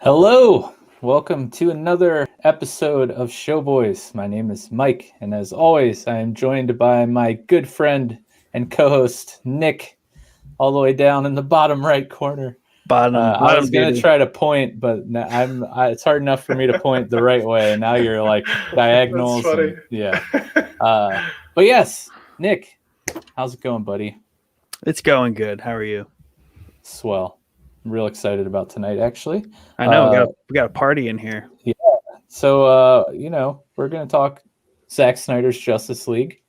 Hello, welcome to another episode of Show Boys. My name is Mike, and as always, I am joined by my good friend and co-host Nick, all the way down in the bottom right corner. I was going to try to point, but it's hard enough for me to point the right way, and now you're like diagonals. That's funny. Yeah. But yes, Nick, how's it going, buddy? It's going good. How are you? Swell. I'm real excited about tonight, actually. I know we got a party in here. Yeah. So, we're going to talk Zack Snyder's Justice League.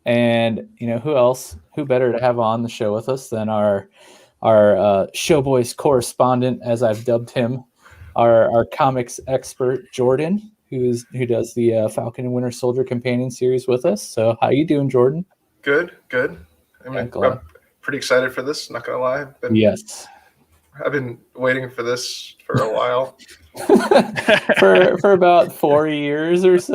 And, who else? Who better to have on the show with us than our Show Boys Correspondent, as I've dubbed him, our comics expert, Jordan, who does the Falcon and Winter Soldier companion series with us. So how you doing, Jordan? Good. I'm pretty excited for this, not going to lie. Yes. I've been waiting for this for a while. for about 4 years or so.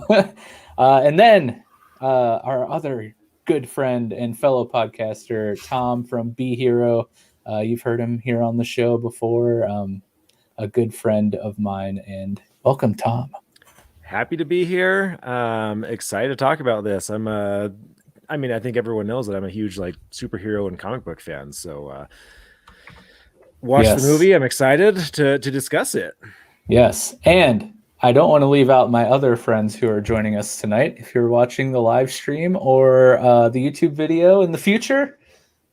Yeah. And then our other good friend and fellow podcaster, Tom from Be Hero. You've heard him here on the show before. A good friend of mine. And welcome, Tom. Happy to be here. Excited to talk about this. I think everyone knows that I'm a huge superhero and comic book fan. So watch the movie. I'm excited to discuss it. Yes. And I don't want to leave out my other friends who are joining us tonight. If you're watching the live stream or the YouTube video in the future,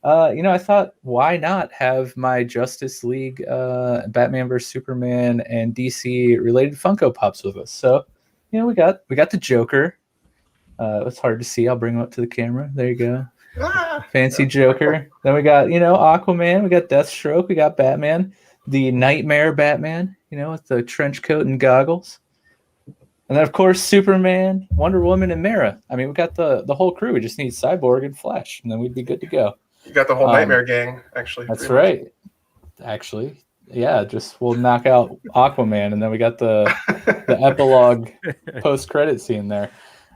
I thought, why not have my Justice League, Batman vs Superman, and DC related Funko Pops with us? So, we got the Joker. It's hard to see. I'll bring him up to the camera. There you go. Fancy Joker. Then we got, Aquaman. We got Deathstroke. We got Batman, the Nightmare Batman, with the trench coat and goggles. And then, of course, Superman, Wonder Woman, and Mara. I mean, we got the whole crew. We just need Cyborg and Flash, and then we'd be good to go. You got the whole Nightmare gang, actually. That's right. Actually, yeah, we'll knock out Aquaman, and then we got the epilogue post-credit scene there.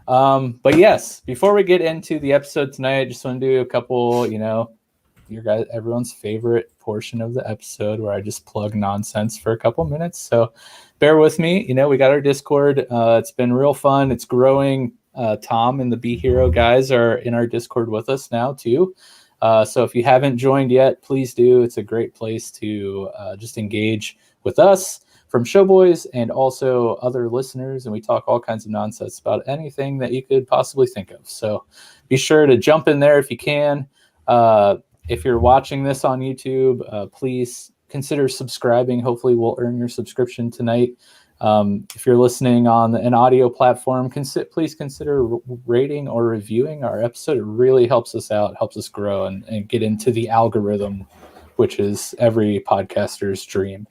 But yes, before we get into the episode tonight, I just want to do a couple, everyone's favorite portion of the episode where I just plug nonsense for a couple minutes. So bear with me. We got our Discord. It's been real fun. It's growing. Tom and the Be Hero guys are in our Discord with us now too. So if you haven't joined yet, please do. It's a great place to just engage with us from Showboys and also other listeners, and we talk all kinds of nonsense about anything that you could possibly think of. So be sure to jump in there if you can. If you're watching this on YouTube, please consider subscribing. Hopefully we'll earn your subscription tonight. If you're listening on an audio platform, please consider rating or reviewing our episode. It really helps us out, helps us grow and get into the algorithm, which is every podcaster's dream.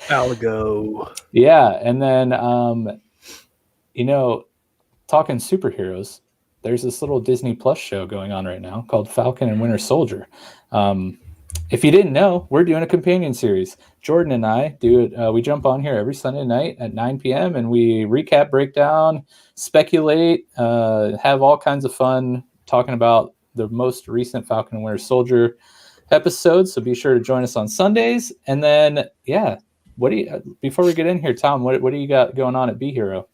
Algo. Yeah, and then talking superheroes, there's this little Disney Plus show going on right now called Falcon and Winter Soldier. If you didn't know, we're doing a companion series. Jordan and I do it. We jump on here every Sunday night at 9 p.m. and we recap, break down, speculate, have all kinds of fun talking about the most recent Falcon and Winter Soldier episodes. So be sure to join us on Sundays. And then, before we get in here, Tom, what do you got going on at Be Hero?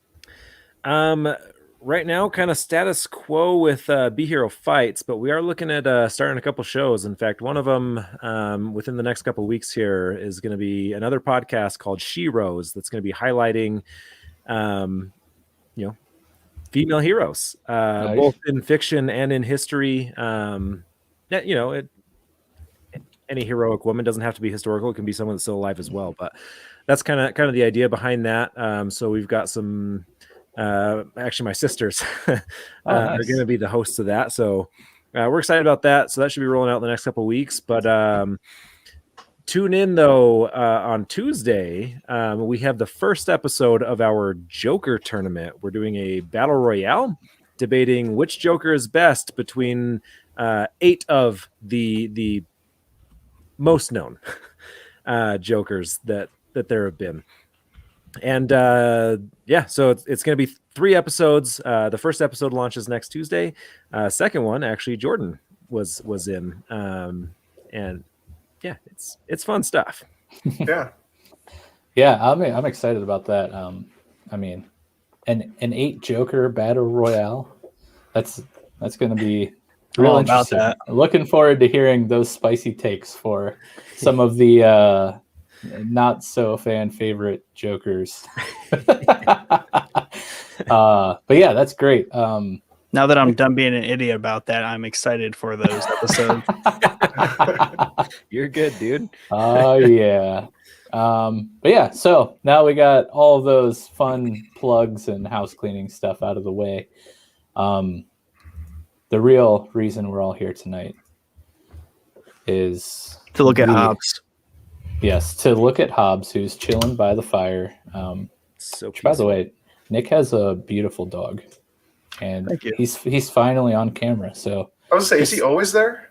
Right now, kind of status quo with Be Hero fights, but we are looking at starting a couple shows. In fact, one of them within the next couple of weeks here is going to be another podcast called She Rose that's going to be highlighting, female heroes, nice. Both in fiction and in history. Any heroic woman doesn't have to be historical; it can be someone that's still alive as well. But that's kind of the idea behind that. So we've got some. Actually, my sisters nice. Are going to be the hosts of that, so we're excited about that. So that should be rolling out in the next couple of weeks. But tune in though on Tuesday. We have the first episode of our Joker tournament. We're doing a battle royale, debating which Joker is best between 8 of the most known Jokers that there have been. And so it's going to be 3 episodes. The first episode launches next Tuesday. Second one, actually, Jordan was in. And yeah, it's fun stuff. Yeah. Yeah, I'm excited about that. I mean, an 8 Joker battle royale. That's going to be real All about interesting. that. Looking forward to hearing those spicy takes for some of the not so fan favorite Jokers. But yeah, that's great. Now that I'm done being an idiot about that, I'm excited for those episodes. You're good, dude. Oh yeah. But yeah, so now we got all of those fun plugs and house cleaning stuff out of the way. The real reason we're all here tonight is To look at Hobbs. Yes, to look at Hobbs, who's chilling by the fire. So Which, by the peaceful. way, Nick has a beautiful dog, and Thank you. he's finally on camera. So I was gonna say, is he always there?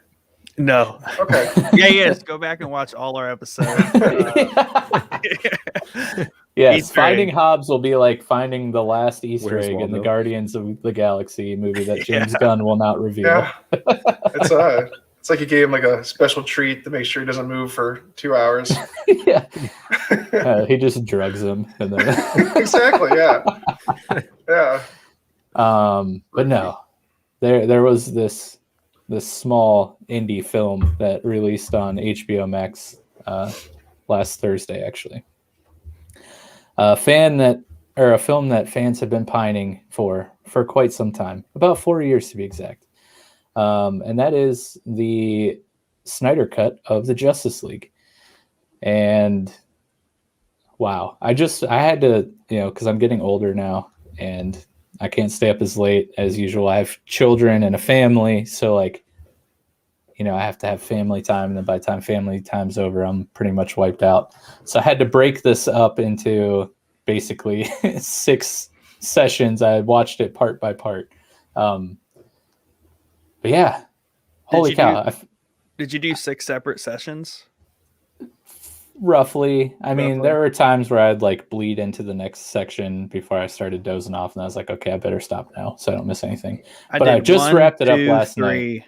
No. Okay. Yeah, yes. Go back and watch all our episodes. yes, Easter finding egg. Hobbs will be like finding the last Easter Where's egg in the Waldo? Guardians of the Galaxy movie that James Yeah. Gunn will not reveal. Yeah. It's like you gave him like a special treat to make sure he doesn't move for 2 hours. Yeah. He just drugs him, and then Exactly. Yeah. Yeah. but no, there was this small indie film that released on HBO Max last Thursday, actually. A film that fans have been pining for quite some time, about 4 years to be exact, and that is the Snyder Cut of the Justice League. And wow, I had to, because I'm getting older now and I can't stay up as late as usual. I have children and a family, so like, I have to have family time, and then by the time family time's over, I'm pretty much wiped out. So I had to break this up into basically 6 sessions. I watched it part by part. But yeah, holy cow. Did you do 6 separate sessions? Roughly. I mean, Roughly. there were times where I'd like bleed into the next section before I started dozing off, and I was like, okay, I better stop now so I don't miss anything. But I just 1, wrapped it up 2, last 3,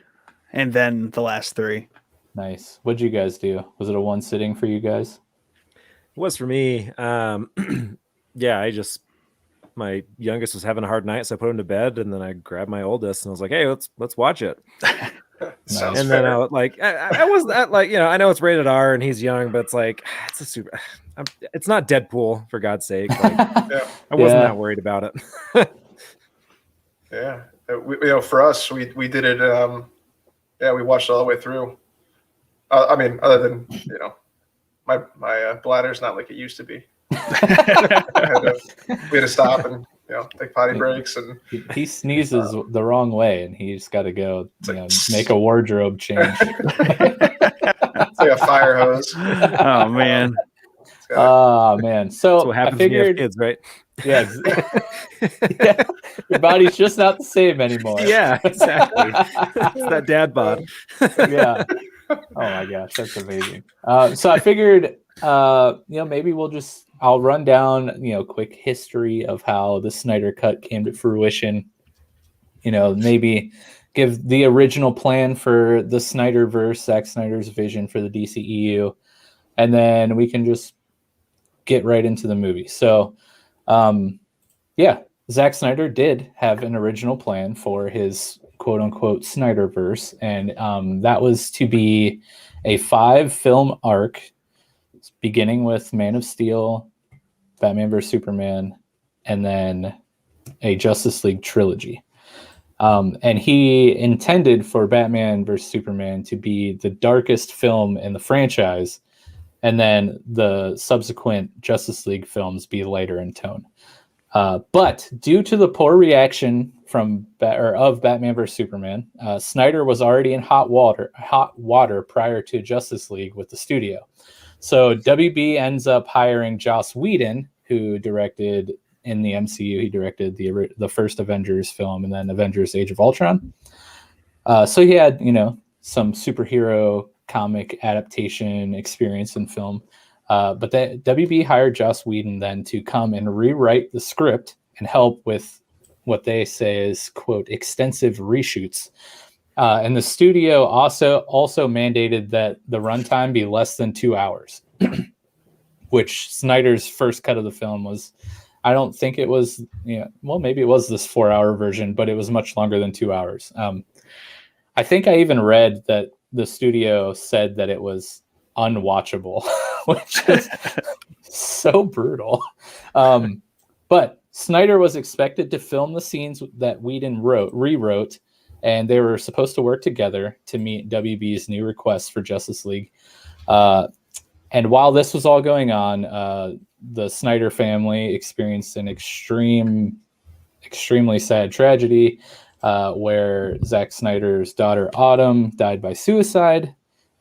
and then the last 3. Nice. What'd you guys do? Was it a one sitting for you guys? It was for me. Yeah, my youngest was having a hard night, so I put him to bed, and then I grabbed my oldest, and I was like, "Hey, let's watch it." Sounds And fair. then I wasn't that like, I know it's rated R and he's young, but it's like it's not Deadpool, for God's sake. Like, Yeah. I wasn't Yeah. that worried about it. Yeah. For us, we did it. We watched it all the way through. I mean, other than my bladder's not like it used to be. We had to stop and take potty breaks, and He sneezes the wrong way, and he's got to go make a wardrobe change. it's like a fire hose. Oh, man. Oh man! So That's what happens I when you have figured, kids, right? yeah, yeah, your body's just not the same anymore. Yeah, exactly. It's that dad bod. Yeah. Oh my gosh, that's amazing. So I figured, maybe I'll run down, quick history of how the Snyder Cut came to fruition. Maybe give the original plan for the Snyderverse, Zack Snyder's vision for the DCEU, and then we can just get right into the movie. So, Zack Snyder did have an original plan for his quote unquote Snyderverse, and that was to be a 5-film arc beginning with Man of Steel, Batman vs Superman, and then a Justice League trilogy. And he intended for Batman vs Superman to be the darkest film in the franchise, and then the subsequent Justice League films be lighter in tone. But due to the poor reaction of Batman vs Superman, Snyder was already in hot water prior to Justice League with the studio. So WB ends up hiring Joss Whedon, who directed in the MCU. He directed the first Avengers film and then Avengers: Age of Ultron. So he had some superhero comic adaptation experience in film. But WB hired Joss Whedon then to come and rewrite the script and help with what they say is, quote, extensive reshoots. And the studio also mandated that the runtime be less than 2 hours. which Snyder's first cut of the film was, I don't think it was, well, maybe it was this 4-hour version, but it was much longer than 2 hours. I think I even read that the studio said that it was unwatchable, which is so brutal. But Snyder was expected to film the scenes that Whedon rewrote, and they were supposed to work together to meet WB's new requests for Justice League. And while this was all going on, the Snyder family experienced an extremely sad tragedy where Zack Snyder's daughter Autumn died by suicide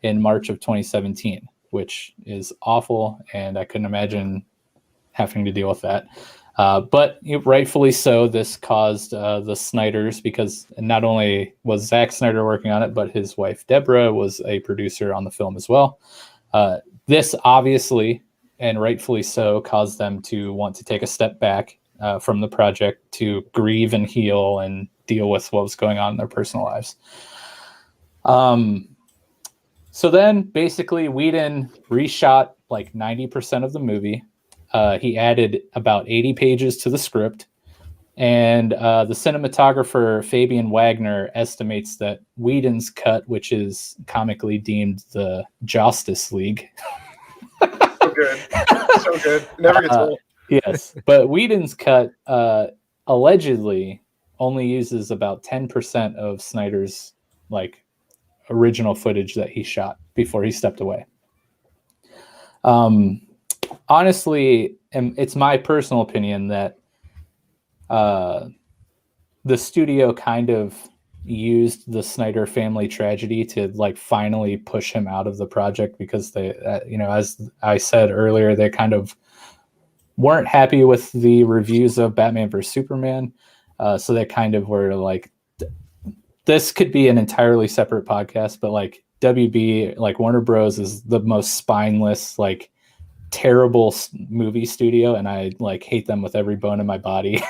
in March of 2017, which is awful, and I couldn't imagine having to deal with that. But rightfully so, this caused the Snyders, because not only was Zack Snyder working on it, but his wife Deborah was a producer on the film as well. This obviously, and rightfully so, caused them to want to take a step back from the project to grieve and heal and deal with what was going on in their personal lives. So then basically Whedon reshot like 90% of the movie. He added about 80 pages to the script, and the cinematographer Fabian Wagner estimates that Whedon's cut, which is comically deemed the Justice League. So good. So good. Never gets old. Yes, but Whedon's cut allegedly only uses about 10% of Snyder's like original footage that he shot before he stepped away. Honestly, and it's my personal opinion that the studio kind of used the Snyder family tragedy to like finally push him out of the project, because they, as I said earlier, they kind of weren't happy with the reviews of Batman vs Superman. So they kind of were like, this could be an entirely separate podcast, but like WB, like Warner Bros. Is the most spineless, like terrible movie studio, and I like hate them with every bone in my body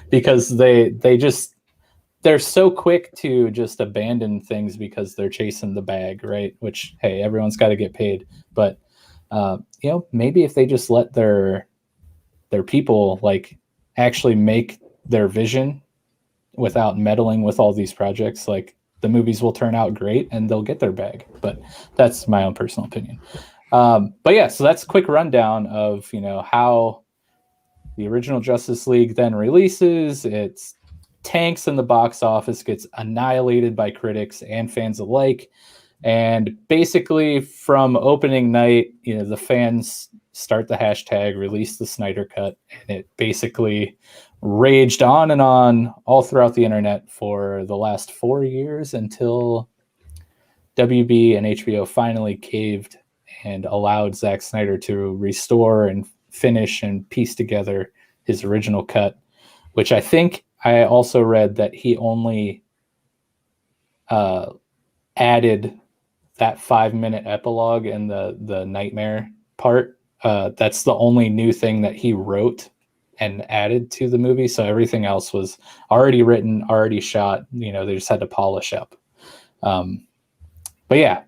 because they're so quick to just abandon things because they're chasing the bag, right? Which, hey, everyone's got to get paid, but maybe if they just let their people like actually make their vision without meddling with all these projects, like the movies will turn out great and they'll get their bag. But that's my own personal opinion. But yeah, so that's a quick rundown of, how the original Justice League then releases. It's tanks in the box office, gets annihilated by critics and fans alike. And basically from opening night, the fans start the hashtag release the Snyder Cut, and it basically raged on and on all throughout the internet for the last 4 years until WB and HBO finally caved and allowed Zack Snyder to restore and finish and piece together his original cut, which I think I also read that he only added that 5-minute epilogue and the nightmare part. That's the only new thing that he wrote and added to the movie. So everything else was already written, already shot. They just had to polish up. But yeah,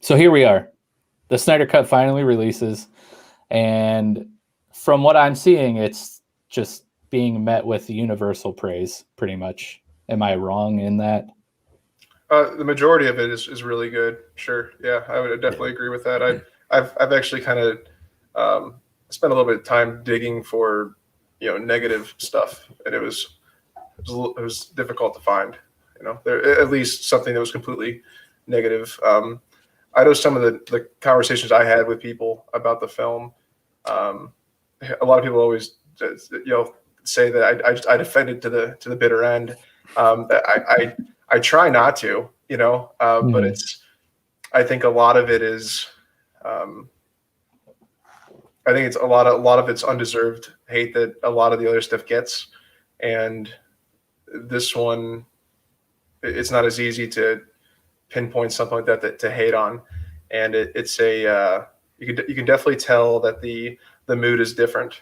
so here we are. The Snyder Cut finally releases, and from what I'm seeing, it's just being met with universal praise, pretty much. Am I wrong in that? The majority of it is really good. Sure, yeah, I would definitely agree with that. I've actually kind of spent a little bit of time digging for negative stuff, and it was difficult to find. There at least something that was completely negative. I know some of the conversations I had with people about the film. A lot of people always say that I defended to the bitter end. I try not to, but I think a lot of it is. I think it's a lot of it's undeserved hate that a lot of the other stuff gets, and this one, it's not as easy to pinpoint something like that to hate on, and it's a you can definitely tell that the mood is different.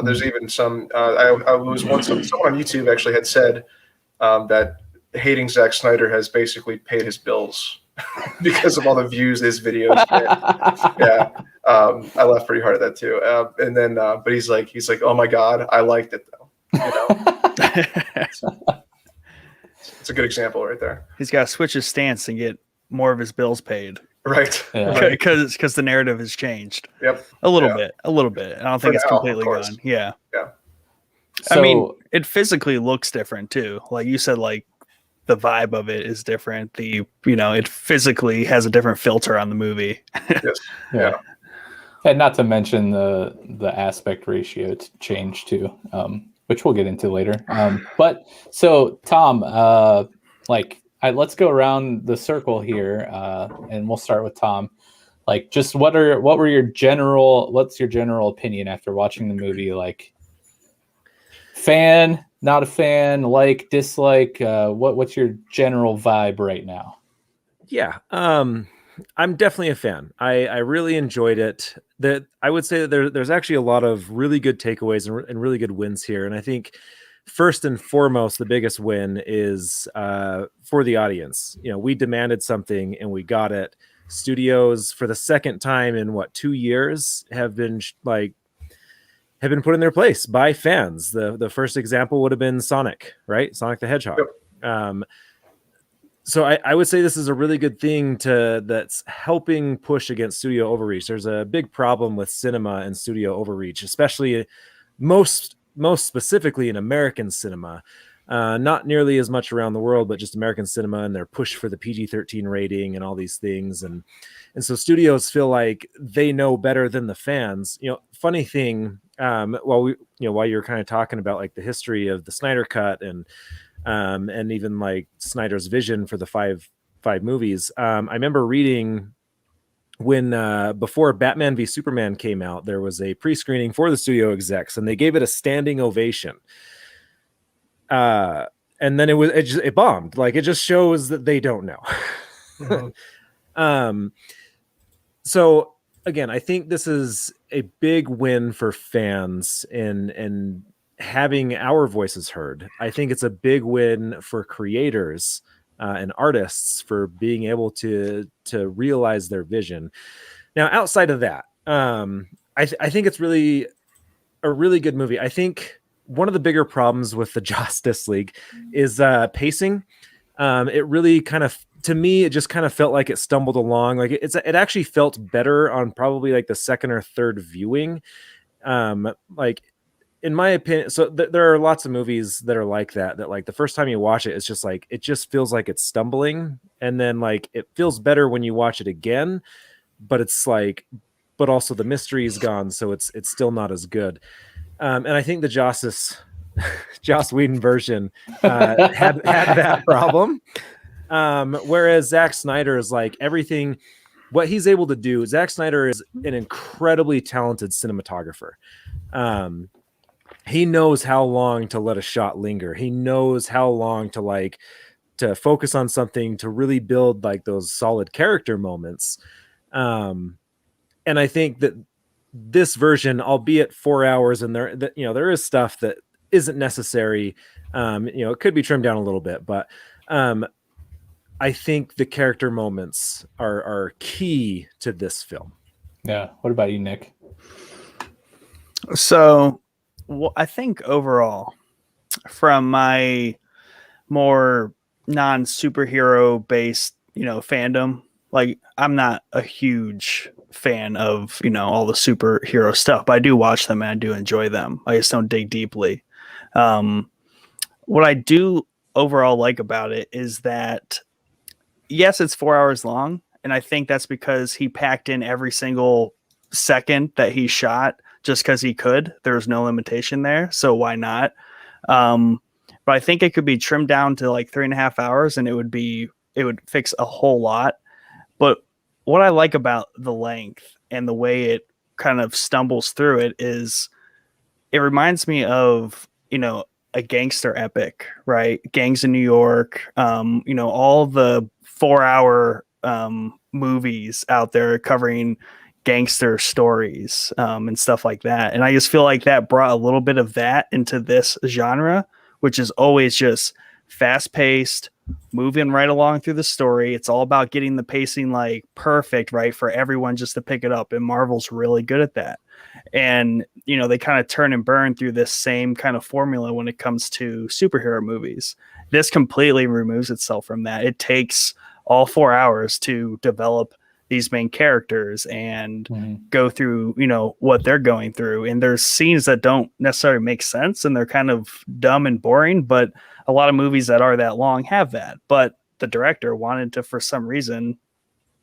There's even some I was once someone on YouTube actually had said that hating Zack Snyder has basically paid his bills because of all the views his videos get. Yeah. I laughed pretty hard at that too. And then, but he's like, oh my God, I liked it though. You know, it's a good example right there. He's got to switch his stance and get more of his bills paid. Right. Yeah. Because the narrative has changed. Yep. A little bit. I don't think it's now, completely of course. gone. Yeah. Yeah. So, I mean, it physically looks different too. Like you said, like the vibe of it is different. It physically has a different filter on the movie. Yes. yeah. And not to mention the aspect ratio change too, which we'll get into later. But so Tom, let's go around the circle here, and we'll start with Tom. Like, just what's your general opinion after watching the movie? Like, fan, not a fan, like, dislike, what's your general vibe right now? Yeah. I'm definitely a fan. I really enjoyed it. That I would say that there's actually a lot of really good takeaways and really good wins here. And I think first and foremost, the biggest win is for the audience. You know, we demanded something and we got it. Studios for the second time in 2 years have been put in their place by fans. The first example would have been Sonic, right? Sonic the Hedgehog. Yep. So I would say this is a really good thing that's helping push against studio overreach. There's a big problem with cinema and studio overreach, especially most specifically in American cinema. Not nearly as much around the world, but just American cinema and their push for the PG-13 rating and all these things. And so studios feel like they know better than the fans. You know, funny thing, while you're kind of talking about like the history of the Snyder Cut and even like Snyder's vision for the five movies. I remember reading when before Batman v Superman came out, there was a pre-screening for the studio execs, and they gave it a standing ovation. And then it bombed. Like, it just shows that they don't know. Mm-hmm. So again, I think this is a big win for fans and having our voices heard. I think it's a big win for creators and artists for being able to realize their vision. Now, outside of that, I think it's really a really good movie. I think one of the bigger problems with the Justice League is pacing. It really kind of, to me, it just kind of felt like it stumbled along. Like it actually felt better on probably like the second or third viewing. Like, in my opinion, so there are lots of movies that are like that like the first time you watch it, it's just like, it just feels like it's stumbling. And then like, it feels better when you watch it again, but it's like, but also the mystery is gone. So it's still not as good. And I think the Joss Whedon version had that problem. Whereas Zack Snyder is like everything, what he's able to do. Zack Snyder is an incredibly talented cinematographer. He knows how long to let a shot linger. He knows how long to focus on something to really build like those solid character moments. And I think that this version, albeit 4 hours, and there is stuff that isn't necessary. It could be trimmed down a little bit, but I think the character moments are key to this film. Yeah. What about you, Nick? So, I think overall, from my more non-superhero based, fandom, like, I'm not a huge fan of, all the superhero stuff, but I do watch them and I do enjoy them. I just don't dig deeply. What I do overall like about it is that, yes, it's 4 hours long. And I think that's because he packed in every single second that he shot just because he could. There was no limitation there. So why not? But I think it could be trimmed down to like 3.5 hours and it would fix a whole lot. But what I like about the length and the way it kind of stumbles through it is it reminds me of, a gangster epic, right? Gangs in New York, all the 4-hour movies out there covering gangster stories and stuff like that. And I just feel like that brought a little bit of that into this genre, which is always just fast paced, moving right along through the story. It's all about getting the pacing like perfect, right, for everyone just to pick it up. And Marvel's really good at that. And, they kind of turn and burn through this same kind of formula when it comes to superhero movies. This completely removes itself from that. It takes all 4 hours to develop these main characters and go through, what they're going through. And there's scenes that don't necessarily make sense and they're kind of dumb and boring, but a lot of movies that are that long have that. But the director wanted to, for some reason,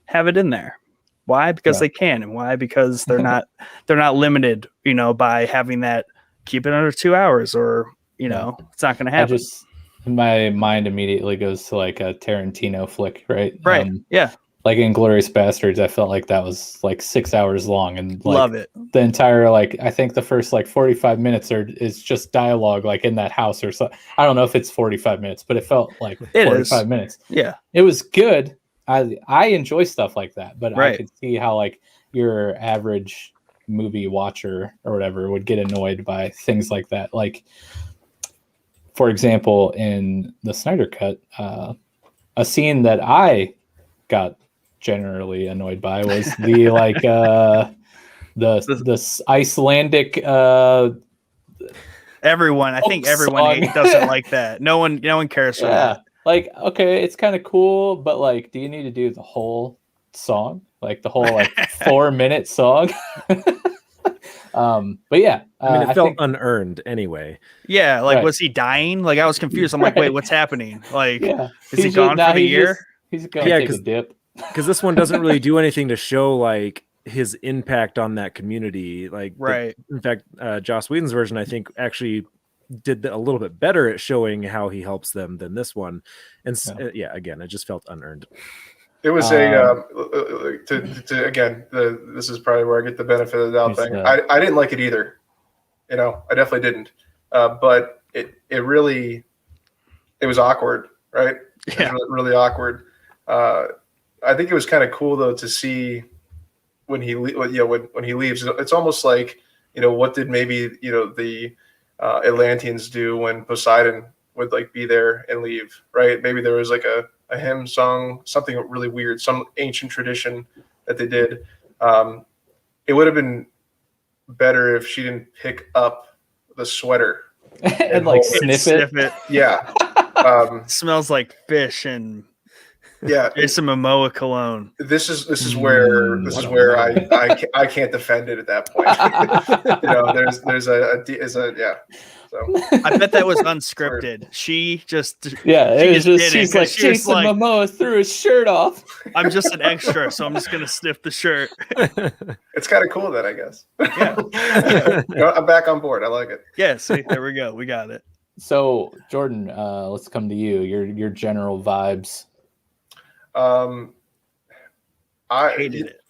have it in there. Why? Because they can. And why? Because they're not limited, by having that, keep it under 2 hours or, it's not going to happen. My mind immediately goes to like a Tarantino flick, right? Right. Yeah. Like Inglourious Bastards, I felt like that was like 6 hours long, and like, love it. The entire I think the first 45 minutes is just dialogue, like in that house or so. I don't know if it's 45 minutes, but it felt like 45 minutes. Yeah, it was good. I enjoy stuff like that, but right. I could see how like your average movie watcher or whatever would get annoyed by things like that. Like, for example, in the Snyder Cut, a scene that I got generally annoyed by was the the Icelandic everyone. I think everyone doesn't like that. No one cares for that. Like, okay, it's kind of cool, but like, do you need to do the whole song, like the whole 4-minute song? But yeah, I mean, it felt unearned anyway. Yeah, like was he dying? Like I was confused. I'm like, wait, what's happening? Like, is he gone for the year? He's going to take a dip. Because this one doesn't really do anything to show like his impact on that community. Like, right. In fact, Joss Whedon's version, I think, actually did a little bit better at showing how he helps them than this one. And again, it just felt unearned. It was this is probably where I get the benefit of the doubt thing. I didn't like it either. I definitely didn't. But it was awkward, right? Yeah. It was really awkward. I think it was kind of cool though to see when he when he leaves. It's almost like what did maybe the Atlanteans do when Poseidon would like be there and leave, right? Maybe there was like a hymn song, something really weird, some ancient tradition that they did. It would have been better if she didn't pick up the sweater and like sniff it. Yeah. Smells like fish and it's some Momoa cologne. This is where I can't defend it at that point. There's a. So I bet that was unscripted. She just she's like Jason Momoa threw his shirt off. I'm just an extra, so I'm just gonna sniff the shirt. It's kind of cool then, I guess. Yeah. I'm back on board. I like it. Yeah, see, there we go. We got it. So Jordan, let's come to you. Your general vibes. I hated it.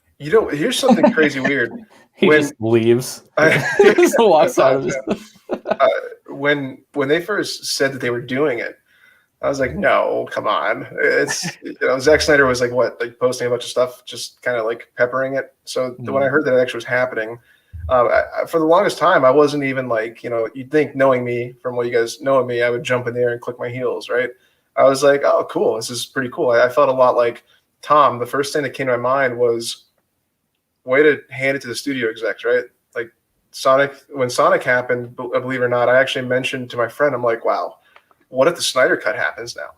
Here's something crazy weird. He just leaves. He just walks out of it. When they first said that they were doing it, I was like, no, come on. It's Zack Snyder was like posting a bunch of stuff, just kind of like peppering it. So when I heard that it actually was happening, for the longest time, I wasn't even like, you'd think knowing me from what you guys know of me, I would jump in there and click my heels, right? I was like, oh, cool. This is pretty cool. I felt a lot like Tom. The first thing that came to my mind was way to hand it to the studio execs, right? Like when Sonic happened, believe it or not, I actually mentioned to my friend, I'm like, wow, what if the Snyder Cut happens now?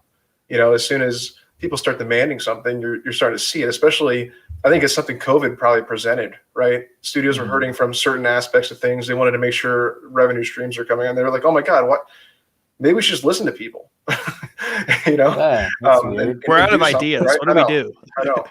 As soon as people start demanding something, you're starting to see it, especially I think it's something COVID probably presented, right? Studios were hurting from certain aspects of things. They wanted to make sure revenue streams are coming on. They were like, oh my God, what? Maybe we should just listen to people. Yeah, we're out of ideas. Right? What do we do? I know.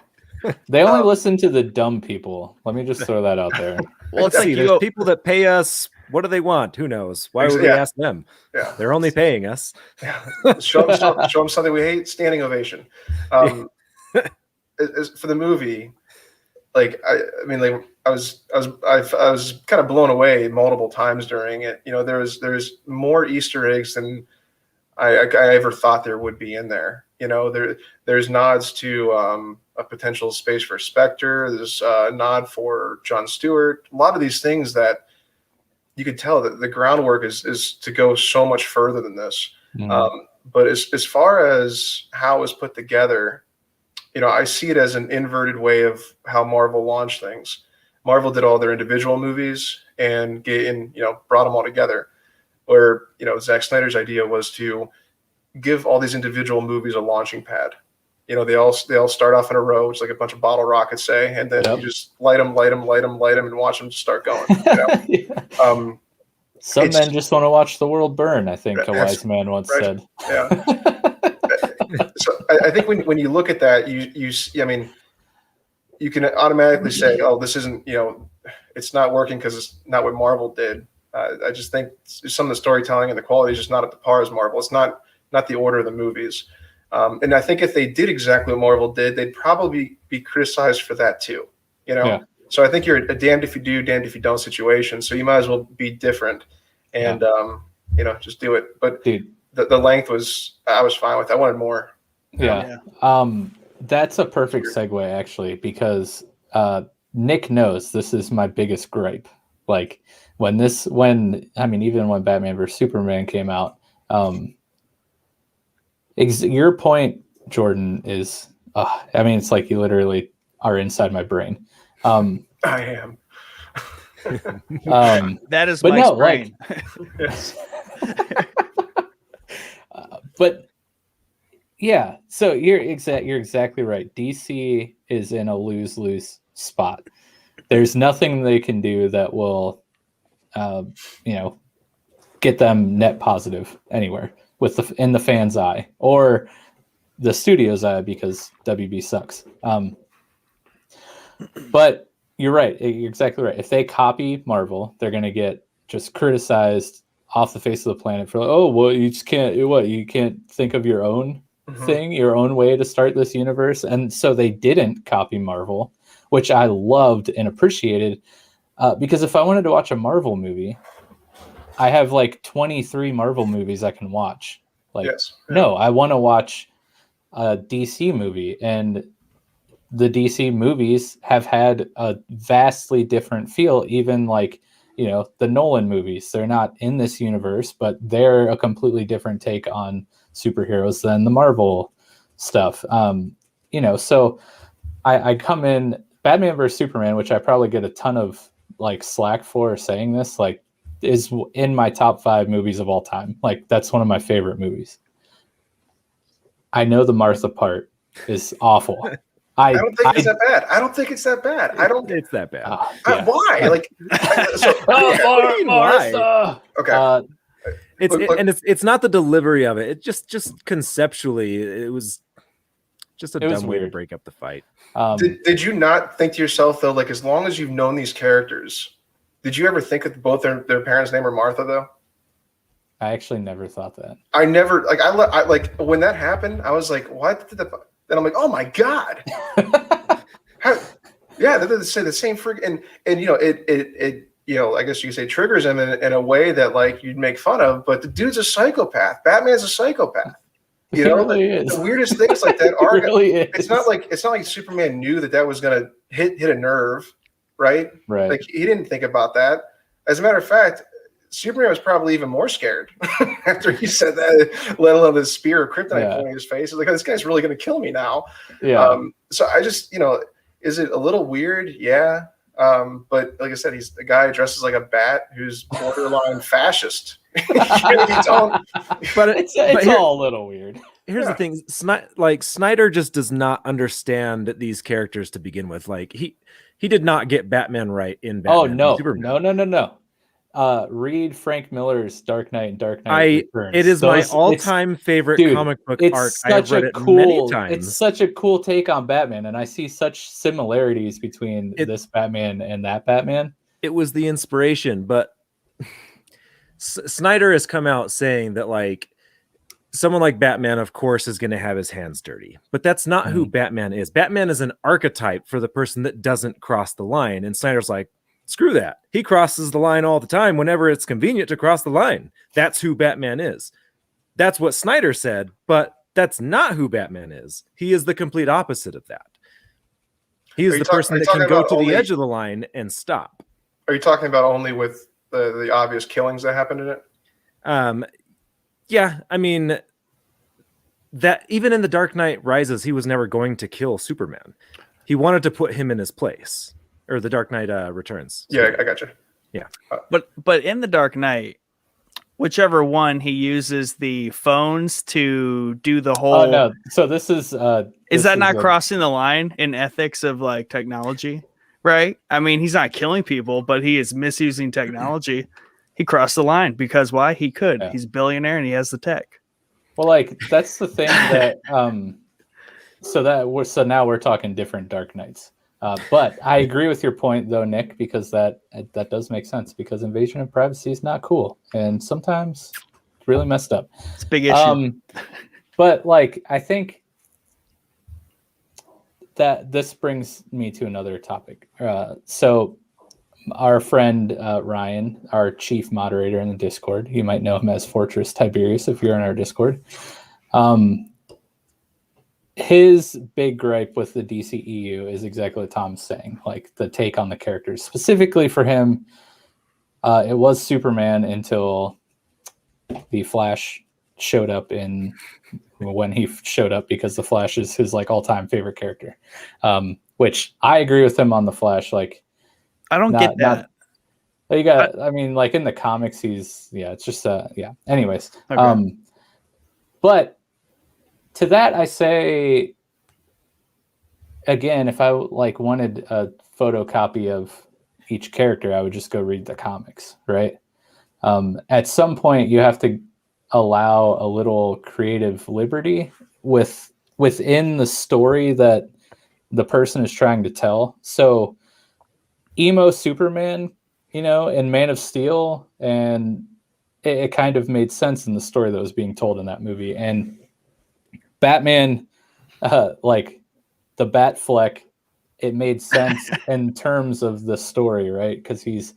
They only listen to the dumb people. Let me just throw that out there. Well, let's see. There's people that pay us. What do they want? Who knows? Why would we ask them? Yeah. They're only paying us. Yeah. Show them something we hate. Standing ovation. For the movie, I was kind of blown away multiple times during it. There's more Easter eggs than I ever thought there would be in there. There's nods to a potential space for Spectre. There's a nod for Jon Stewart. A lot of these things that you could tell that the groundwork is to go so much further than this. But as far as how it was put together, I see it as an inverted way of how Marvel launched things. Marvel did all their individual movies and brought them all together. Where Zack Snyder's idea was to give all these individual movies a launching pad. They all start off in a row, it's like a bunch of bottle rockets, say, and then you just light them, and watch them just start going. Yeah. Some men just want to watch the world burn, I think a wise man once said. Yeah. So I think when you look at that, you can automatically say, oh, this isn't, it's not working because it's not what Marvel did. I just think some of the storytelling and the quality is just not at the par as Marvel. It's not the order of the movies. And I think if they did exactly what Marvel did, they'd probably be criticized for that too. Yeah. So I think you're a damned if you do, damned if you don't situation. So you might as well be different and, just do it. But dude, the length I was fine with. I wanted more. Yeah. That's a perfect segue actually, because Nick knows this is my biggest gripe. Like even when Batman vs Superman came out, your point, Jordan, is it's like you literally are inside my brain. I am. That is my brain. Yes. But yeah, so you're exactly right. DC is in a lose-lose spot. There's nothing they can do that will get them net positive anywhere in the fans' eye or the studio's eye, because WB sucks. But you're right. You're exactly right. If they copy Marvel, they're going to get just criticized off the face of the planet for, you just can't. You can't think of your own thing, your own way to start this universe. And so they didn't copy Marvel, which I loved and appreciated, because if I wanted to watch a Marvel movie, I have like 23 Marvel movies I can watch. No, I want to watch a DC movie, and the DC movies have had a vastly different feel. Even the Nolan movies, they're not in this universe, but they're a completely different take on superheroes than the Marvel stuff. So I come in Batman vs Superman, which I probably get a ton of slack for saying this, is in my top 5 movies of all time. That's one of my favorite movies. I know the Martha part is awful. I don't think it's that bad. I don't think it's that bad. I don't. It's that bad. Yeah. Why? Martha. Okay. It's not the delivery of it. It just conceptually, it was just a dumb way to break up the fight. Did you not think to yourself though, as long as you've known these characters, did you ever think that both their parents' name were Martha though? I actually never thought that. I never I when that happened, I was like, what? And I'm like, oh my god. Yeah, they're the same freak, and it I guess you could say triggers him in a way that you'd make fun of, but the dude's a psychopath. Batman's a psychopath. The weirdest things like that are. Really is. It's not like Superman knew that was gonna hit a nerve, right? Right. He didn't think about that. As a matter of fact, Superman was probably even more scared after he said that, let alone the spear of kryptonite pointing in his face. He's like, this guy's really going to kill me now. Yeah. So I just, is it a little weird? Yeah. But like I said, he's a guy dresses like a bat who's borderline fascist. But it's all a little weird. Here's the thing. Snyder just does not understand these characters to begin with. He did not get Batman right in Batman. Oh, no. No. Read Frank Miller's Dark Knight and Dark Knight Returns. It is my all-time favorite comic book arc. I've read it many times. It's such a cool take on Batman, and I see such similarities between this Batman and that Batman. It was the inspiration, but Snyder has come out saying that someone like Batman, of course, is going to have his hands dirty, but that's not who Batman is. Batman is an archetype for the person that doesn't cross the line, and Snyder's like, screw that. He crosses the line all the time whenever it's convenient to cross the line. That's who Batman is. That's what Snyder said, but that's not who Batman is. He is the complete opposite of that. He is the person that can go to the edge of the line and stop. Are you talking about only with the obvious killings that happened in it? Yeah, I mean, that even in The Dark Knight Rises, he was never going to kill Superman. He wanted to put him in his place, or The Dark Knight Returns. Yeah, I got you. Yeah. But in The Dark Knight, whichever one he uses the phones to do the whole. Oh no! So this is that not crossing the line in ethics of like technology? Right? I mean, he's not killing people, but he is misusing technology. He crossed the line because why? He could. Yeah. He's a billionaire and he has the tech. Well, like that's the thing that so now we're talking different Dark Knights. But I agree with your point though, Nick, because that does make sense because invasion of privacy is not cool and sometimes it's really messed up. It's a big issue. But like I think that this brings me to another topic. So our friend Ryan, our chief moderator in the Discord, you might know him as Fortress Tiberius if you're in our Discord. His big gripe with the DCEU is exactly what Tom's saying, like the take on the characters. Specifically for him, it was Superman until the Flash showed up when he showed up, because the Flash is his like all-time favorite character. Which I agree with him on the Flash. Like, I don't get that. You got, I mean, like in the comics, it's just yeah. Anyways, Okay. But to that, I say again, if I like wanted a photocopy of each character, I would just go read the comics, right? At some point, you have to allow a little creative liberty within the story that the person is trying to tell. So, emo Superman, in Man of Steel, and it kind of made sense in the story that was being told in that movie. And Batman, like the Batfleck, it made sense in terms of the story, right? Because he's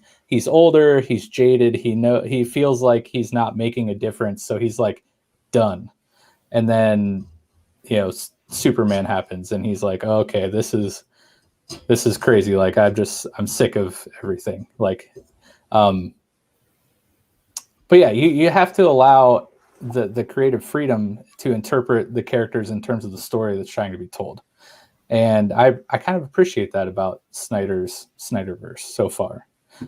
older, he's jaded, he feels like he's not making a difference, so he's like done. And then Superman happens, and he's like, oh, okay, this is crazy. Like I'm sick of everything. Like, but yeah, you have to allow the creative freedom to interpret the characters in terms of the story that's trying to be told. And I kind of appreciate that about Snyderverse so far.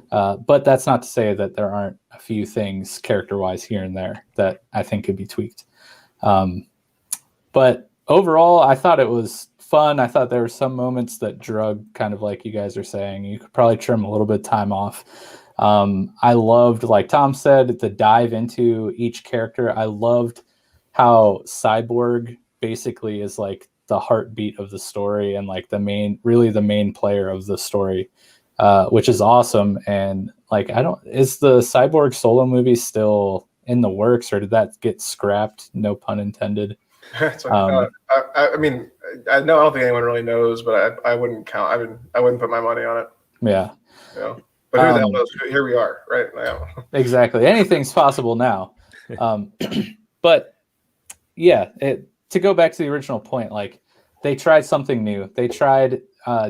But that's not to say that there aren't a few things character-wise here and there that I think could be tweaked. But overall, I thought it was fun. I thought there were some moments that drug, kind of like you guys are saying. You could probably trim a little bit of time off. I loved, like Tom said, the dive into each character. I loved how Cyborg basically is like the heartbeat of the story and like the main player of the story, which is awesome. And like, is the Cyborg solo movie still in the works, or did that get scrapped? No pun intended. It's like, I mean, I don't think anyone really knows, but I wouldn't count. I wouldn't put my money on it. Yeah. But who the hell knows? Here we are, right now. Exactly. Anything's possible now. But yeah, to go back to the original point, like they tried something new. They tried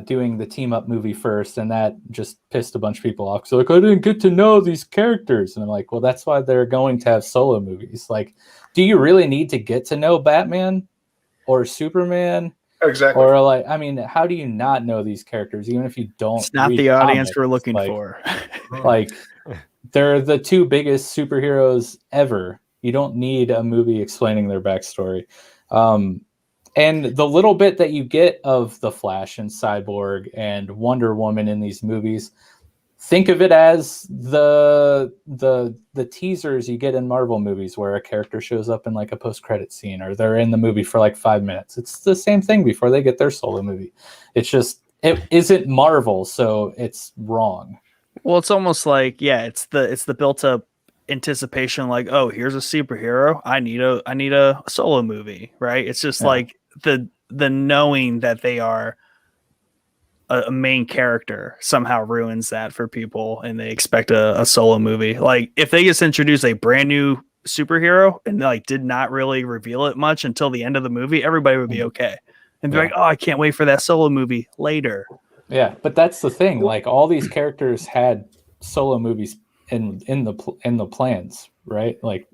doing the team up movie first, and that just pissed a bunch of people off. So like, I didn't get to know these characters. And I'm like, well, that's why they're going to have solo movies. Like, do you really need to get to know Batman or Superman? Exactly. Or like, I mean, how do you not know these characters, even if you don't? It's not the audience we're looking for. Like, they're the two biggest superheroes ever. You don't need a movie explaining their backstory. And the little bit that you get of the Flash and Cyborg and Wonder Woman in these movies, think of it as the teasers you get in Marvel movies where a character shows up in like a post-credit scene, or they're in the movie for like 5 minutes. It's the same thing before they get their solo movie. It's just, it isn't Marvel, so it's wrong. Well, it's almost like, yeah, it's the built up anticipation, like, oh, here's a superhero. I need a solo movie, right? It's just like the knowing that they are a main character somehow ruins that for people, and they expect a solo movie. Like, if they just introduced a brand new superhero and like did not really reveal it much until the end of the movie, everybody would be okay and be like, oh, I can't wait for that solo movie later. Yeah, but that's the thing. Like, all these characters had solo movies in the plans, right? Like,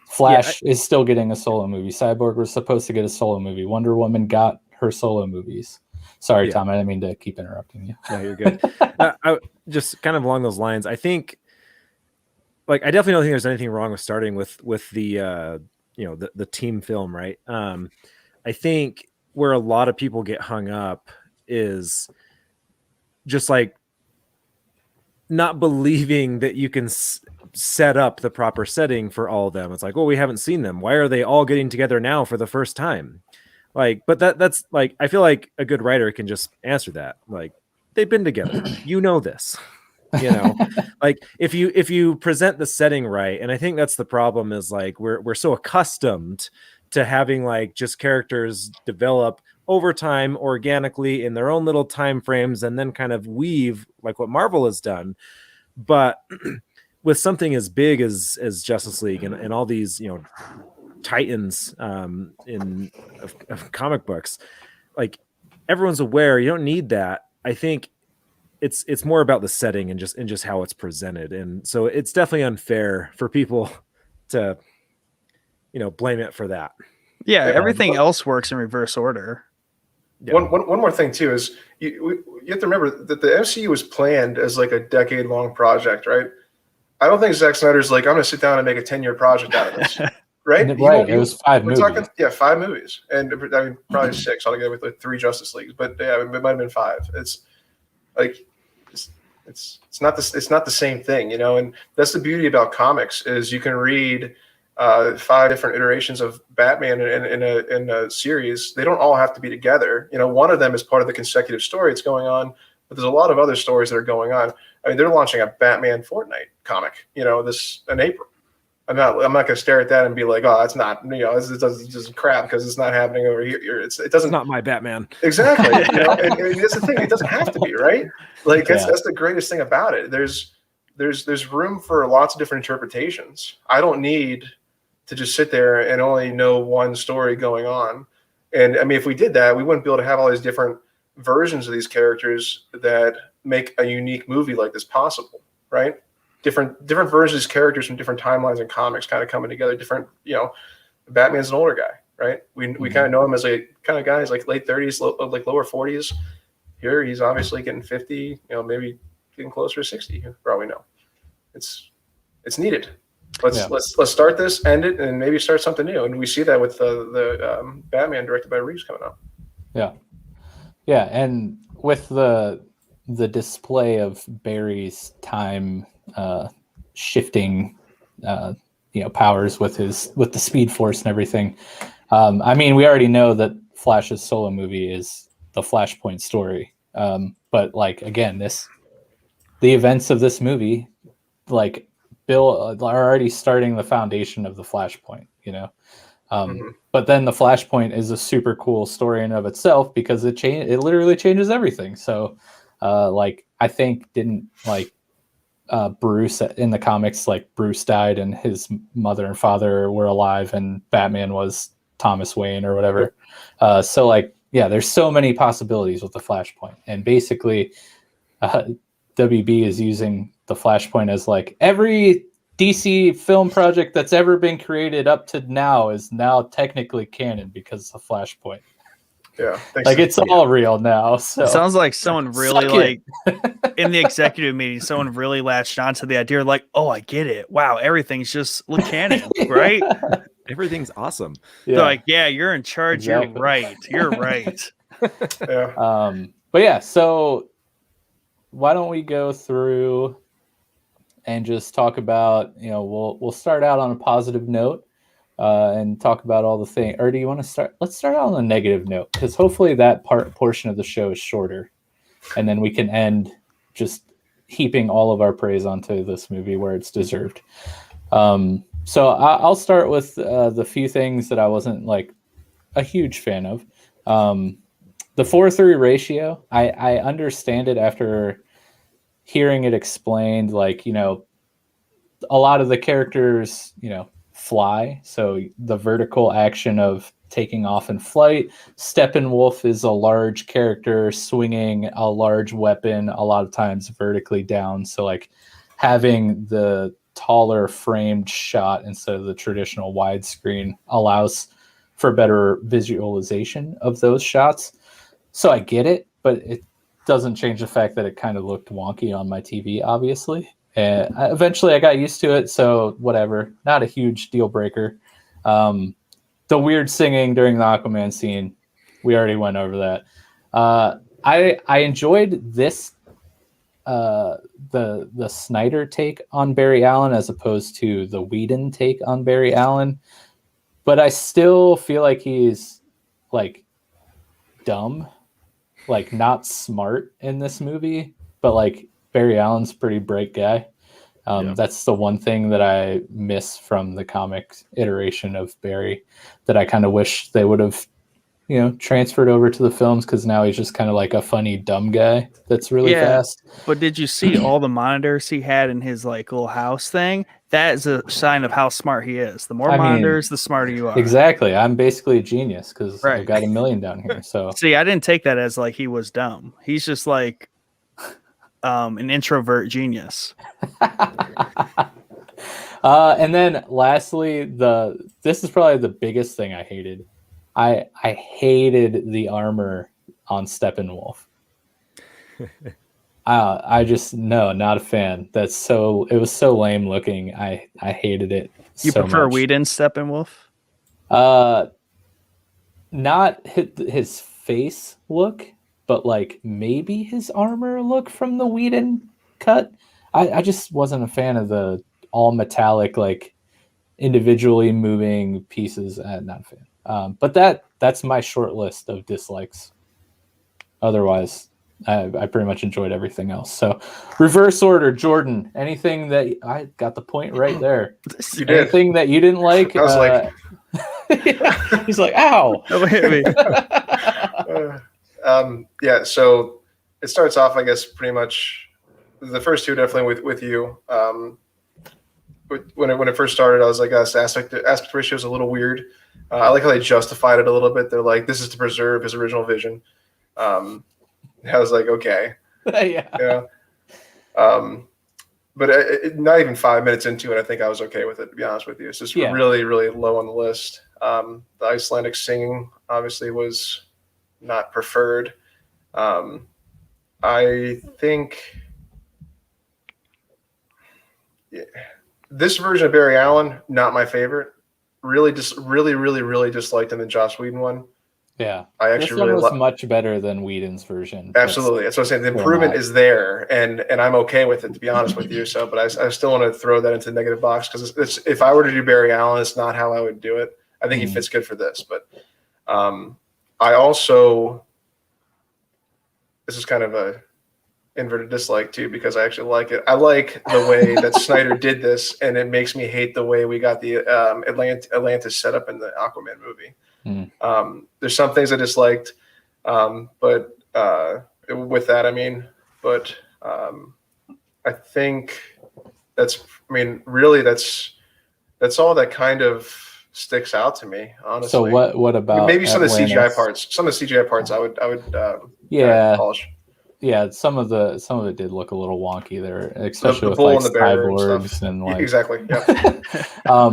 Flash is still getting a solo movie. Cyborg was supposed to get a solo movie. Wonder Woman got her solo movies. Sorry, Tom, I didn't mean to keep interrupting you. No, you're good. I just kind of along those lines, I think, like, I definitely don't think there's anything wrong with starting with the the team film, right? I think where a lot of people get hung up is just like not believing that you can set up the proper setting for all of them. It's like, well, we haven't seen them. Why are they all getting together now for the first time? Like, but that's like, I feel like a good writer can just answer that. Like, they've been together. You know this. You know, like if you present the setting right, and I think that's the problem is like we're so accustomed to having like just characters develop over time organically in their own little time frames and then kind of weave like what Marvel has done. But with something as big as Justice League and all these, you know, titans of comic books, like everyone's aware you don't need that. I think it's more about the setting and just how it's presented. And so it's definitely unfair for people to, you know, blame it for that. Yeah, everything else works in reverse order. Yeah. One more thing too is you have to remember that the MCU was planned as like a decade-long project, right? I don't think Zack Snyder's like, I'm going to sit down and make a 10-year project out of this, right? Right, it was 5 movies. Talking, 5 movies, and I mean probably 6 altogether with like 3 Justice Leagues, but yeah, it might have been 5. It's like it's not the same thing, you know. And that's the beauty about comics is you can read 5 different iterations of Batman in a series. They don't all have to be together. You know, one of them is part of the consecutive story it's going on, but there's a lot of other stories that are going on. I mean, they're launching a Batman Fortnite comic, you know, this in April. I'm not going to stare at that and be like, oh, that's not, you know, it's just crap because it's not happening over here. It doesn't. It's not my Batman. Exactly. You know, and that's the thing. It doesn't have to be, right? Like that's the greatest thing about it. There's room for lots of different interpretations. I don't need to just sit there and only know one story going on. And I mean, if we did that, we wouldn't be able to have all these different versions of these characters that make a unique movie like this possible, right? Different versions of characters from different timelines and comics kind of coming together. Different, you know, Batman's an older guy, right? We kind of know him as a kind of guy. He's like late 30s, like lower 40s. Here he's obviously getting 50, you know, maybe getting closer to 60 for all we know. It's needed. Let's start this, end it, and maybe start something new. And we see that with the Batman directed by Reeves coming up. Yeah, and with the display of Barry's time shifting powers with the Speed Force and everything. I mean, we already know that Flash's solo movie is the Flashpoint story. But like, again, the events of this movie, like, Bill are already starting the foundation of the Flashpoint, you know. But then the Flashpoint is a super cool story in and of itself because it literally changes everything. So like, I think Bruce in the comics, like, Bruce died and his mother and father were alive and Batman was Thomas Wayne or whatever. So like, yeah, there's so many possibilities with the Flashpoint, and basically WB is using the Flashpoint as like every DC film project that's ever been created up to now is now technically canon because of the Flashpoint. Yeah, like it's all real now. So it sounds like someone really in the executive meeting, someone really latched onto the idea, like, oh, I get it. Wow, everything's just canon, right? Everything's awesome. Yeah. Like, yeah, you're in charge. Exactly. You're right. Yeah. But yeah, so why don't we go through and just talk about, you know, we'll start out on a positive note and talk about all the things. Or do you want to start? Let's start out on a negative note, because hopefully that portion of the show is shorter, and then we can end just heaping all of our praise onto this movie where it's deserved. So I'll start with the few things that I wasn't like a huge fan of. The 4:3 ratio, I understand it after hearing it explained, like, you know, a lot of the characters, you know, fly. So the vertical action of taking off in flight. Steppenwolf is a large character swinging a large weapon, a lot of times vertically down. So like having the taller framed shot instead of the traditional widescreen allows for better visualization of those shots. So I get it, but it doesn't change the fact that it kind of looked wonky on my TV, obviously. And eventually I got used to it, so whatever. Not a huge deal breaker. The weird singing during the Aquaman scene, we already went over that. I enjoyed this the Snyder take on Barry Allen as opposed to the Whedon take on Barry Allen, but I still feel like he's like dumb, like not smart in this movie, but like Barry Allen's a pretty bright guy. That's the one thing that I miss from the comic iteration of Barry that I kind of wish they would have, transferred over to the films, because now he's just kind of like a funny dumb guy that's really fast. But did you see all the monitors he had in his like little house thing? That is a sign of how smart he is. The more monitors, the smarter you are. Exactly. I'm basically a genius because I've got 1 million down here. So see, I didn't take that as like he was dumb. He's just like an introvert genius. And then lastly, this is probably the biggest thing I hated. I hated the armor on Steppenwolf. I just not a fan. It was so lame looking. I hated it. You so prefer much. Whedon's Steppenwolf? Not his face look, but like maybe his armor look from the Whedon cut. I just wasn't a fan of the all metallic, like individually moving pieces. Not a fan. But that's my short list of dislikes. Otherwise, I pretty much enjoyed everything else. So, reverse order, Jordan. Anything that I got the point right there? You did. Anything that you didn't like? I was like, he's like, ow! Don't hit me. So it starts off, I guess, pretty much the first two definitely with you. When it first started, I was like, aspect ratio is a little weird. I like how they justified it a little bit. They're like, this is to preserve his original vision. I was like, okay. Yeah. But not even 5 minutes into it, I think I was okay with it, to be honest with you. It's just really, really low on the list. The Icelandic singing obviously was not preferred. I think this version of Barry Allen, not my favorite. Really disliked in the Joss Whedon one. Yeah, I actually this one was much better than Whedon's version. Absolutely, that's what I'm saying. The improvement is there, and I'm okay with it, to be honest with you. So, but I still want to throw that into the negative box, because if I were to do Barry Allen, it's not how I would do it. I think he fits good for this, but I also, this is kind of a inverted dislike too, because I actually like it. I like the way that Snyder did this, and it makes me hate the way we got the Atlantis set up in the Aquaman movie. There's some things I disliked, but with that, I think really that's all that kind of sticks out to me, honestly. So what about maybe some Atlantis? of the CGI parts? Some of the CGI parts I would polish. Yeah, some of it did look a little wonky there, especially with bull like and the bear cyborgs and like exactly. Yeah.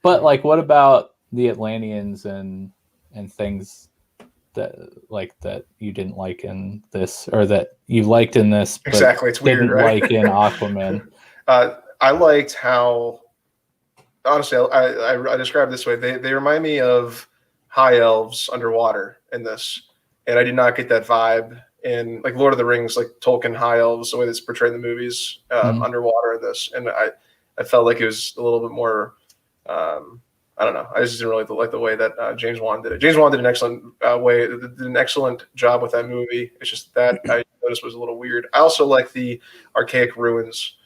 But like, what about the Atlanteans and things that you didn't like in this, or that you liked in this, but exactly? It's weird, didn't right? like in Aquaman. I liked how, honestly, I describe it this way. They remind me of high elves underwater in this, and I did not get that vibe in like Lord of the Rings, like Tolkien high elves, the way that's portrayed in the movies underwater in this. And I felt like it was a little bit more, I don't know. I just didn't really like the way that James Wan did it. James Wan did an excellent did an excellent job with that movie. It's just that I noticed was a little weird. I also like the archaic ruins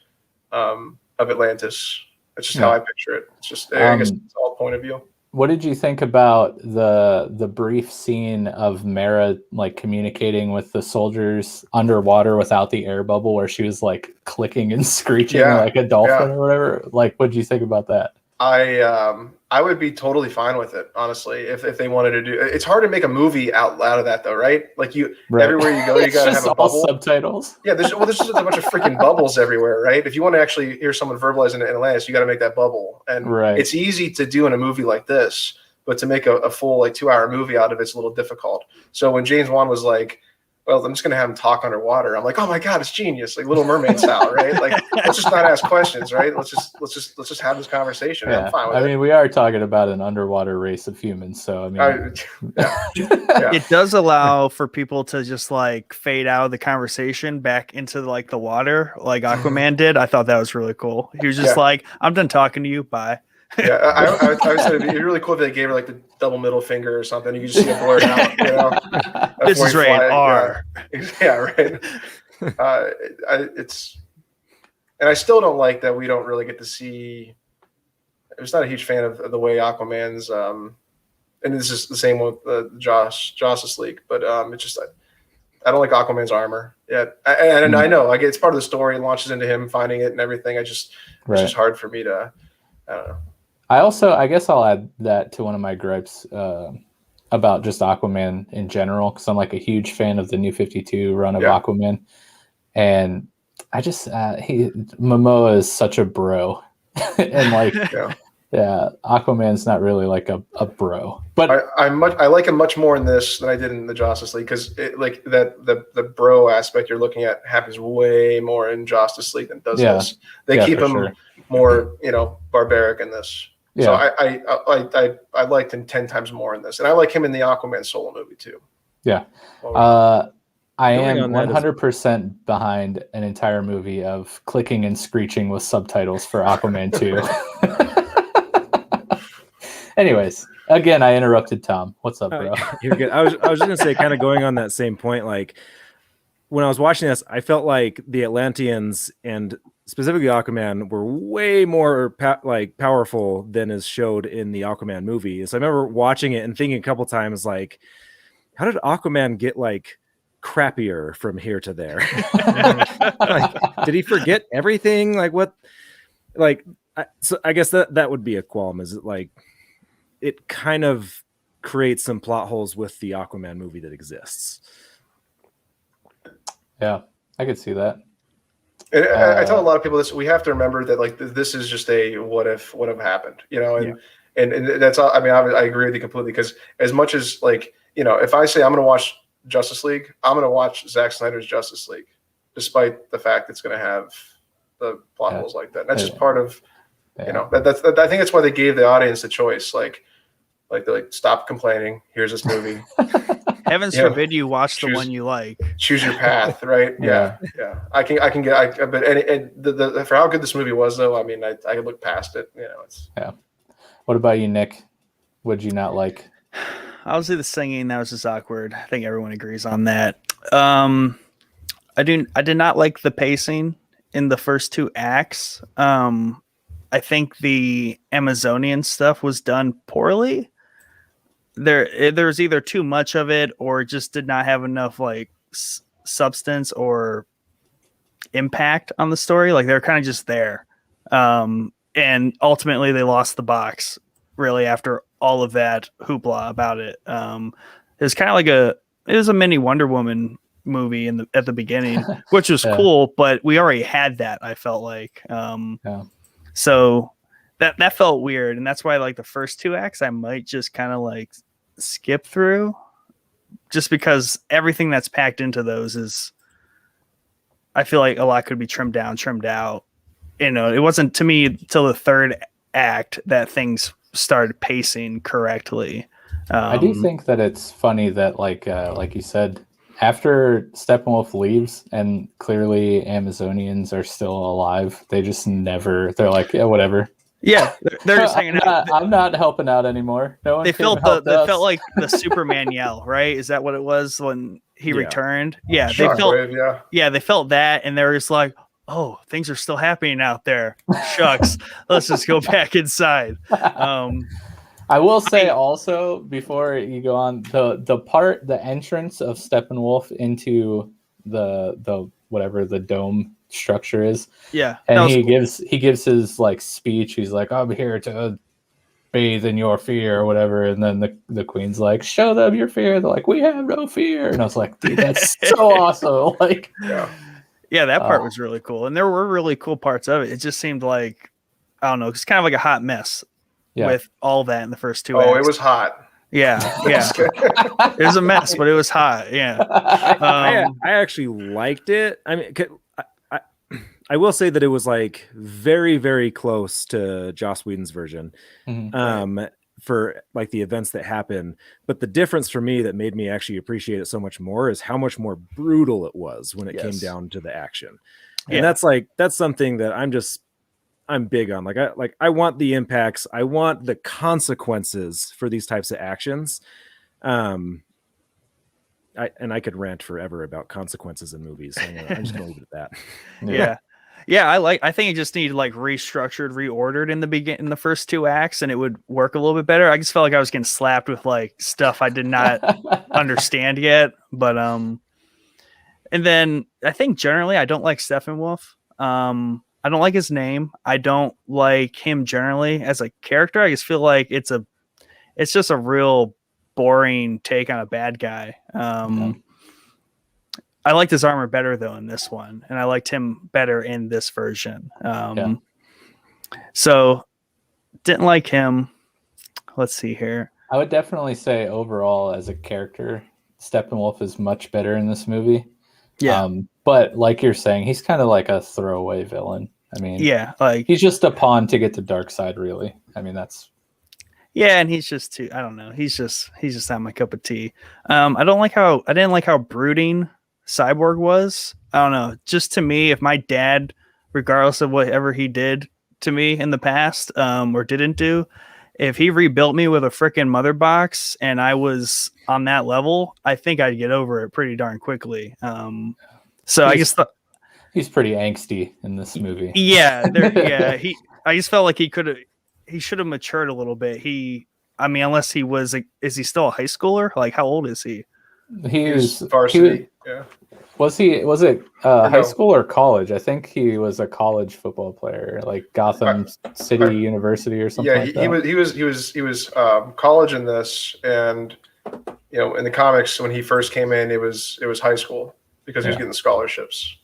of Atlantis. That's just how I picture it. It's just, I guess it's all point of view. What did you think about the brief scene of Mara like communicating with the soldiers underwater without the air bubble, where she was like clicking and screeching like a dolphin or whatever? Like, what did you think about that? I would be totally fine with it, honestly, if they wanted to do. It's hard to make a movie out of that, though, right? Like everywhere you go, you gotta have a bubble. Subtitles. Yeah, there's just a bunch of freaking bubbles everywhere, right? If you want to actually hear someone verbalize in Atlantis, you got to make that bubble, and it's easy to do in a movie like this, but to make a full 2-hour movie out of it's a little difficult. So when James Wan was like, well, I'm just going to have him talk underwater, I'm like, oh my God, it's genius. Like Little Mermaid style, right? Like, let's just not ask questions, right? Let's just have this conversation. Yeah. I'm fine with it. I mean, we are talking about an underwater race of humans. So, I mean, it does allow for people to just like fade out of the conversation back into like the water, like Aquaman did. I thought that was really cool. He was just like, I'm done talking to you. Bye. Yeah, I would say it'd be really cool if they gave her like the double middle finger or something. You could just see it blurred out. You know, this is rated R. Yeah, right. And I still don't like that we don't really get to see. I'm just not a huge fan of the way Aquaman's. And this is the same with Justice League, but it's just I don't like Aquaman's armor. Yeah, and I know like it's part of the story. It launches into him finding it and everything. It's just hard for me to. I don't know. I guess I'll add that to one of my gripes about just Aquaman in general, because I'm like a huge fan of the New 52 run of Aquaman, and I just Momoa is such a bro, and like Aquaman's not really like a bro, but I like him much more in this than I did in the Justice League, because like that the bro aspect you're looking at happens way more in Justice League than does this. They keep him more barbaric in this. Yeah. So I liked him 10 times more in this, and I like him in the Aquaman solo movie too. Yeah, I am 100% behind an entire movie of clicking and screeching with subtitles for Aquaman 2. Anyways, again, I interrupted Tom. What's up, bro? You're good. I was just gonna say, kind of going on that same point, like when I was watching this, I felt like the Atlanteans and specifically Aquaman were way more powerful than is showed in the Aquaman movie. So I remember watching it and thinking a couple times, like, how did Aquaman get like crappier from here to there? Like, did he forget everything? Like what? Like, so I guess that would be a qualm. Is it like it kind of creates some plot holes with the Aquaman movie that exists? Yeah, I could see that. And I tell a lot of people this. We have to remember that like this is just a what if happened, and that's all. I mean, I agree with you completely, because as much as like if I say I'm going to watch Justice League, I'm going to watch Zack Snyder's Justice League, despite the fact it's going to have the plot holes like that. That's just part of that's I think that's why they gave the audience the choice. Like they're like, stop complaining. Here's this movie. Heavens forbid you watch the one you like. Choose your path, right? Yeah. I can get. But the for how good this movie was, though, I mean, I could look past it. It's What about you, Nick? What'd you not like? Obviously, the singing, that was just awkward. I think everyone agrees on that. I did not like the pacing in the first 2 acts. I think the Amazonian stuff was done poorly. There's either too much of it or just did not have enough like substance or impact on the story. Like they're kind of just there. And ultimately they lost the box really after all of that hoopla about it. It was kind of like it was a mini Wonder Woman movie at the beginning, which was cool, but we already had that, I felt like. So that felt weird. And that's why like the first 2 acts, I might just kind of like skip through, just because everything that's packed into those is, I feel like a lot could be trimmed out. It wasn't to me till the 3rd act that things started pacing correctly. I do think that it's funny that like you said, after Steppenwolf leaves and clearly Amazonians are still alive, they just never, they're like, yeah, whatever. Yeah, they're just hanging out. I'm not helping out anymore. No one. They felt like the Superman yell, right? Is that what it was when he returned? Yeah, they felt. They felt that, and they were just like, "Oh, things are still happening out there. Shucks, let's just go back inside." I will say also, before you go on, the entrance of Steppenwolf into the whatever the dome structure is. Yeah, And he gives his like speech. He's like, I'm here to bathe in your fear or whatever. And then the queen's like, show them your fear. They're like, we have no fear. And I was like, dude, that's so awesome. Like, yeah, that part was really cool. And there were really cool parts of it. It just seemed like, I don't know, it's kind of like a hot mess with all that in the first two acts. It was hot. Yeah. It was a mess, but it was hot. Yeah. I actually liked it. I mean, I will say that it was like very, very close to Joss Whedon's version for like the events that happen. But the difference for me that made me actually appreciate it so much more is how much more brutal it was when it came down to the action. And that's something that I'm big on. I want the impacts. I want the consequences for these types of actions. I could rant forever about consequences in movies. So I'm just gonna leave it at that. Yeah. I think it just needed like restructured, reordered in the first two acts, and it would work a little bit better. I just felt like I was getting slapped with like stuff I did not understand yet. But and then I think generally I don't like Steppenwolf. I don't like his name. I don't like him generally as a character. I just feel like it's just a real boring take on a bad guy. I liked his armor better though in this one, and I liked him better in this version. So didn't like him. Let's see here. I would definitely say overall as a character, Steppenwolf is much better in this movie. Yeah. But like you're saying, he's kind of like a throwaway villain. I mean, like he's just a pawn to get to Darkseid, really. I mean, that's and he's just too. I don't know. He's just not my cup of tea. I didn't like how brooding Cyborg was. I don't know. Just to me, if my dad, regardless of whatever he did to me in the past, or didn't do, if he rebuilt me with a freaking mother box and I was on that level, I think I'd get over it pretty darn quickly. So I guess he's pretty angsty in this movie. I just felt like he should have matured a little bit. Unless he was, is he still a high schooler? Like, how old is he? He was varsity. Was it high school or college? I think he was a college football player, like Gotham City University or something. Yeah, he was college in this, and in the comics when he first came in, it was high school because he was getting scholarships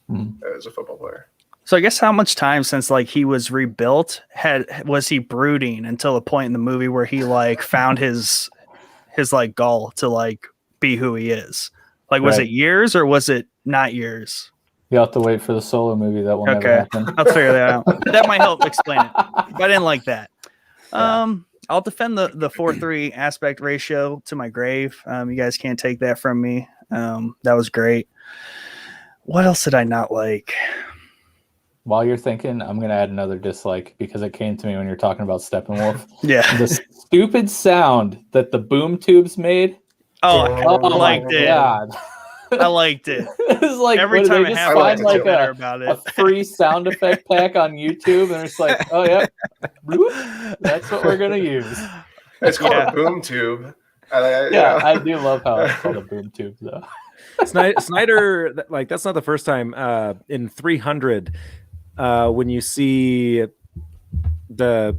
as a football player. So I guess how much time since like he was rebuilt was he brooding until the point in the movie where he like found his like gall to like be who he is? Like, was it years or was it not years? You have to wait for the Solo movie. That will never happen. I'll figure that out. That might help explain it. But I didn't like that. I'll defend the 4:3 aspect ratio to my grave. You guys can't take that from me. That was great. What else did I not like? While you're thinking, I'm going to add another dislike because it came to me when you're talking about Steppenwolf. The stupid sound that the boom tubes made. I liked it. God. I liked it. It was like every time it happened, like a free sound effect pack on YouTube, and it's like, oh yeah, bloop, that's what we're gonna use. It's called a boom tube. I do love how it's called a boom tube, though. Snyder, like that's not the first time in 300 when you see the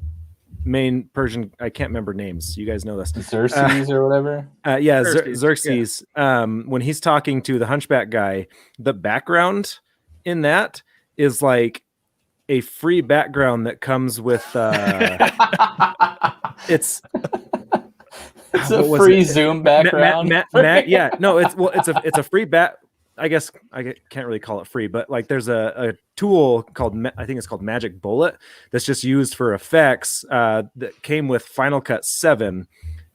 main Persian, I can't remember names. You guys know this. Xerxes or whatever. Xerxes. When he's talking to the Hunchback guy, the background in that is like a free background that comes with. It's a free Zoom background. It's a free back. I guess I can't really call it free, but like there's a tool called, I think it's called Magic Bullet, that's just used for effects that came with Final Cut 7.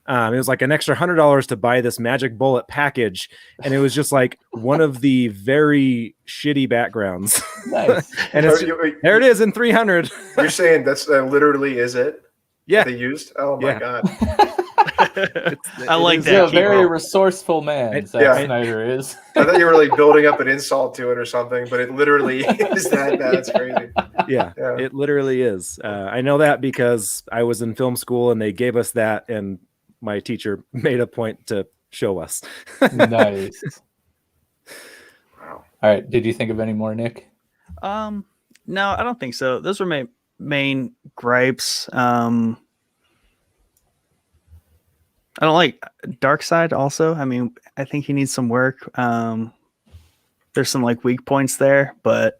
It was like an extra $100 to buy this Magic Bullet package, and it was just like one of the very shitty backgrounds. Nice. And there it is in 300. You're saying that's literally is it? Yeah. They used? Oh my God. I like that. He's a very resourceful man, Zack Snyder is. I thought you were like building up an insult to it or something, but it literally is that. That's crazy. Yeah, it literally is. I know that because I was in film school and they gave us that, and my teacher made a point to show us. Nice. Wow. All right. Did you think of any more, Nick? No, I don't think so. Those were my main gripes. I don't like Dark Side also. I mean, I think he needs some work. There's some like weak points there, but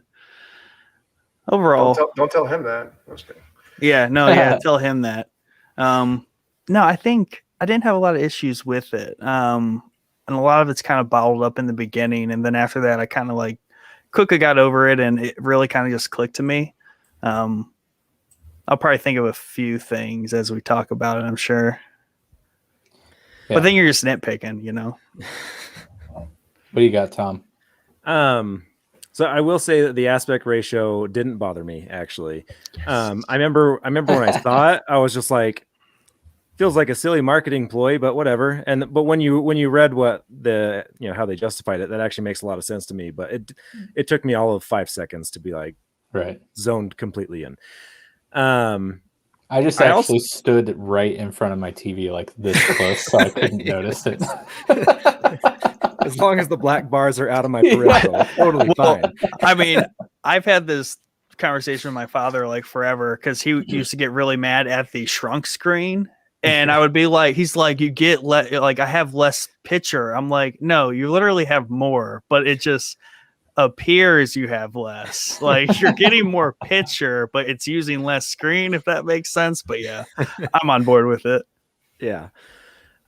overall, Don't tell him that. I'm just kidding. yeah, no, yeah, tell him that. No, I think I didn't have a lot of issues with it. And a lot of it's kind of bottled up in the beginning, and then after that, I kind of like quickly got over it, and it really kind of just clicked to me. I'll probably think of a few things as we talk about it, I'm sure. Yeah. But then you're just nitpicking, you know. What do you got, Tom? So I will say that the aspect ratio didn't bother me actually. I remember when I saw it, I was just like, feels like a silly marketing ploy, but whatever. But when you read what the how they justified it, that actually makes a lot of sense to me. But it took me all of 5 seconds to be like zoned completely in. I just actually stood right in front of my TV like this close, so I couldn't notice it. As long as the black bars are out of my peripheral, totally fine. I mean, I've had this conversation with my father like forever because he used to get really mad at the shrunk screen. And I would be like, he's like, you get like, I have less picture. I'm like, no, you literally have more, but it just appears you have less. Like you're getting more picture, but it's using less screen, if that makes sense. But yeah, I'm on board with it. Yeah.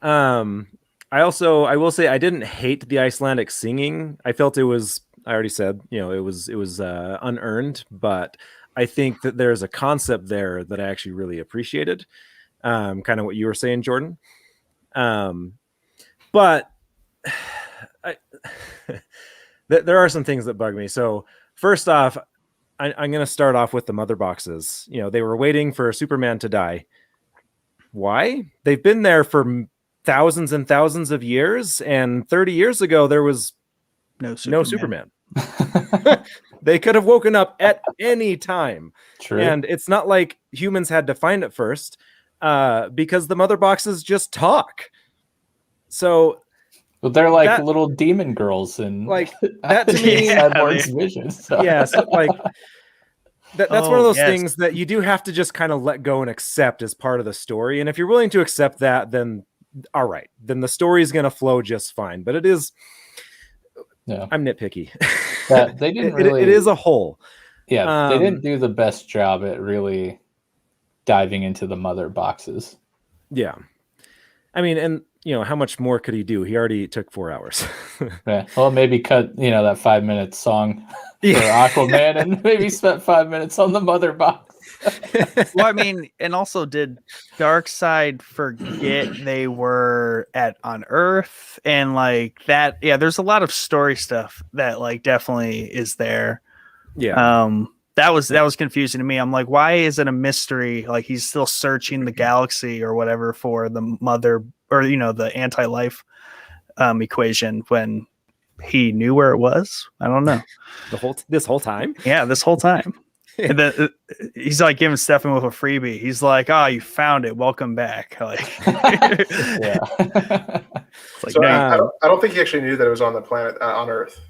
I will say I didn't hate the Icelandic singing. I felt it was, I already said, it was unearned, but I think that there's a concept there that I actually really appreciated. Kind of what you were saying, Jordan. But there are some things that bug me. So first off, I'm going to start off with the mother boxes. They were waiting for Superman to die. Why? They've been there for thousands and thousands of years, and 30 years ago there was no Superman. They could have woken up at any time. True. And it's not like humans had to find it first, because the mother boxes just talk. So well, they're like little demon girls, and like that to me vision. So. Yeah, so like that's one of those things that you do have to just kind of let go and accept as part of the story. And if you're willing to accept that, then all right, then the story is going to flow just fine. But it is, I'm nitpicky. Yeah, they didn't really. It is a whole. Yeah, they didn't do the best job at really diving into the mother boxes. Yeah, I mean, and how much more could he do? He already took 4 hours. Yeah. Well, maybe cut that 5-minute song for Aquaman, and maybe spent 5 minutes on the mother box. Well, I mean, and also did Darkseid forget they were on Earth and like that? Yeah, there's a lot of story stuff that like definitely is there. Yeah. That was confusing to me. I'm like, why is it a mystery? Like he's still searching the galaxy or whatever for the mother or the anti-life equation when he knew where it was. I don't know. This whole time? Yeah, this whole time. And then he's like giving Stephen with a freebie. He's like, "Oh, you found it. Welcome back." Like, yeah. Like, so I don't think he actually knew that it was on the planet on Earth.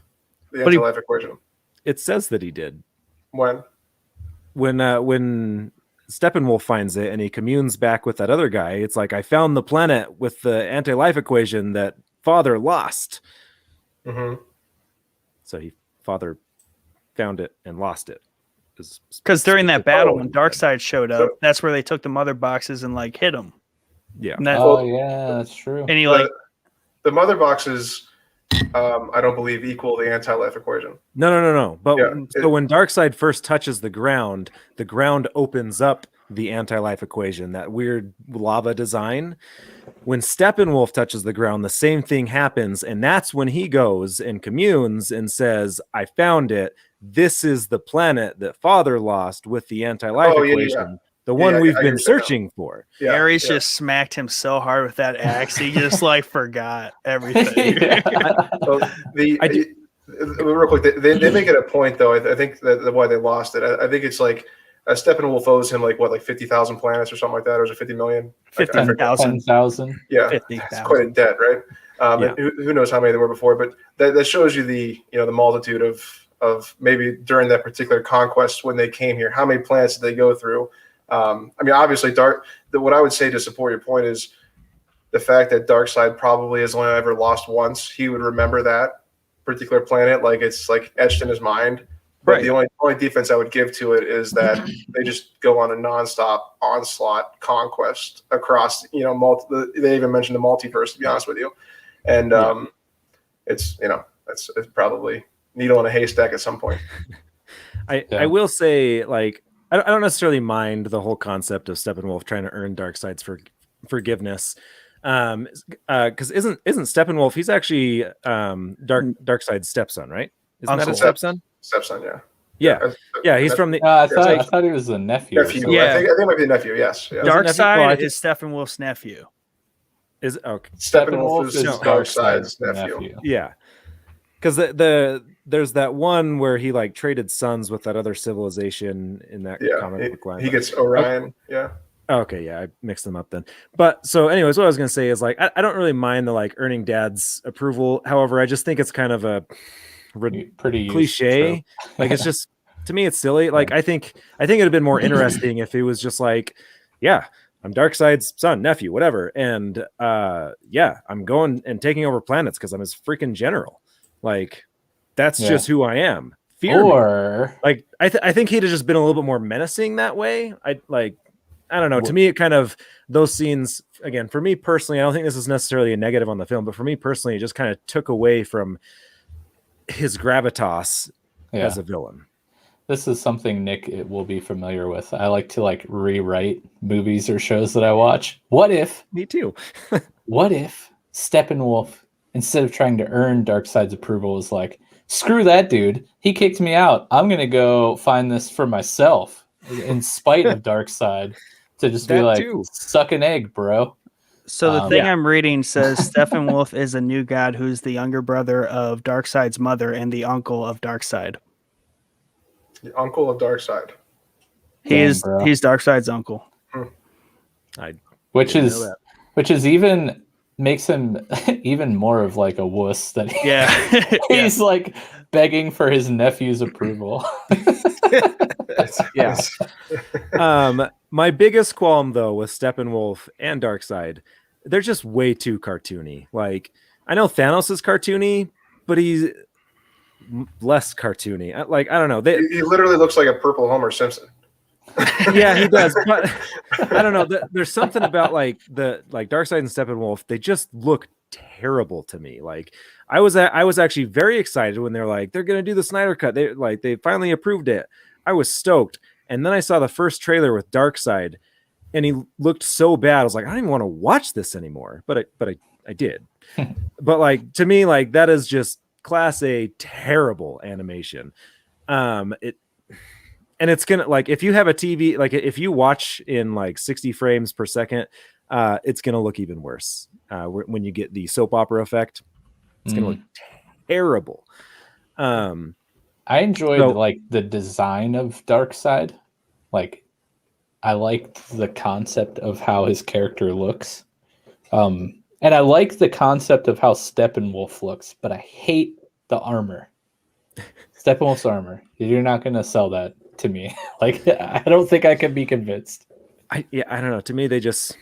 The anti-life equation. It says that he did. When Steppenwolf finds it and he communes back with that other guy, it's like, I found the planet with the anti-life equation that Father lost. Mm-hmm. So Father found it and lost it. Because during that battle, when Darkseid showed up, that's where they took the mother boxes and like hit him. Yeah. Yeah, that's true. And he the mother boxes, I don't believe equal the anti-life equation. No. But so when Darkseid first touches the ground opens up the anti-life equation, that weird lava design. When Steppenwolf touches the ground, the same thing happens, and that's when he goes and communes and says, "I found it. This is the planet that Father lost with the anti-life equation." Yeah. The one we've been searching for. Yeah, Ares just smacked him so hard with that axe, he just like forgot everything. Real quick, they make it a point though. I think that why they lost it. I think it's like Steppenwolf owes him like 50,000 planets or something like that, or is it 50 million? 50,000. Yeah, 50,000. It's quite a debt, right? And who knows how many there were before, but that shows you the the multitude of of maybe during that particular conquest when they came here. How many planets did they go through? I mean, obviously, what I would say to support your point is the fact that Darkseid probably has only ever lost once. He would remember that particular planet, like it's like etched in his mind. But the only defense I would give to it is that they just go on a nonstop onslaught conquest across, you know, they even mentioned the multiverse, to be honest with you. And it's, you know, it's probably needle in a haystack at some point. I will say, like, I don't necessarily mind the whole concept of Steppenwolf trying to earn Darkseid's forgiveness. Because isn't Steppenwolf, he's actually Darkseid's stepson, right? Isn't that his stepson? Stepson, yeah. He's from the. I thought he was the nephew. Yeah, I think it might be nephew. Yes. Yeah. Darkseid is Steppenwolf's nephew. Is okay. Steppenwolf is Darkseid's nephew. Yeah, because there's that one where he like traded sons with that other civilization in that comic book line. He gets Orion. Yeah. Okay, yeah, I mixed them up then. But so, anyways, what I was gonna say is like I don't really mind the like earning dad's approval. However, I just think it's kind of a pretty cliche. Like it's just, to me, it's silly. Like I think it'd have been more interesting if it was just like, yeah, I'm Darkseid's son, nephew, whatever, and I'm going and taking over planets because I'm his freaking general. Like that's just who I am. Fear me. Like I think he'd have just been a little bit more menacing that way. I don't know. To me, it kind of, those scenes, again, for me personally, I don't think this is necessarily a negative on the film, but for me personally, it just kind of took away from his gravitas as a villain. This is something Nick will be familiar with. I like to like rewrite movies or shows that I watch. What if? Me too. What if Steppenwolf, instead of trying to earn Darkseid's approval, was like, screw that dude. He kicked me out. I'm going to go find this for myself in spite of Darkseid. To just be like, suck an egg, bro. So the thing I'm reading says Steppenwolf is a new god who's the younger brother of Darkseid's mother and the uncle of Darkseid. The uncle of Darkseid. He's Darkseid's uncle. Which is even makes him even more of like a wuss that he's like begging for his nephew's approval. My biggest qualm though with Steppenwolf and Darkseid, they're just way too cartoony. Like I know Thanos is cartoony, but he's less cartoony. I don't know. He literally looks like a purple Homer Simpson. Yeah, he does. But I don't know. There's something about like Darkseid and Steppenwolf. They just look terrible to me. Like I was actually very excited when they're like they're gonna do the Snyder Cut. They finally approved it. I was stoked. And then I saw the first trailer with Darkseid, and he looked so bad. I was like, I don't even want to watch this anymore. But I did. But like to me, like that is just class A terrible animation. And it's gonna, like, if you have a TV, like if you watch in like 60 frames per second, it's gonna look even worse. When you get the soap opera effect, it's gonna look terrible. I enjoyed like the design of Darkseid. Like I liked the concept of how his character looks. And I like the concept of how Steppenwolf looks, but I hate the armor. Steppenwolf's armor. You're not going to sell that to me. Like I don't think I can be convinced. I don't know. To me, they just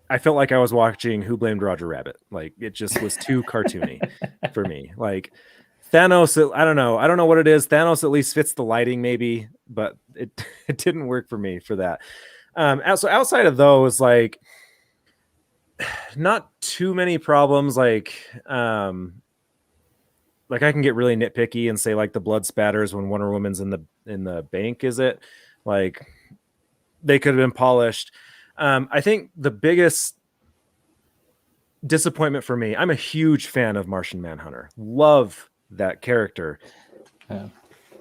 I felt like I was watching Who Blamed Roger Rabbit. Like it just was too cartoony for me. Like Thanos, I don't know what it is. Thanos at least fits the lighting maybe, but it didn't work for me for that. So outside of those, like not too many problems. Like I can get really nitpicky and say like the blood spatters when Wonder Woman's in the bank, is it? Like they could have been polished. I think the biggest disappointment for me, I'm a huge fan of Martian Manhunter. Love that character. Yeah.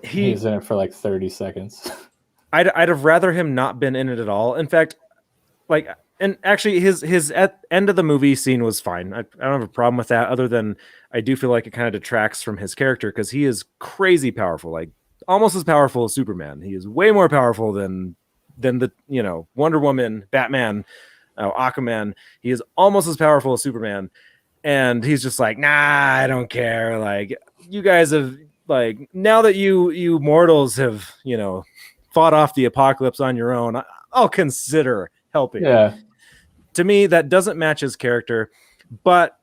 He's in it for like 30 seconds. I'd have rather him not been in it at all. In fact, like, and actually his at end of the movie scene was fine. I don't have a problem with that, other than I do feel like it kind of detracts from his character because he is crazy powerful, like almost as powerful as Superman. He is way more powerful than the, Wonder Woman, Batman, Aquaman. He is almost as powerful as Superman. And he's just like, nah, I don't care. Like, you guys have like, now that you mortals have, fought off the apocalypse on your own, I'll consider helping. Yeah. To me, that doesn't match his character, but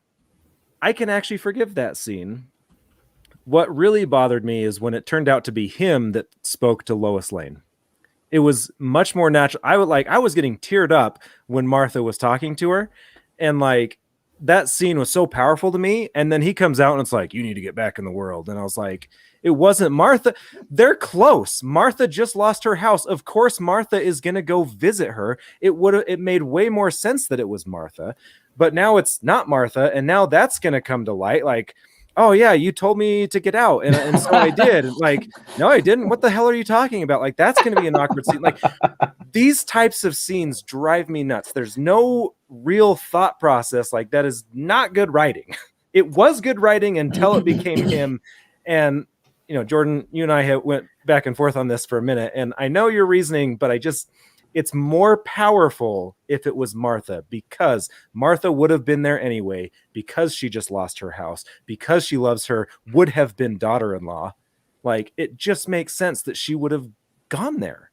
I can actually forgive that scene. What really bothered me is when it turned out to be him that spoke to Lois Lane. It was much more natural. I was getting teared up when Martha was talking to her, and like that scene was so powerful to me. And then he comes out and it's like, you need to get back in the world. And I was like, it wasn't Martha. They're close. Martha just lost her house. Of course, Martha is going to go visit her. It made way more sense that it was Martha, but now it's not Martha. And now that's going to come to light. Like, oh yeah, you told me to get out. And so I did. Like, no, I didn't. What the hell are you talking about? Like, that's going to be an awkward scene. Like, these types of scenes drive me nuts. There's no real thought process. Like, that is not good writing. It was good writing until it became him. And, Jordan, you and I went back and forth on this for a minute. And I know your reasoning, but it's more powerful if it was Martha, because Martha would have been there anyway, because she just lost her house, because she loves her would have been daughter-in-law. Like, it just makes sense that she would have gone there.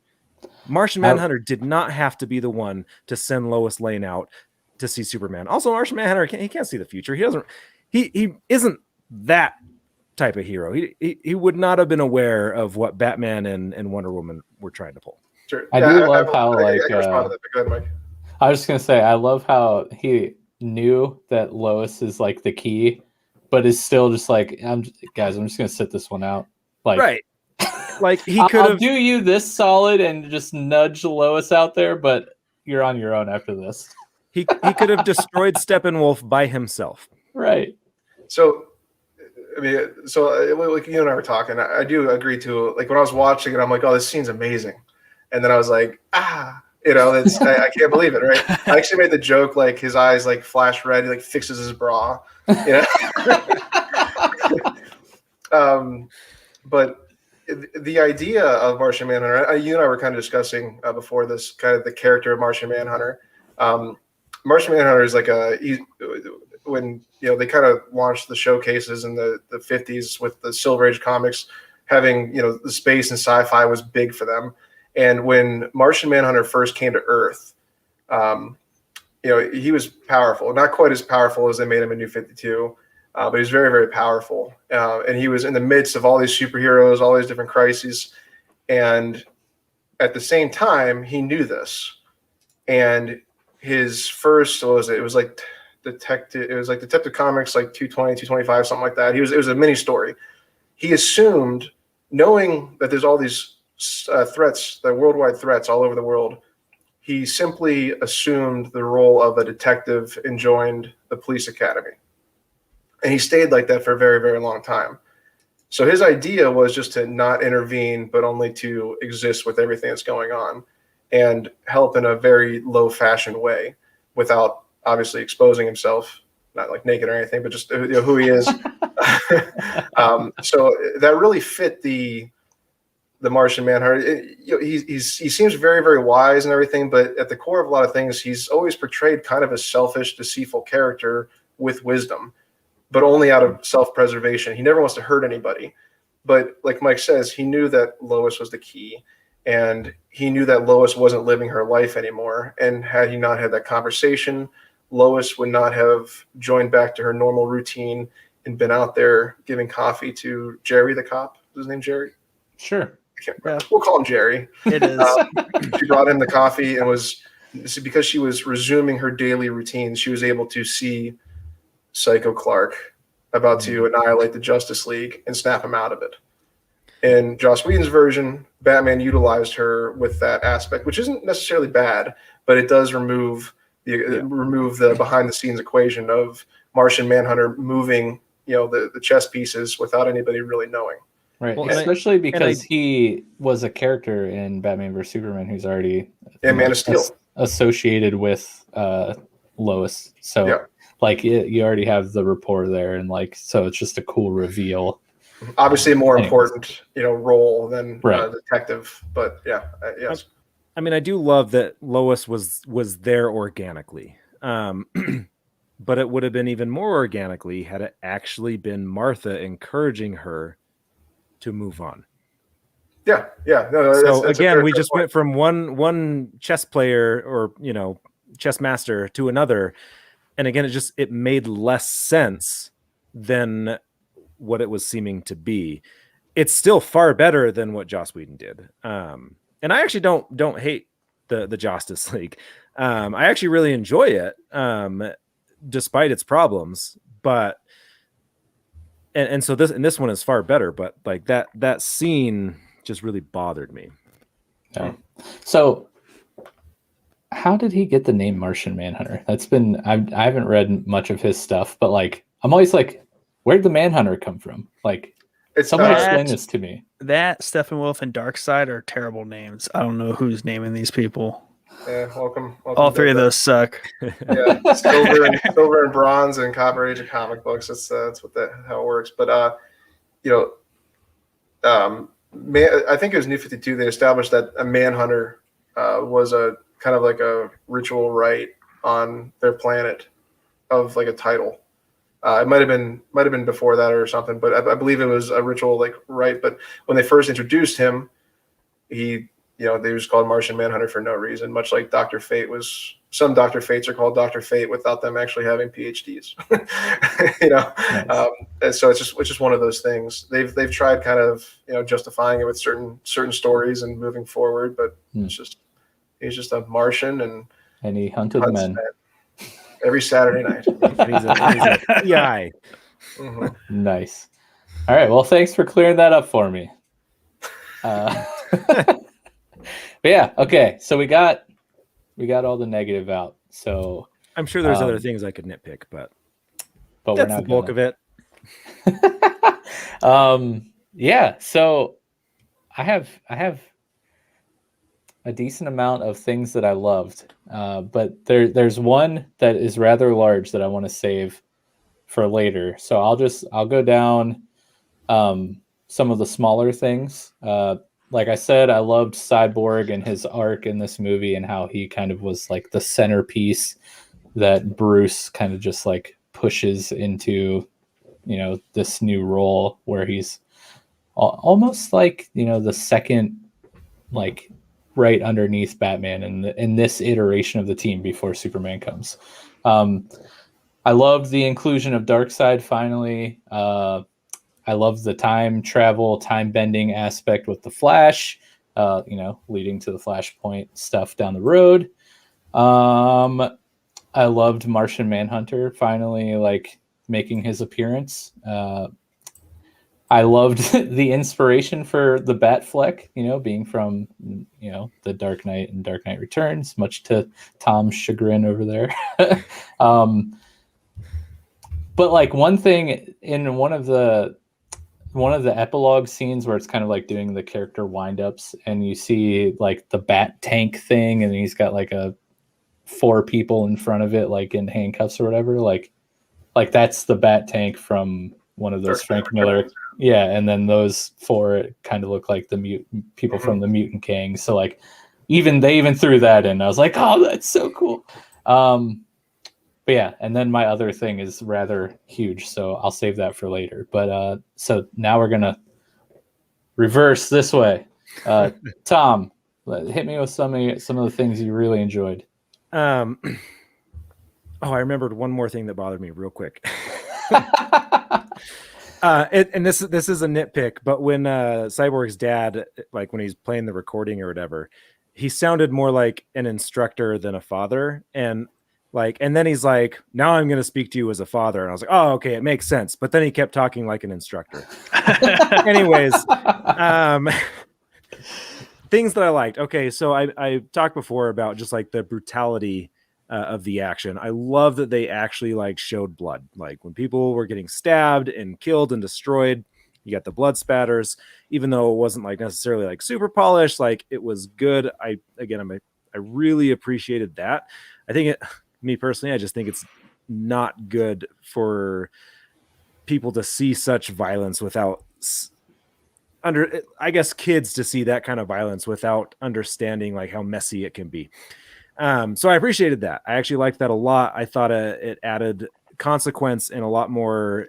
Martian Manhunter did not have to be the one to send Lois Lane out to see Superman. Also, Martian Manhunter, he can't see the future. He isn't that type of hero. He would not have been aware of what Batman and Wonder Woman were trying to pull. Sure. I do love how I can respond to that, but go ahead, Mike. I was just gonna say, I love how he knew that Lois is like the key, but is still just like, I'm just gonna sit this one out. Like, right. Like, he could I'll have do you this solid and just nudge Lois out there, but you're on your own after this. he could have destroyed Steppenwolf by himself. Right. So, I mean, like you and I were talking, I do agree too. Like when I was watching it, I'm like, oh, this scene's amazing. And then I was like, I can't believe it, right? I actually made the joke, like his eyes like flash red, he like fixes his bra, but the idea of Martian Manhunter, you and I were kind of discussing before this, kind of the character of Martian Manhunter. Martian Manhunter is like when they kind of launched the showcases in the 50s with the Silver Age comics, having the space and sci-fi was big for them. And when Martian Manhunter first came to Earth, he was powerful. Not quite as powerful as they made him in New 52, but he was very, very powerful. And he was in the midst of all these superheroes, all these different crises. And at the same time, he knew this. And his first, what was it? It was like Detective Comics, like 220, 225, something like that. It was a mini story. He assumed, knowing that there's all these threats, the worldwide threats all over the world, he simply assumed the role of a detective and joined the police academy. And he stayed like that for a very, very long time. So his idea was just to not intervene, but only to exist with everything that's going on and help in a very low fashion way without obviously exposing himself, not like naked or anything, but just who he is. So that really fit the Martian Manhunter. He seems very, very wise and everything, but at the core of a lot of things, he's always portrayed kind of a selfish, deceitful character with wisdom, but only out of self-preservation. He never wants to hurt anybody. But like Mike says, he knew that Lois was the key, and he knew that Lois wasn't living her life anymore. And had he not had that conversation, Lois would not have joined back to her normal routine and been out there giving coffee to Jerry the cop. Is his name Jerry? Sure. We'll call him Jerry. It is. She brought him the coffee and because she was resuming her daily routine, she was able to see Psycho Clark about to annihilate the Justice League and snap him out of it. In Joss Whedon's version, Batman utilized her with that aspect, which isn't necessarily bad, but it does remove the behind the scenes equation of Martian Manhunter moving, the chess pieces without anybody really knowing. Right, Well, especially because he was a character in Batman vs Superman who's already Man of Steel associated with Lois. So like you already have the rapport there, and like so it's just a cool reveal. Obviously, a more important role than detective, but yes. I mean, I do love that Lois was there organically, but it would have been even more organically had it actually been Martha encouraging her to move on. Yeah. No, So that's again, we fair just point. went from one chess player or chess master to another, and again, it made less sense than what it was seeming to be. It's still far better than what Joss Whedon did, and I actually don't hate the Justice League. I actually really enjoy it, despite its problems. But and so this one is far better. But like that scene just really bothered me. No. So, how did he get the name Martian Manhunter? I haven't read much of his stuff, but like I'm always like, where'd the Manhunter come from? Like, someone explain this to me. That Steppenwolf and Darkseid are terrible names. I don't know who's naming these people. Yeah, welcome All three of those suck. Yeah, silver and bronze and copper age of comic books. That's how it works. But I think it was New 52. They established that a Manhunter was a kind of like a ritual rite on their planet of like a title. It might have been before that or something, but I believe it was a ritual like rite. But when they first introduced him, they was called Martian Manhunter for no reason, much like Dr. Fate was. Some Dr. Fates are called Dr. Fate without them actually having PhDs. Nice. And so it's just one of those things. They've tried kind of justifying it with certain stories and moving forward, but he's just a Martian And he hunted hunts men. every Saturday night. And he's a PI. Mm-hmm. Nice. All right. Well, thanks for clearing that up for me. But yeah. Okay. So we got all the negative out. So I'm sure there's other things I could nitpick, but we're that's not the bulk of it. Yeah. So I have a decent amount of things that I loved, but there's one that is rather large that I want to save for later. So I'll go down some of the smaller things. Like I said, I loved Cyborg and his arc in this movie and how he kind of was like the centerpiece that Bruce kind of just like pushes into, this new role where he's almost like, the second, like right underneath Batman in this iteration of the team before Superman comes. I loved the inclusion of Darkseid finally. I love the time travel, time bending aspect with the Flash, leading to the Flashpoint stuff down the road. I loved Martian Manhunter finally like making his appearance. I loved the inspiration for the Batfleck, being from, the Dark Knight and Dark Knight Returns, much to Tom's chagrin over there. But like one thing in one of the epilogue scenes where it's kind of like doing the character windups and you see like the bat tank thing and he's got like 4 people in front of it, like in handcuffs or whatever. Like that's the bat tank from one of those Frank Miller. Yeah. And then those 4 kind of look like the people from the Mutant King. So like they even threw that in. I was like, oh, that's so cool. But yeah, and then my other thing is rather huge, so I'll save that for later. But so now we're gonna reverse this way. Tom, hit me with some of the things you really enjoyed. I remembered one more thing that bothered me real quick. And this is a nitpick, but when Cyborg's dad, like when he's playing the recording or whatever, he sounded more like an instructor than a father, and then he's like, now I'm going to speak to you as a father. And I was like, oh, okay, it makes sense. But then he kept talking like an instructor. Anyways, things that I liked. Okay, so I talked before about just like the brutality of the action. I love that they actually like showed blood. Like when people were getting stabbed and killed and destroyed, you got the blood spatters, even though it wasn't like necessarily like super polished, like it was good. I really appreciated that. I think me personally, I just think it's not good for people to see such violence without kids to see that kind of violence without understanding like how messy it can be. So I appreciated that. I actually liked that a lot. I thought it added consequence and a lot more,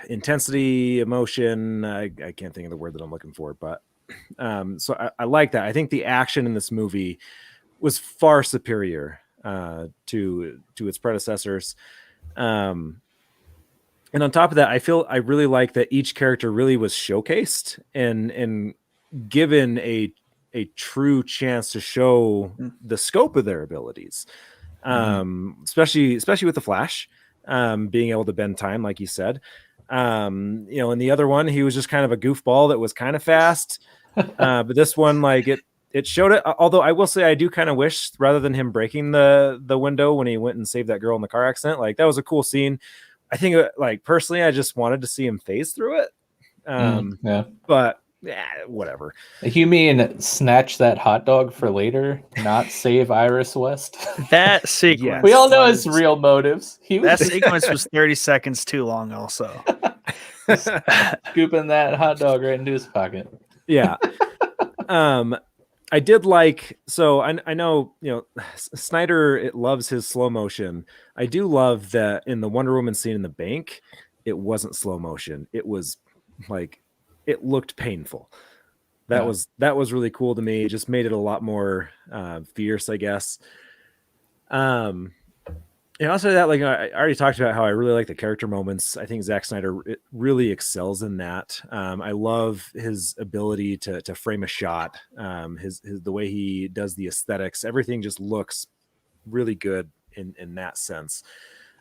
intensity, emotion. I can't think of the word that I'm looking for, but so I like that. I think the action in this movie was far superior to its predecessors. And on top of that, I really like that each character really was showcased and given a true chance to show the scope of their abilities. Especially with the Flash, being able to bend time, like you said. And the other one, he was just kind of a goofball that was kind of fast. But this one, like it showed it. Although I will say, I do kind of wish, rather than him breaking the window when he went and saved that girl in the car accident, like that was a cool scene. I think, like personally, I just wanted to see him phase through it. But whatever. You mean snatch that hot dog for later, not save Iris West? That sequence. We all know his real motives. That sequence was 30 seconds too long, also. Scooping that hot dog right into his pocket. Yeah. I did like, so I know, Snyder loves his slow motion. I do love that in the Wonder Woman scene in the bank, it wasn't slow motion. It was like, it looked painful. That was really cool to me. It just made it a lot more fierce, I guess. And also that, like I already talked about how I really like the character moments. I think Zack Snyder really excels in that. I love his ability to frame a shot. His the way he does the aesthetics, everything just looks really good in that sense.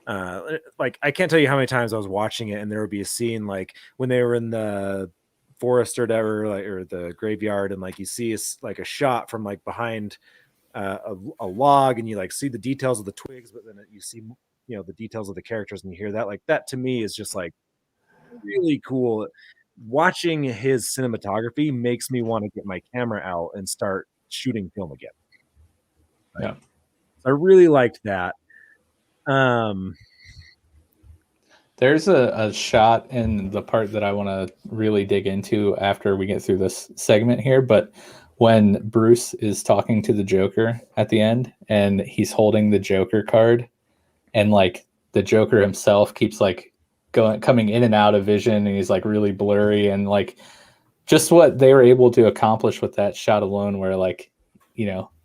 Like I can't tell you how many times I was watching it and there would be a scene like when they were in the forest or whatever, like, or the graveyard, and like you see a shot from like behind a log, and you like see the details of the twigs, but then you see the details of the characters, and you hear that. Like that to me is just like really cool. Watching his cinematography makes me want to get my camera out and start shooting film again. Yeah, I really liked that. There's a shot in the part that I want to really dig into after we get through this segment here, but when Bruce is talking to the Joker at the end and he's holding the Joker card, and like the Joker himself keeps like coming in and out of vision, and he's like really blurry, and like just what they were able to accomplish with that shot alone, where like,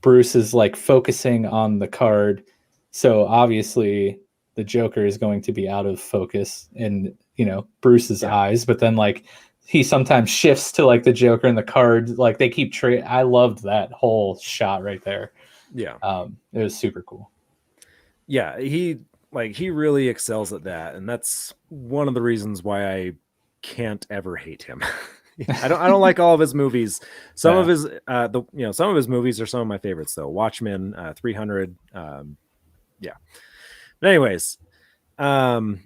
Bruce is like focusing on the card. So obviously the Joker is going to be out of focus in, Bruce's eyes, but then like he sometimes shifts to like the Joker and the card, like they keep I loved that whole shot right there. Yeah. It was super cool. Yeah, he really excels at that, and that's one of the reasons why I can't ever hate him. I don't like all of his movies. Some of his some of his movies are some of my favorites though. Watchmen, 300, yeah. But anyways, the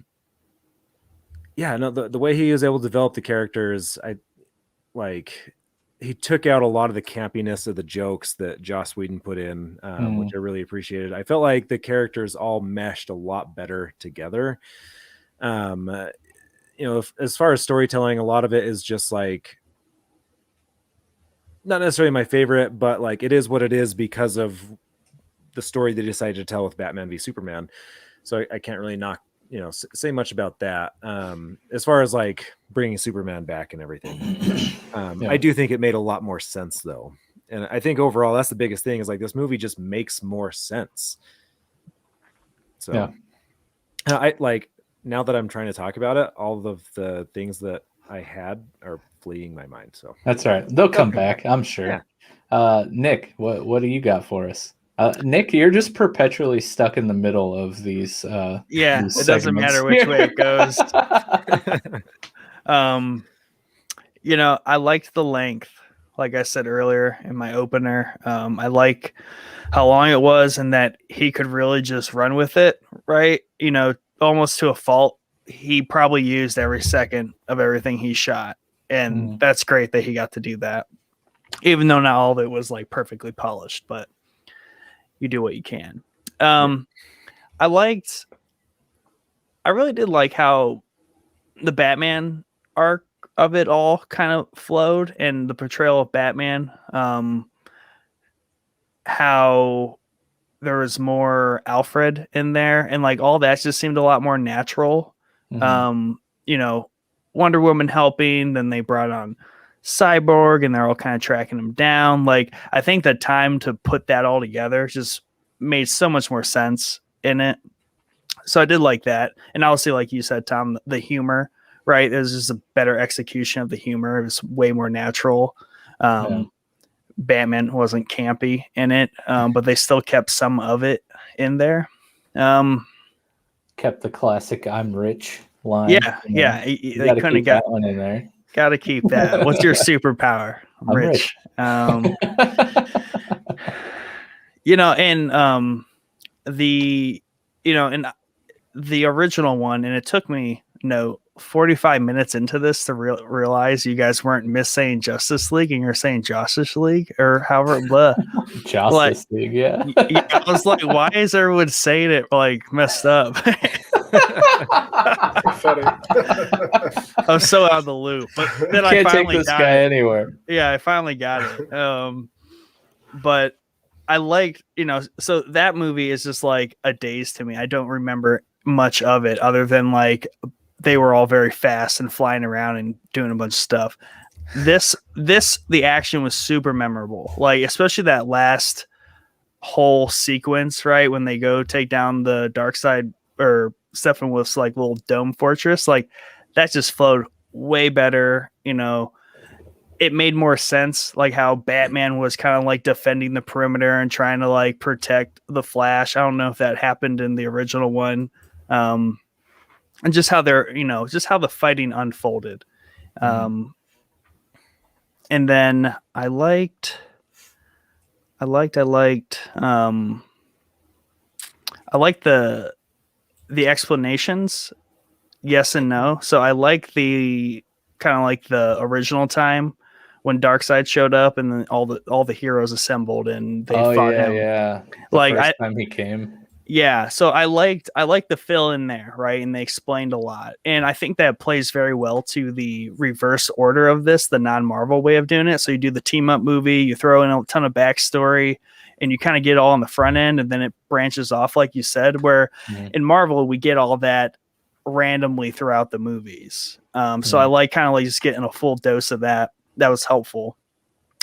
way he was able to develop the characters, he took out a lot of the campiness of the jokes that Joss Whedon put in, which I really appreciated. I felt like the characters all meshed a lot better together. As far as storytelling, a lot of it is just like not necessarily my favorite, but like it is what it is because of the story they decided to tell with Batman v Superman. So I can't really say much about that. As far as like bringing Superman back and everything, I do think it made a lot more sense though. And I think overall that's the biggest thing is like this movie just makes more sense. So I like, now that I'm trying to talk about it, all of the things that I had are fleeing my mind. So that's all right. They'll come back, I'm sure. Yeah. Nick, what do you got for us? Nick, you're just perpetually stuck in the middle of these. These it doesn't matter which way it goes. I liked the length. Like I said earlier in my opener, I like how long it was and that he could really just run with it, right? Almost to a fault. He probably used every second of everything he shot. And that's great that he got to do that. Even though not all of it was like perfectly polished, but you do what you can. I really did like how the Batman arc of it all kind of flowed, and the portrayal of Batman, how there was more Alfred in there, and like all that just seemed a lot more natural. Wonder Woman helping, then they brought on Cyborg, and they're all kind of tracking him down. Like, I think the time to put that all together just made so much more sense in it. So I did like that. And obviously, like you said, Tom, the humor, right? It was just a better execution of the humor. It was way more natural. Batman wasn't campy in it, but they still kept some of it in there. Kept the classic "I'm rich" line. Yeah. You They gotta couldn't keep have got that one in there. Got to keep that. What's your superpower? I'm rich. And in the original one, and it took me 45 minutes into this to realize you guys weren't missaying Justice League and you're saying Justice League or however. Justice League, yeah. I was like, why is everyone saying it like messed up? Funny. I'm so out of the loop, but then Can't I finally take this got guy it. anywhere. Yeah, I finally got it. But I liked, so that movie is just like a daze to me. I don't remember much of it other than like they were all very fast and flying around and doing a bunch of stuff. The action was super memorable, like especially that last whole sequence, right? When they go take down the Darkseid or Steppenwolf's like little dome fortress, like that just flowed way better. It made more sense, like how Batman was kind of like defending the perimeter and trying to like protect the Flash. I don't know if that happened in the original one. And just how just how the fighting unfolded. And then I liked the explanations. Yes and no. So I like the kind of like the original time when Darkseid showed up and then all the heroes assembled and they fought him. Yeah. Like first time he came. Yeah, so I liked the fill in there, right? And they explained a lot. And I think that plays very well to the reverse order of this, the non-Marvel way of doing it. So you do the team up movie, you throw in a ton of backstory, and you kind of get all on the front end, and then it branches off, like you said, where in Marvel, we get all that randomly throughout the movies. So I like kind of like just getting a full dose of that. That was helpful.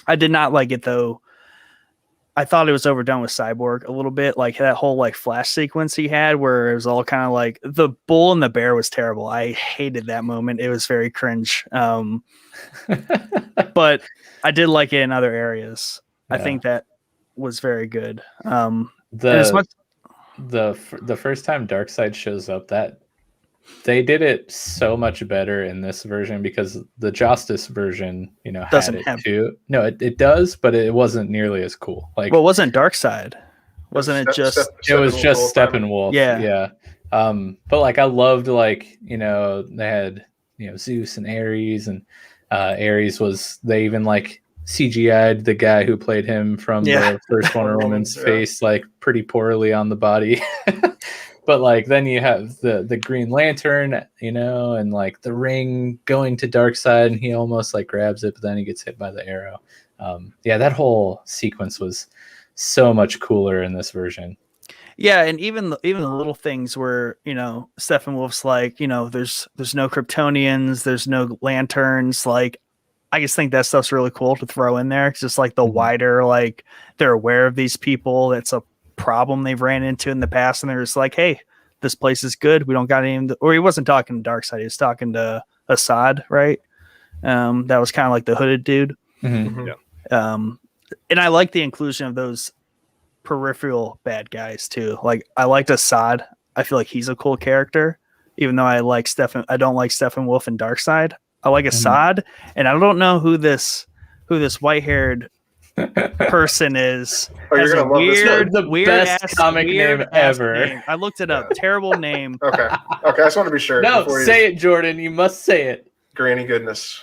I did not like it, though. I thought it was overdone with Cyborg a little bit, like that whole like flash sequence he had where it was all kind of like the bull and the bear was terrible. I hated that moment. It was very cringe. But I did like it in other areas. Yeah. I think that was very good. The first time Darkseid shows up, that they did it so much better in this version because the Justice version, had it too. No, it does, but it wasn't nearly as cool. Like, well, wasn't Darkseid? Wasn't it just? It was just Steppenwolf. Yeah. But like, I loved like they had Zeus and Ares, and Ares was they even like CGI'd the guy who played him from the first Wonder Woman's face like pretty poorly on the body. But like then you have the Green Lantern, and like the ring going to Darkseid, and he almost like grabs it, but then he gets hit by the arrow. That whole sequence was so much cooler in this version. Yeah, and even the little things where Steppenwolf's like there's no Kryptonians, there's no lanterns. Like I just think that stuff's really cool to throw in there. It's just like the wider like they're aware of these people. That's a problem they've ran into in the past, and they're just like, hey, this place is good, we don't got any or he wasn't talking to Darkseid, he was talking to Assad, right? That was kind of like the hooded dude. And I like the inclusion of those peripheral bad guys too. Like I liked Assad. I feel like he's a cool character, even though I don't like Steppenwolf and Darkseid. I like Assad, and I don't know who this white-haired person is. Oh, you're gonna love this. The best comic name ever. Name. I looked it up. Terrible name. Okay. I just want to be sure. No, say it, Jordan. You must say it. Granny goodness.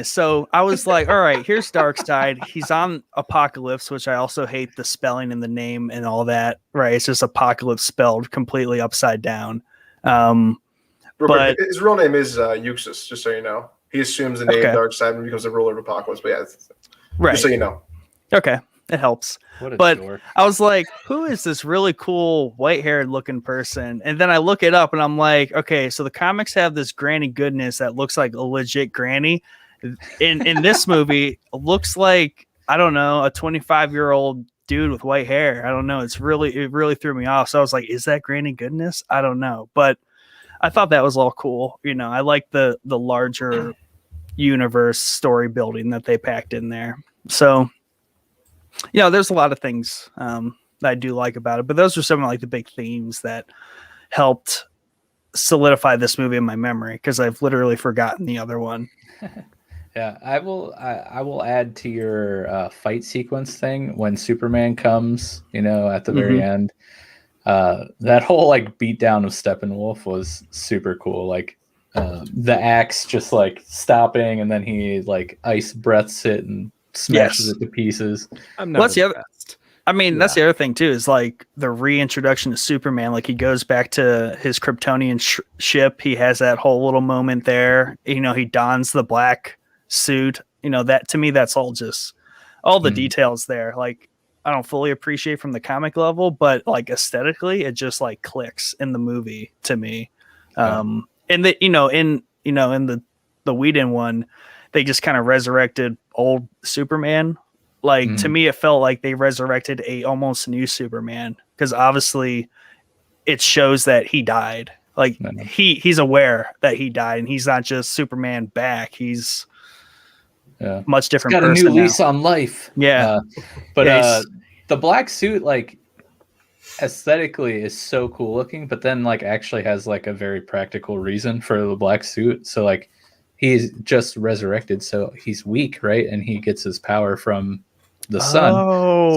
So I was like, all right, here's Darkseid. He's on Apocalypse, which I also hate the spelling in the name and all that. Right? It's just Apocalypse spelled completely upside down. But his real name is Euxis, just so you know. He assumes the name Darkseid and becomes the ruler of Apocalypse. But yeah, right. Just so you know. Okay. It helps. What a But dork. I was like, who is this really cool white-haired looking person? And then I look it up and I'm like, okay, so the comics have this Granny Goodness that looks like a legit granny. In this movie, it looks like, I don't know, a 25-year-old dude with white hair. I don't know. It really threw me off. So I was like, is that Granny Goodness? I don't know. But I thought that was all cool. You know, I like the larger universe story building that they packed in there. So, you know, there's a lot of things that I do like about it, but those are some of like the big themes that helped solidify this movie in my memory, because I've literally forgotten the other one. Yeah, I will add to your fight sequence thing when Superman comes, you know, at the very end. That whole like beatdown of Steppenwolf was super cool. Like the axe just like stopping, and then he like ice breaths it and smashes it to pieces. I'm Well, not that's the other. impressed. I mean, that's the other thing too, is like the reintroduction of Superman. Like he goes back to his Kryptonian ship. He has that whole little moment there. You know, he dons the black suit. You know, that to me, that's all just all the details there. Like I don't fully appreciate from the comic level, but like aesthetically, it just like clicks in the movie to me. And that, in the Whedon one, they just kind of resurrected old Superman. Like to me, it felt like they resurrected a almost new Superman, because obviously it shows that he died. Like he's aware that he died, and he's not just Superman back. He's much different. He's got a new lease on life. Yeah, but the black suit, like aesthetically, is so cool looking, but then like actually has like a very practical reason for the black suit. So like he's just resurrected, so he's weak, right? And he gets his power from the sun.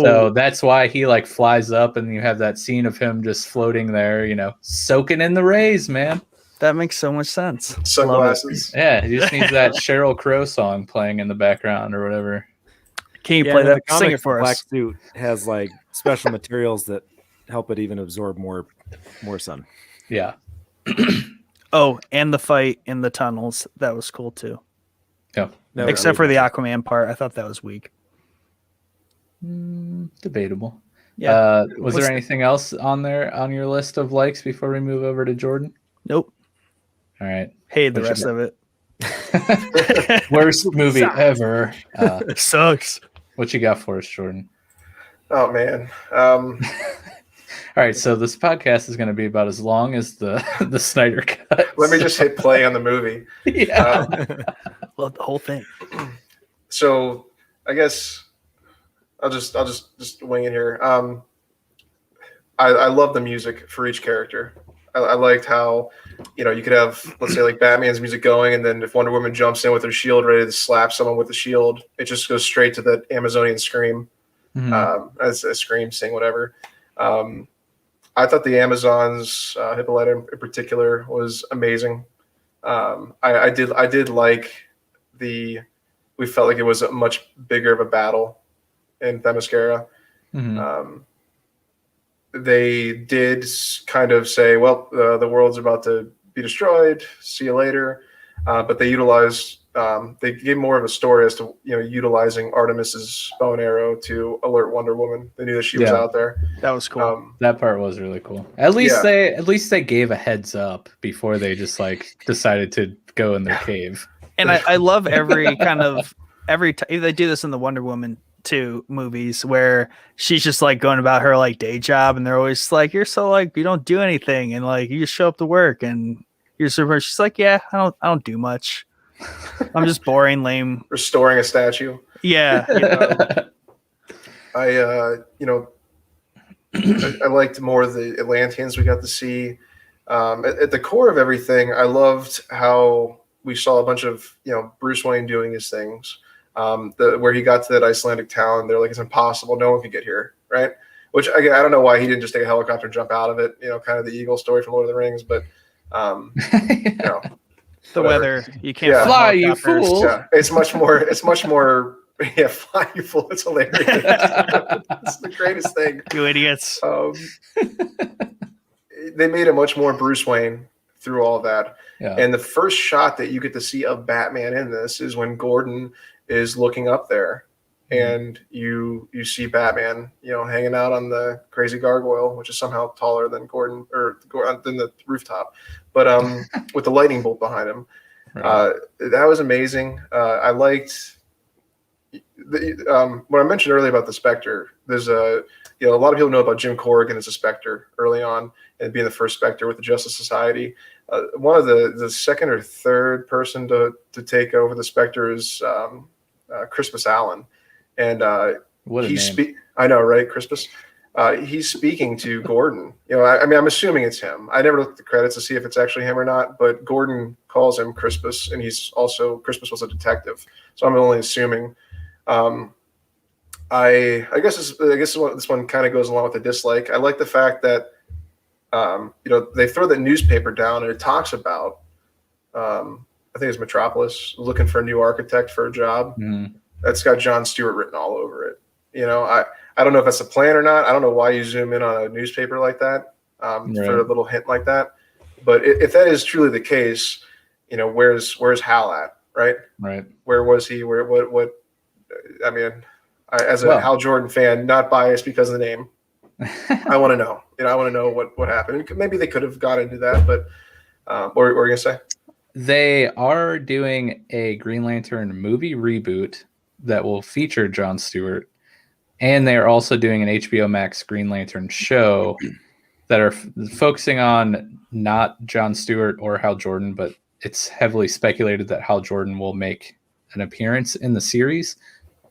So that's why he like flies up, and you have that scene of him just floating there, you know, soaking in the rays, man. That makes so much sense. Sunglasses. Yeah, he just needs that Sheryl Crow song playing in the background or whatever. Can you play that? The Sing it comics, for the black us. suit has like special materials that help it even absorb more sun. Yeah. Oh, and the fight in the tunnels, that was cool too. Yeah. Except for the Aquaman part, I thought that was weak. Debatable. Yeah. Was there anything else on there on your list of likes before we move over to Jordan? Nope. All right. Hated the rest of it. Worst movie ever. It sucks. What you got for us, Jordan? Oh man. All right, so this podcast is going to be about as long as the Snyder Cut. Let me just hit play on the movie. Yeah. Love the whole thing. So I guess I'll just wing it here. I love the music for each character. I liked how, you know, you could have, let's say, like Batman's music going, and then if Wonder Woman jumps in with her shield ready to slap someone with the shield, it just goes straight to the Amazonian scream, as a scream, sing, whatever. I thought the Amazons, Hippolyta in particular, was amazing. I did like we felt like it was a much bigger of a battle in Themyscira. They did kind of say, well, the world's about to be destroyed. See you later. But they utilized, they gave more of a story as to, you know, utilizing Artemis's bow and arrow to alert Wonder Woman. They knew that she was out there. That was cool. That part was really cool. At least they gave a heads up before they just like decided to go in their cave. And I love every time they do this in the Wonder Woman 2 movies, where she's just like going about her like day job, and they're always like, you're so like, you don't do anything, and like you just show up to work and you're super. She's like, yeah, I don't do much. I'm just boring, lame. Restoring a statue. Yeah. I liked more of the Atlanteans we got to see. At the core of everything, I loved how we saw a bunch of, you know, Bruce Wayne doing his things. Where he got to that Icelandic town, they're like, it's impossible. No one can get here, right? Which I don't know why he didn't just take a helicopter and jump out of it. You know, kind of the Eagle story from Lord of the Rings, but you know, the weather, you can't fly, you fool. Yeah, it's much more. Yeah, fly, you fool. It's hilarious. It's the greatest thing. You idiots. They made it much more Bruce Wayne through all of that. Yeah. And the first shot that you get to see of Batman in this is when Gordon is looking up there, and you see Batman, hanging out on the crazy gargoyle, which is somehow taller than Gordon than the rooftop, but with the lightning bolt behind him. Right. That was amazing. I liked what I mentioned earlier about the Spectre. There's a lot of people know about Jim Corrigan as a Spectre early on and being the first Spectre with the Justice Society. One of the second or third person to take over the Spectre is Crispus Allen, and What a name. I know, right, Crispus. He's speaking to Gordon. I mean, I'm assuming it's him. I never looked at the credits to see if it's actually him or not, but Gordon calls him Crispus, and Crispus was a detective, so I'm only assuming. I guess this one kind of goes along with the dislike. I like the fact that they throw the newspaper down and it talks about I think it's Metropolis looking for a new architect for a job. Mm. That's got Jon Stewart written all over it. I don't know if that's a plan or not. I don't know why you zoom in on a newspaper like that for a little hint like that. But if that is truly the case, where's Hal at? Right. Where was he? What? I mean, as a Hal Jordan fan, not biased because of the name, I want to know. I want to know what happened. Maybe they could have got into that, but what were you gonna say? They are doing a Green Lantern movie reboot that will feature Jon Stewart, and they are also doing an HBO Max Green Lantern show that are focusing on not Jon Stewart or Hal Jordan, but it's heavily speculated that Hal Jordan will make an appearance in the series,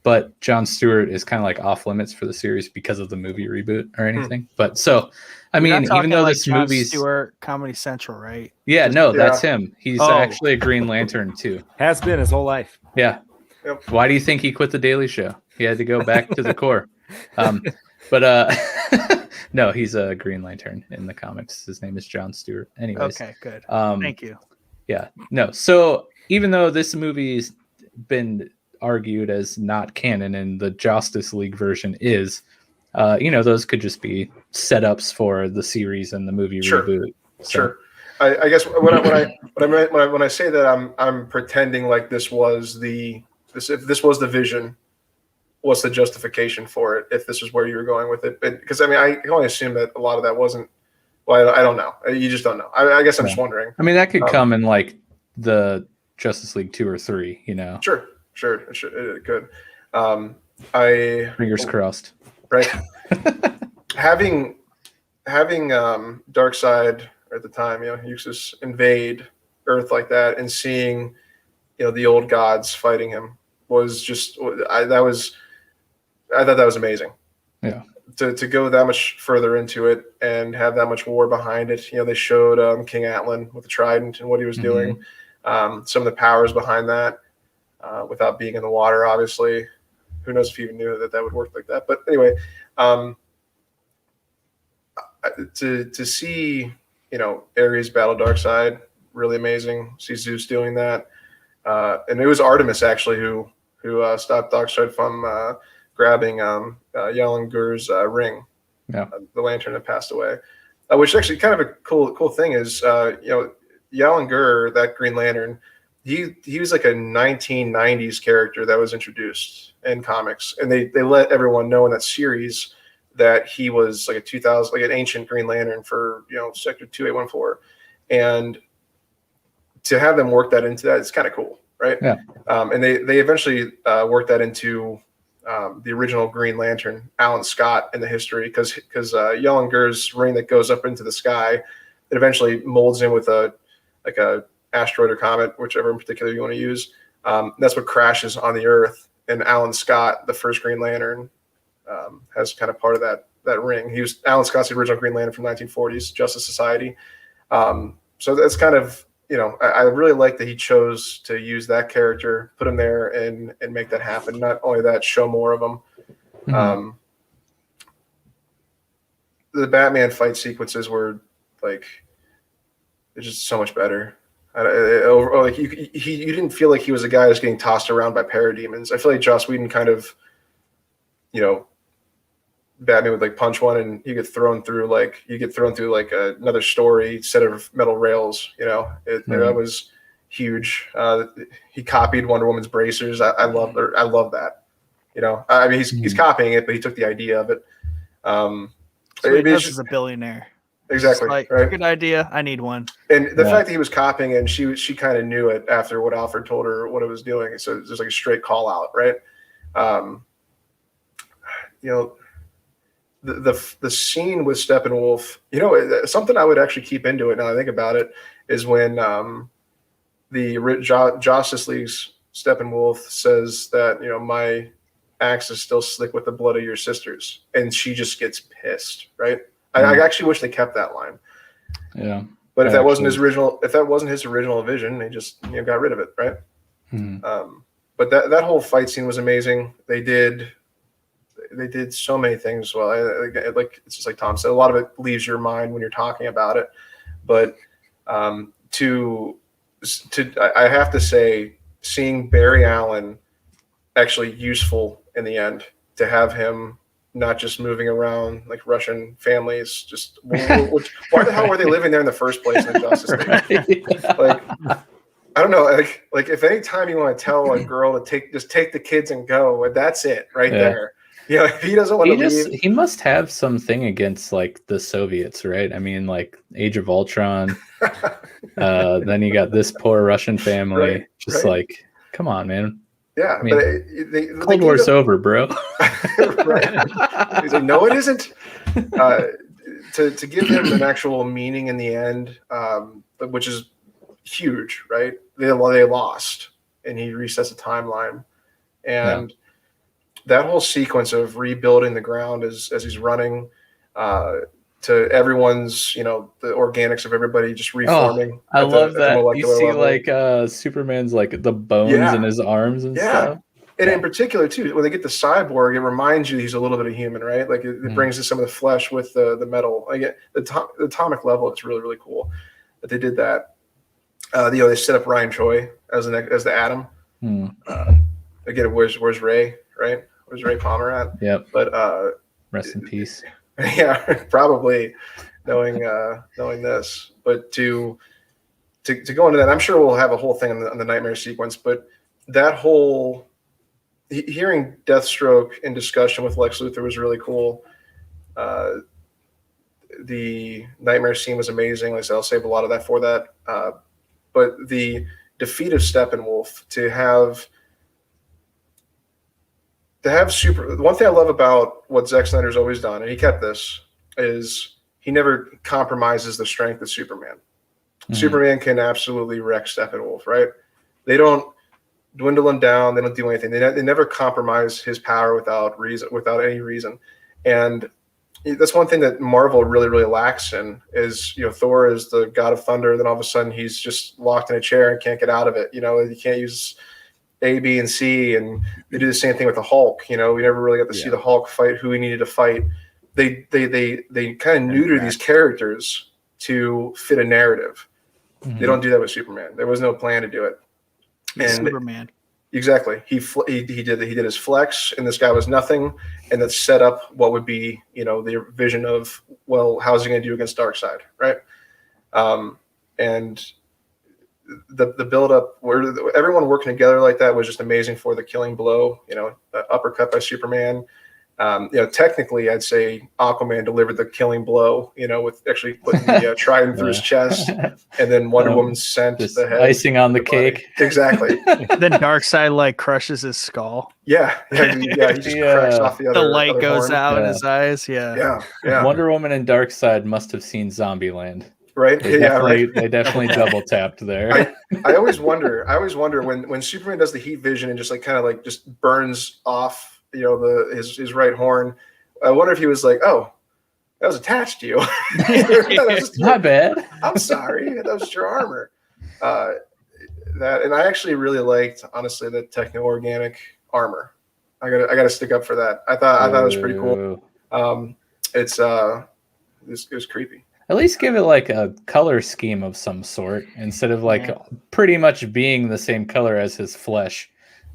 but Jon Stewart is kind of like off limits for the series because of the movie reboot or anything. But so, I mean, even though this movie's Stewart, Comedy Central, right? Yeah, that's him. He's actually a Green Lantern too. Has been his whole life. Yeah. Yep. Why do you think he quit the Daily Show? He had to go back to the core. But no, he's a Green Lantern in the comics. His name is Jon Stewart. Anyways. Okay, good. Thank you. Yeah. No. So even though this movie's been argued as not canon and the Justice League version is, those could just be setups for the series and the movie reboot. So. Sure. I guess when I say that I'm pretending like this was the vision, what's the justification for it? If this is where you were going with it, because I mean I can only assume that a lot of that wasn't. Well, I don't know. You just don't know. I guess I'm just wondering. I mean, that could come in like the Justice League 2 or 3. Sure, it could. Fingers crossed. Right. having Darkseid at the time, Uxas invade Earth like that, and seeing, the old gods fighting him was just I thought that was amazing. Yeah. To go that much further into it and have that much war behind it. They showed King Atlan with the trident and what he was doing. Some of the powers behind that, without being in the water, obviously. Who knows if he even knew that would work like that. But anyway, to see, Ares battle Darkseid, really amazing. See Zeus doing that. And it was Artemis actually who stopped Darkseid from grabbing Yalangur's ring, the lantern that passed away. Which actually kind of a cool thing is, Yalangur, that Green Lantern, he was like a 1990s character that was introduced in comics, and they let everyone know in that series that he was like an ancient Green Lantern for Sector 2814, and to have them work that into that, it's kind of cool, right? Yeah. And they eventually worked that into the original Green Lantern, Alan Scott, in the history, because Yalangur's ring that goes up into the sky, it eventually molds in with a asteroid or comet, whichever in particular you want to use. That's what crashes on the Earth, and Alan Scott, the first Green Lantern, has kind of part of that ring. Alan Scott's the original Green Lantern from 1940s Justice Society. So that's kind of, I really like that he chose to use that character, put him there, and make that happen. Not only that, show more of them. Mm-hmm. The Batman fight sequences were like, it's just so much better. You didn't feel like he was a guy that's getting tossed around by parademons. I feel like Joss Whedon kind of, Batman would like punch one and you get thrown through like another story set of metal rails. That was huge. He copied Wonder Woman's bracers. I love that. You know, I mean, he's copying it, but he took the idea of it. So he does just, as a billionaire. exactly, Like, right? good idea. I need one. And the fact that he was copying it, and she kind of knew it after what Alfred told her what it was doing. So it was just like a straight call out, right? You know, the scene with Steppenwolf, you know, something I would actually keep into it now I think about it is when the Justice League's Steppenwolf says that, you know, my axe is still slick with the blood of your sisters, and she just gets pissed, right? I actually wish they kept that line. Yeah. But if that wasn't his original vision, they just, you know, got rid of it, right? But that whole fight scene was amazing. They did so many things well. Like it's just like Tom said, a lot of it leaves your mind when you're talking about it. But I have to say, seeing Barry Allen actually useful in the end, to have him not just moving around like Russian families. Just why the hell were they living there in the first place in the Justice League? Right. Like, I don't know. Like if any time you want to tell a girl to take the kids and go, that's it right there. You know, if he doesn't want to leave, he must have something against like the Soviets, right? I mean, like Age of Ultron. Then you got this poor Russian family. Like, come on, man. Yeah, I mean, but Cold War's over, bro. Right. He's like, no, it isn't. To give him an actual meaning in the end, which is huge, right? They lost, and he resets the timeline, and that whole sequence of rebuilding the ground as he's running, to everyone's, you know, the organics of everybody just reforming. I love that. You see level. Like Superman's like the bones in his arms and stuff. And in particular too, when they get the cyborg, it reminds you he's a little bit of human, right? Like it brings in some of the flesh with the metal. Like the atomic level, it's really, really cool that they did that. You know, they set up Ryan Choi as the Atom. Again, where's Ray, right? Where's Ray Palmer at? Yep. But rest in peace. Yeah, probably knowing this, but to go into that, I'm sure we'll have a whole thing on the nightmare sequence. But that whole hearing Deathstroke in discussion with Lex Luthor was really cool. The nightmare scene was amazing. Like I said, I'll save a lot of that for that. But the defeat of Steppenwolf, to have one thing I love about what Zack Snyder's always done, and he kept this, is he never compromises the strength of Superman. Superman can absolutely wreck Steppenwolf, right? They don't dwindle him down. They don't do anything. They never compromise his power without any reason. And that's one thing that Marvel really, really lacks in is, you know, Thor is the god of thunder. Then all of a sudden he's just locked in a chair and can't get out of it. You know, you can't use A, B, and C, and they do the same thing with the Hulk. You know, we never really got to see the Hulk fight who he needed to fight. They kind of neuter these characters to fit a narrative. They don't do that with Superman. There was no plan to do it. And Superman. Exactly. He did his flex, and this guy was nothing, and that set up what would be, you know, the vision of, well, how's he going to do against Darkseid, right? And the build up where everyone working together like that was just amazing for the killing blow. You know, uppercut by Superman. You know, technically, I'd say Aquaman delivered the killing blow. You know, with actually putting the trident through his chest, and then Wonder Woman sent the head, icing on the cake. Exactly. Then Darkseid like crushes his skull. Yeah. He just cracks off the other. The light other goes horn. out in his eyes. Yeah. Wonder Woman and Darkseid must have seen Zombieland. Right. They definitely double tapped there. I always wonder when Superman does the heat vision and just like kind of like just burns off, you know, his right horn. I wonder if he was like, oh, that was attached to you. Not bad. I'm sorry. That was your armor. And I actually really liked, honestly, the techno-organic armor. I gotta stick up for that. I thought it was pretty cool. It was creepy. At least give it like a color scheme of some sort instead of like pretty much being the same color as his flesh.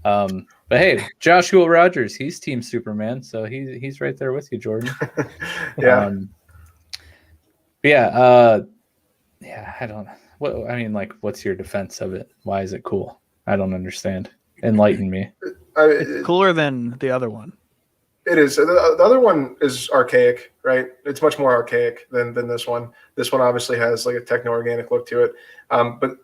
But hey, Joshua Rogers, he's Team Superman, so he's right there with you, Jordan. Yeah. I don't. What I mean, like, what's your defense of it? Why is it cool? I don't understand. Enlighten me. It's cooler than the other one. It is. The other one is archaic, right? It's much more archaic than this one. This one obviously has like a techno-organic look to it, but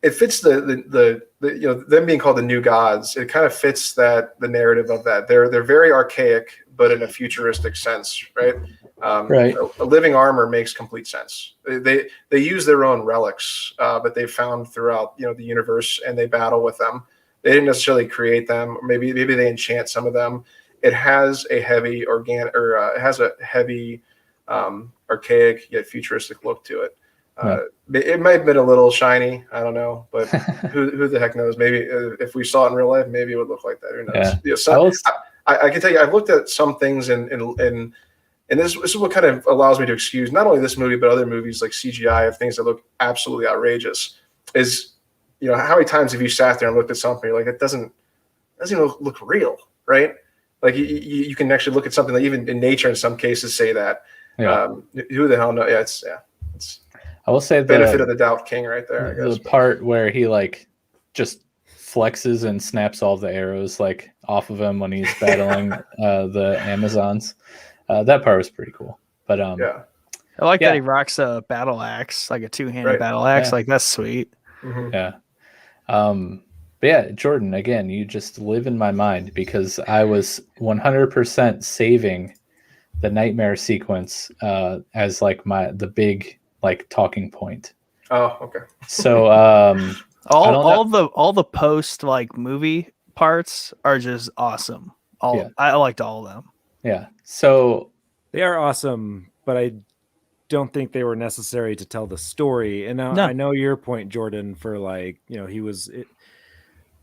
it fits the them being called the new gods. It kind of fits the narrative of that. They're very archaic, but in a futuristic sense, right? Right. A living armor makes complete sense. They use their own relics that they found throughout the universe, and they battle with them. They didn't necessarily create them. Maybe they enchant some of them. It has a heavy archaic yet futuristic look to it. It might have been a little shiny. I don't know, but who the heck knows? Maybe if we saw it in real life, maybe it would look like that. Who knows? Yeah. I can tell you, I've looked at some things and this is what kind of allows me to excuse not only this movie but other movies like CGI of things that look absolutely outrageous. Is how many times have you sat there and looked at something you're like, it doesn't even look real, right? Like you can actually look at something that even in nature in some cases say that. Yeah. Who the hell knows? Yeah, it's I will say benefit of the doubt king right there. I guess. The part where he like just flexes and snaps all the arrows like off of him when he's battling the Amazons. That part was pretty cool. But yeah. I like that he rocks a battle axe, like a two-handed battle axe. Yeah. Like that's sweet. Mm-hmm. Yeah. But yeah, Jordan, again, you just live in my mind because I was 100% saving the nightmare sequence as like the big like talking point. Oh, okay. So all the post like movie parts are just awesome. I liked all of them. Yeah. So they are awesome, but I don't think they were necessary to tell the story. And now I know your point, Jordan, for like, he was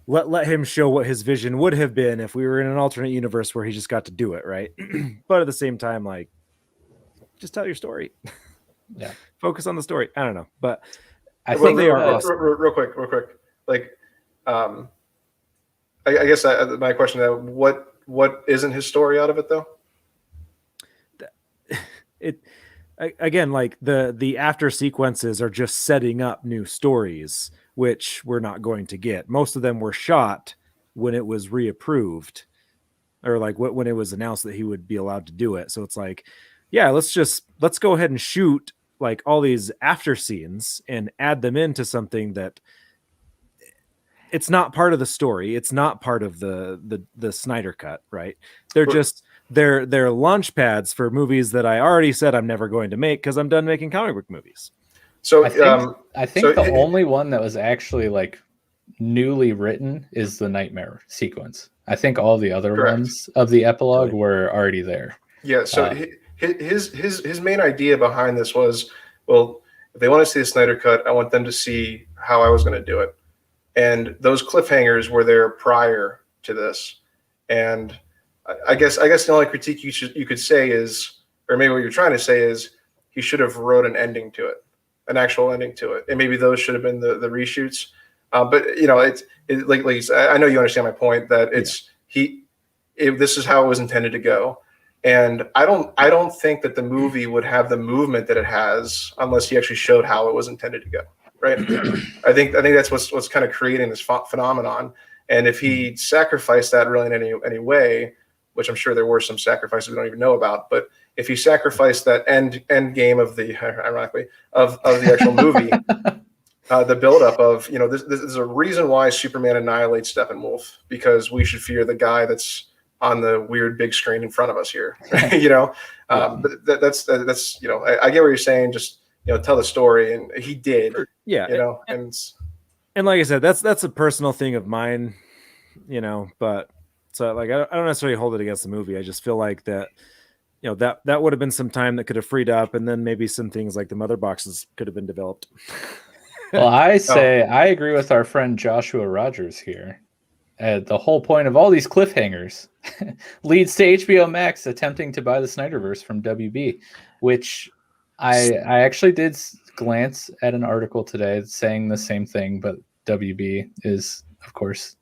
let him show what his vision would have been if we were in an alternate universe where he just got to do it, right? But at the same time, like, just tell your story. Yeah. Focus on the story. I don't know, but I think they are awesome. Real quick. Like, I guess my question is, what isn't his story out of it though? Again, like the after sequences are just setting up new stories, which we're not going to get. Most of them were shot when it was reapproved, or like when it was announced that he would be allowed to do it. So it's like, yeah, let's go ahead and shoot like all these after scenes and add them into something that it's not part of the story. It's not part of the Snyder Cut, right? They're just they're launch pads for movies that I already said I'm never going to make because I'm done making comic book movies. So I think the only one that was actually like newly written is the nightmare sequence. I think all the other ones of the epilogue were already there. Yeah. So his main idea behind this was, well, if they want to see the Snyder Cut, I want them to see how I was going to do it. And those cliffhangers were there prior to this. And I guess the only critique you could say is, or maybe what you're trying to say is, he should have wrote an ending to it, an actual ending to it, and maybe those should have been the reshoots. But it's like I know you understand my point that this is how it was intended to go, and I don't think that the movie would have the movement that it has unless he actually showed how it was intended to go. Right? I think that's what's kind of creating this phenomenon. And if he sacrificed that really in any way, which I'm sure there were some sacrifices we don't even know about, but if he sacrificed that end game of the ironically of the actual movie, the buildup of this is a reason why Superman annihilates Steppenwolf, because we should fear the guy that's on the weird big screen in front of us here. But that's I get what you're saying. Just tell the story, and he did. Yeah, and like I said, that's a personal thing of mine. But so like I don't necessarily hold it against the movie. I just feel like that. That would have been some time that could have freed up, and then maybe some things like the mother boxes could have been developed. Well, I agree with our friend Joshua Rogers here. The whole point of all these cliffhangers leads to HBO Max attempting to buy the Snyderverse from WB, which I actually did glance at an article today saying the same thing, but WB is, of course,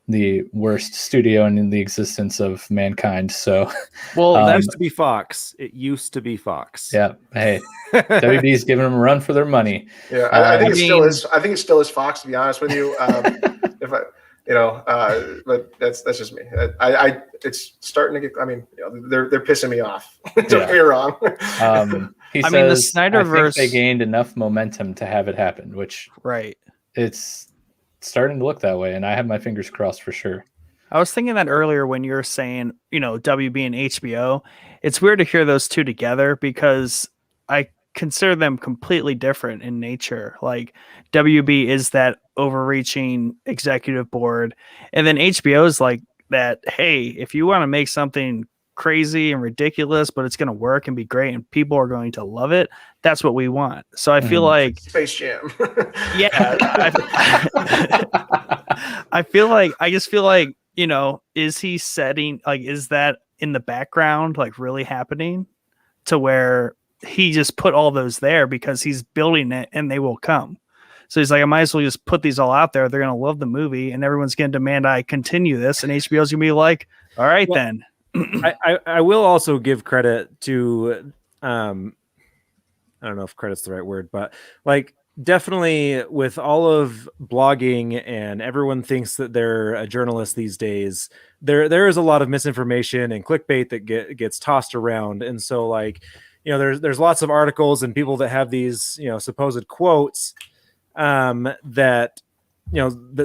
the worst studio in the existence of mankind. So, well, that used to be Fox. It used to be Fox. Yeah. Hey, WB's giving them a run for their money. Yeah, I think it still is. I think it still is Fox, to be honest with you. But that's just me. It's starting to get. I mean, they're pissing me off. Don't get me wrong. He I says, mean, the I think Snyderverse- they gained enough momentum to have it happen, which Right. it's starting to look that way, and I have my fingers crossed for sure. I was thinking that earlier when you were saying, WB and HBO. It's weird to hear those two together because I consider them completely different in nature. Like WB is that overreaching executive board, and then HBO is like that. Hey, if you want to make something crazy and ridiculous, but it's going to work and be great and people are going to love it, that's what we want. So I feel like Space Jam. yeah, I just feel like, is he setting, like, is that in the background, like really happening to where he just put all those there because he's building it and they will come. So he's like, I might as well just put these all out there. They're going to love the movie and everyone's going to demand I continue this. And HBO's going to be like, all right, then. I will also give credit to, I don't know if credit's the right word, but like definitely with all of blogging and everyone thinks that they're a journalist these days, there is a lot of misinformation and clickbait that gets tossed around. And so like, there's lots of articles and people that have these, supposed quotes that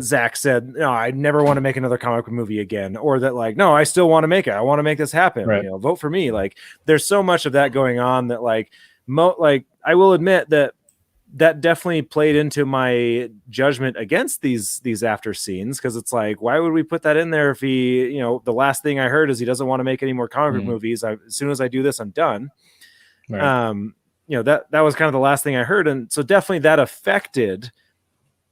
Zach said, no, I never want to make another comic book movie again, or that like, no, I still want to make it. I want to make this happen. Right. Vote for me. Like there's so much of that going on that like, I will admit that definitely played into my judgment against these after scenes. Cause it's like, why would we put that in there if he, the last thing I heard is he doesn't want to make any more comic book movies. As soon as I do this, I'm done. Right. That was kind of the last thing I heard. And so definitely that affected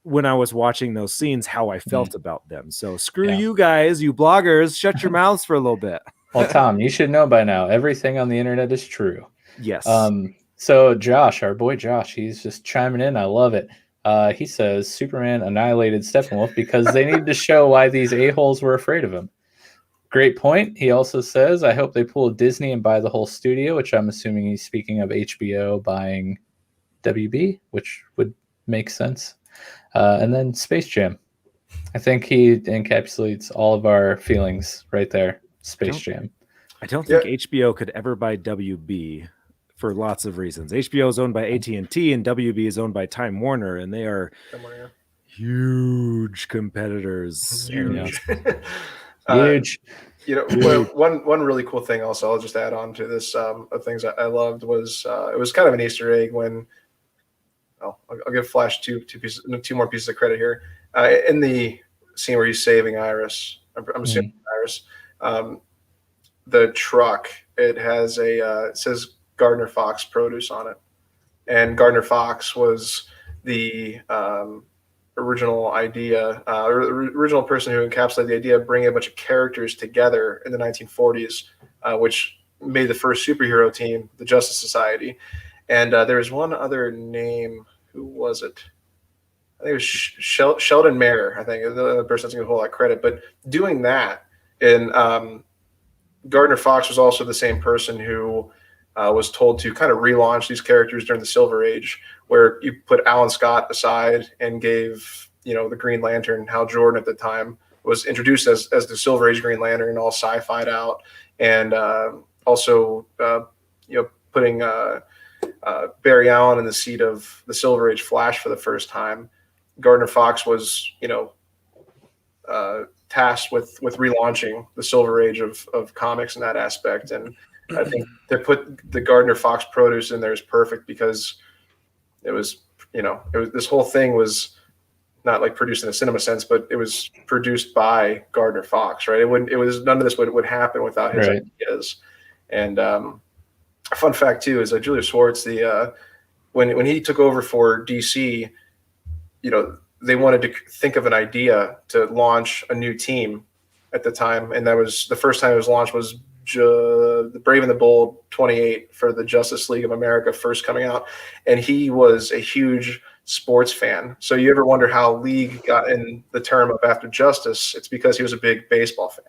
when I was watching those scenes, how I felt about them. So screw you guys, you bloggers, shut your mouths for a little bit. Well, Tom, you should know by now, everything on the internet is true. Yes. So Josh, our boy Josh, he's just chiming in. I love it. He says Superman annihilated Steppenwolf because they needed to show why these a-holes were afraid of him. Great point. He also says, I hope they pull Disney and buy the whole studio, which I'm assuming he's speaking of HBO buying WB, which would make sense. And then Space Jam. I think he encapsulates all of our feelings right there. Space Jam. I don't think HBO could ever buy WB for lots of reasons. HBO is owned by AT&T and WB is owned by Time Warner, and they are huge competitors. Huge. Huge. One really cool thing also, I'll just add on to this, of things I loved was it was kind of an Easter egg when I'll give Flash two more pieces of credit here. In the scene where he's saving Iris, I'm assuming Iris, the truck, it has it says Gardner Fox Produce on it. And Gardner Fox was the original idea, or the original person who encapsulated the idea of bringing a bunch of characters together in the 1940s, which made the first superhero team, the Justice Society. And there was one other name. Who was it? I think it was Sheldon Mayer. I think the other person that's going to hold that credit. But doing that, and Gardner Fox was also the same person who was told to kind of relaunch these characters during the Silver Age, where you put Alan Scott aside and gave the Green Lantern, Hal Jordan at the time was introduced as the Silver Age Green Lantern, all sci-fi'd out, and also putting Barry Allen in the seat of the Silver Age Flash for the first time. Gardner Fox was, tasked with relaunching the Silver Age of comics in that aspect. And I think to put the Gardner Fox produce in there is perfect because it was this whole thing was not like produced in a cinema sense, but it was produced by Gardner Fox, right? None of this would happen without his ideas. And a fun fact too is Julius Schwartz, when he took over for DC, they wanted to think of an idea to launch a new team at the time, and that was the first time it was launched was the Brave and the Bold 28 for the Justice League of America first coming out, and he was a huge sports fan. So you ever wonder how League got in the term of after Justice? It's because he was a big baseball fan.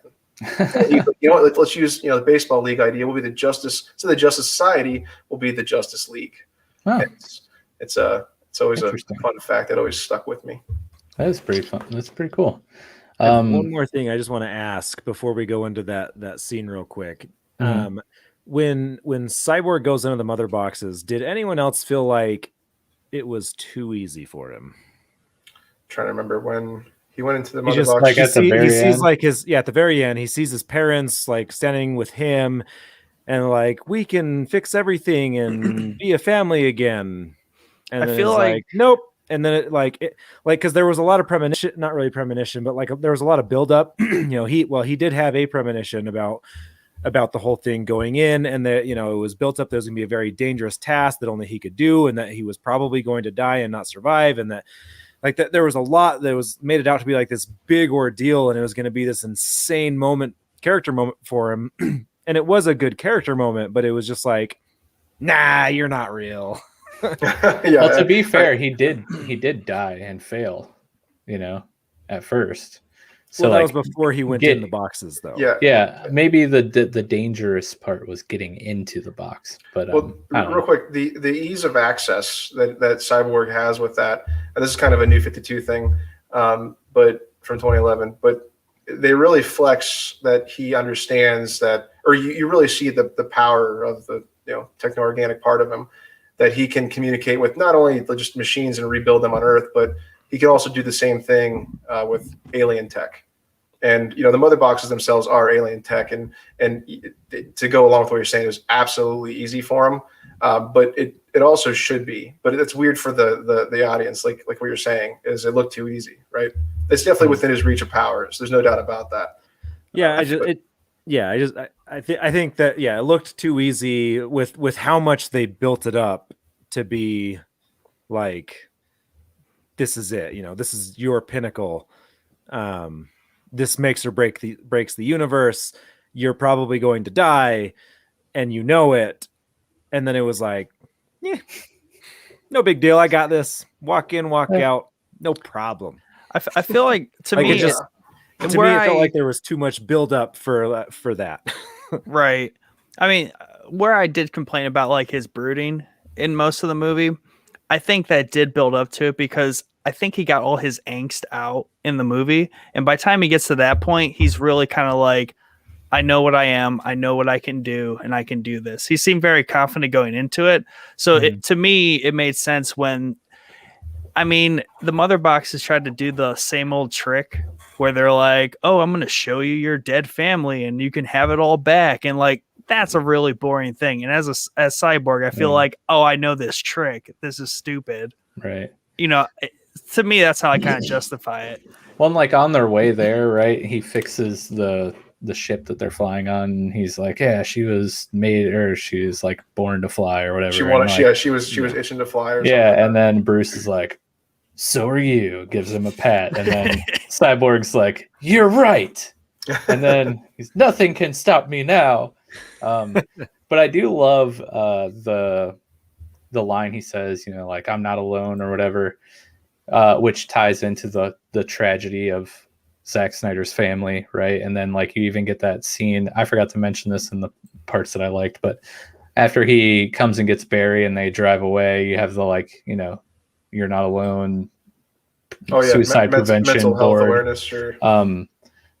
Let's use the baseball league idea. Will be the Justice. So the Justice Society will be the Justice League. Huh. It's always a fun fact that always stuck with me. That is pretty fun. That's pretty cool. I have one more thing I just want to ask before we go into that scene real quick. When Cyborg goes into the mother boxes, did anyone else feel like it was too easy for him? Trying to remember when he went into the He mother just, box. like, at the very he sees end? like at the very end, he sees his parents like standing with him and like, we can fix everything and be a family again. And I then feel it's like nope. And then because there was a lot of premonition, not really premonition, but like there was a lot of buildup. He did have a premonition about the whole thing going in, and that it was built up. There's going to be a very dangerous task that only he could do, and that he was probably going to die and not survive, and that there was a lot that was made it out to be like this big ordeal, and it was going to be this insane character moment for him. And it was a good character moment, but it was just like, nah, you're not real. Well, to be fair, he did die and fail, at first. So that was before he went in the boxes, though. Yeah. Maybe the dangerous part was getting into the box. But real quick, the ease of access that Cyborg has with that, and this is kind of a New 52 thing, but from 2011. But they really flex that he understands that, or you really see the power of the techno-organic part of him, that he can communicate with not only just machines and rebuild them on Earth, but he can also do the same thing with alien tech. And the mother boxes themselves are alien tech, and to go along with what you're saying, is absolutely easy for him. But it also should be. But it's weird for the audience, like what you're saying, is it looked too easy, right? It's definitely within his reach of powers. There's no doubt about that. Yeah, I think that it looked too easy with how much they built it up to be like, this is it, this is your pinnacle. This makes or breaks the universe. You're probably going to die, and it. And then it was like, no big deal. I got this. Walk in, walk out, no problem. I feel like to me, it felt like there was too much build up for that. Right. I mean, where I did complain about like his brooding in most of the movie, I think that did build up to it, because I think he got all his angst out in the movie. And by the time he gets to that point, he's really kind of like, I know what I am. I know what I can do, and I can do this. He seemed very confident going into it. So to me, it made sense when, the mother boxes tried to do the same old trick where they're like, oh, I'm going to show you your dead family and you can have it all back. And like, that's a really boring thing. And as Cyborg, I feel like, oh, I know this trick. This is stupid. Right. To me, that's how I kind of justify it. Well, like on their way there, right? He fixes the ship that they're flying on. And he's like, yeah, she was like born to fly or whatever. She was itching to fly. Or and then Bruce is like, so are you? Gives him a pat, and then Cyborg's like, you're right. And then nothing can stop me now. But I do love the line he says, like, I'm not alone or whatever, which ties into the tragedy of Zack Snyder's family, right? And then like you even get that scene. I forgot to mention this in the parts that I liked, but after he comes and gets Barry and they drive away, you have the you're not alone. Suicide prevention mental health board. Awareness, sure.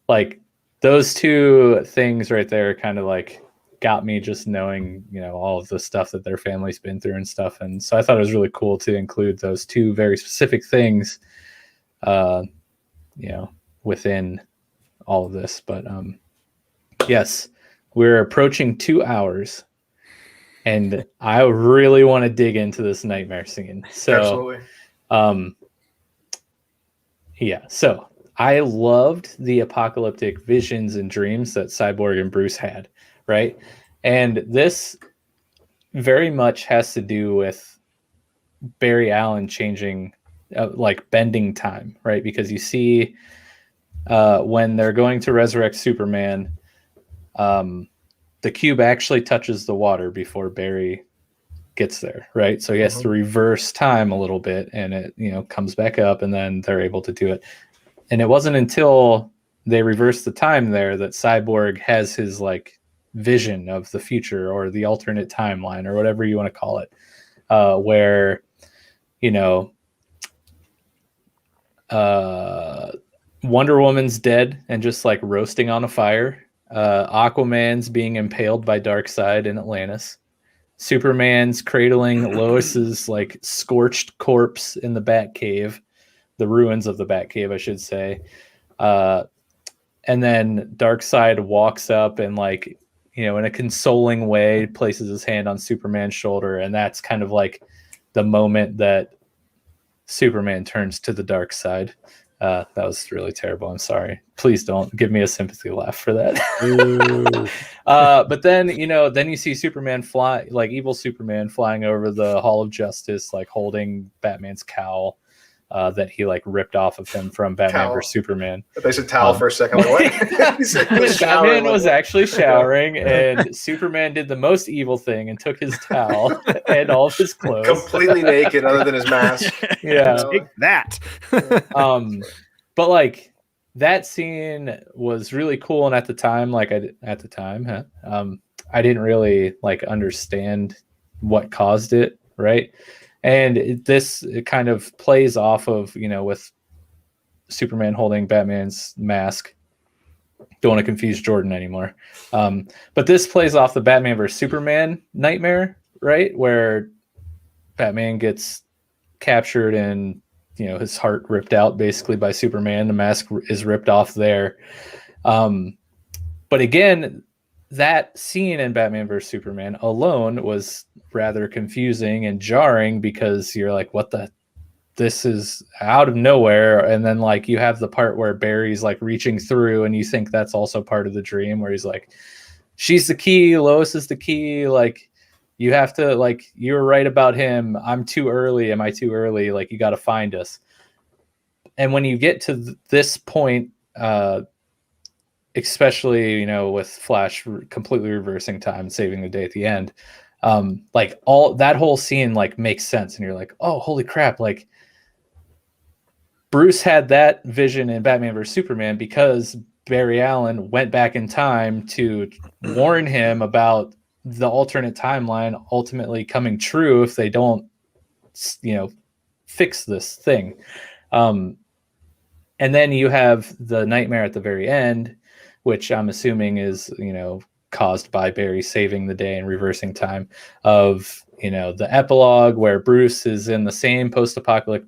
Like those two things right there kind of like got me just knowing, all of the stuff that their family's been through and stuff. And so I thought it was really cool to include those two very specific things, within all of this. But yes, we're approaching 2 hours, and I really want to dig into this nightmare scene. So, absolutely. So I loved the apocalyptic visions and dreams that Cyborg and Bruce had, right? And this very much has to do with Barry Allen changing, bending time, right? Because you see when they're going to resurrect Superman, the cube actually touches the water before Barry gets there, right? So he has to reverse time a little bit, and it comes back up, and then they're able to do it. And it wasn't until they reversed the time there that Cyborg has his vision of the future, or the alternate timeline, or whatever you want to call it, where Wonder Woman's dead and just like roasting on a fire. Aquaman's being impaled by Darkseid in Atlantis. Superman's cradling Lois's like scorched corpse in the Batcave, the ruins of the Batcave, I should say. And then Darkseid walks up and like, you know, in a consoling way, places his hand on Superman's shoulder, and that's kind of like the moment that Superman turns to the dark side. That was really terrible. I'm sorry. Please don't give me a sympathy laugh for that. But then, you know, then you see Superman fly, like evil Superman flying over the Hall of Justice, like holding Batman's cowl that he like ripped off of him from Batman Cowl. vs Superman. They said towel for a second. Like, what? He said he was showering, Batman was like, actually showering, and Superman did the most evil thing and took his towel and all of his clothes. completely naked, other than his mask. Yeah. You know? Take that. But like that scene was really cool, and at the time, I didn't really like understand what caused it, right? And it kind of plays off of, you know, with Superman holding Batman's mask. Don't want to confuse Jordan anymore. But this plays off the Batman versus Superman nightmare, right? Where Batman gets captured and, you know, his heart ripped out basically by Superman. The mask is ripped off there. But again, that scene in Batman vs Superman alone was rather confusing and jarring, because you're like, this is out of nowhere. And then like you have the part where Barry's like reaching through, and you think that's also part of the dream, where he's like, she's the key, Lois is the key, like you have to, like, you were right about him, I'm too early, am I too early, like you got to find us. And when you get to this point, especially, you know, with Flash completely reversing time, saving the day at the end, like all that whole scene like makes sense, and you're like, oh, holy crap, like Bruce had that vision in Batman vs Superman because Barry Allen went back in time to warn him about the alternate timeline ultimately coming true if they don't, you know, fix this thing. And then you have the nightmare at the very end, which I'm assuming is, you know, caused by Barry saving the day and reversing time, of, you know, the epilogue where Bruce is in the same post-apocalyptic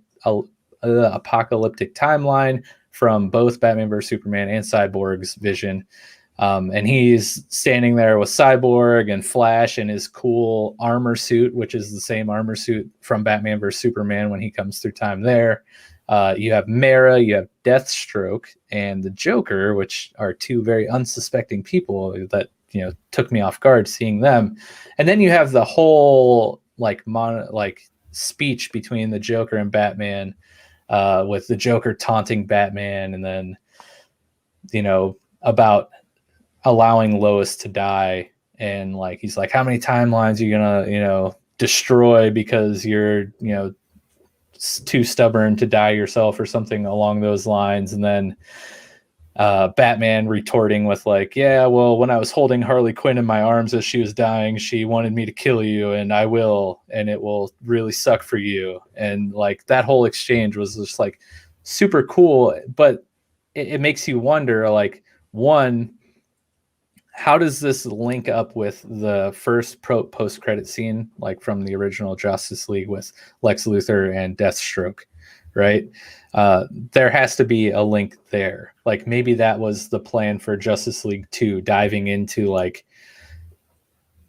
timeline from both Batman vs Superman and Cyborg's vision. And he's standing there with Cyborg and Flash in his cool armor suit, which is the same armor suit from Batman vs Superman when he comes through time there. You have Mara, you have Deathstroke, and the Joker, which are two very unsuspecting people that, you know, took me off guard seeing them. And then you have the whole like speech between the Joker and Batman, with the Joker taunting Batman, and then, you know, about allowing Lois to die, and like he's like, how many timelines are you gonna, you know, destroy because you're, you know, too stubborn to die yourself, or something along those lines. And then Batman retorting with like, yeah, well, when I was holding Harley Quinn in my arms as she was dying, she wanted me to kill you, and I will, and it will really suck for you. And like that whole exchange was just like super cool, but it makes you wonder, like, one, how does this link up with the first post-credit scene, like from the original Justice League with Lex Luthor and Deathstroke, right? There has to be a link there. Like maybe that was the plan for Justice League 2, diving into like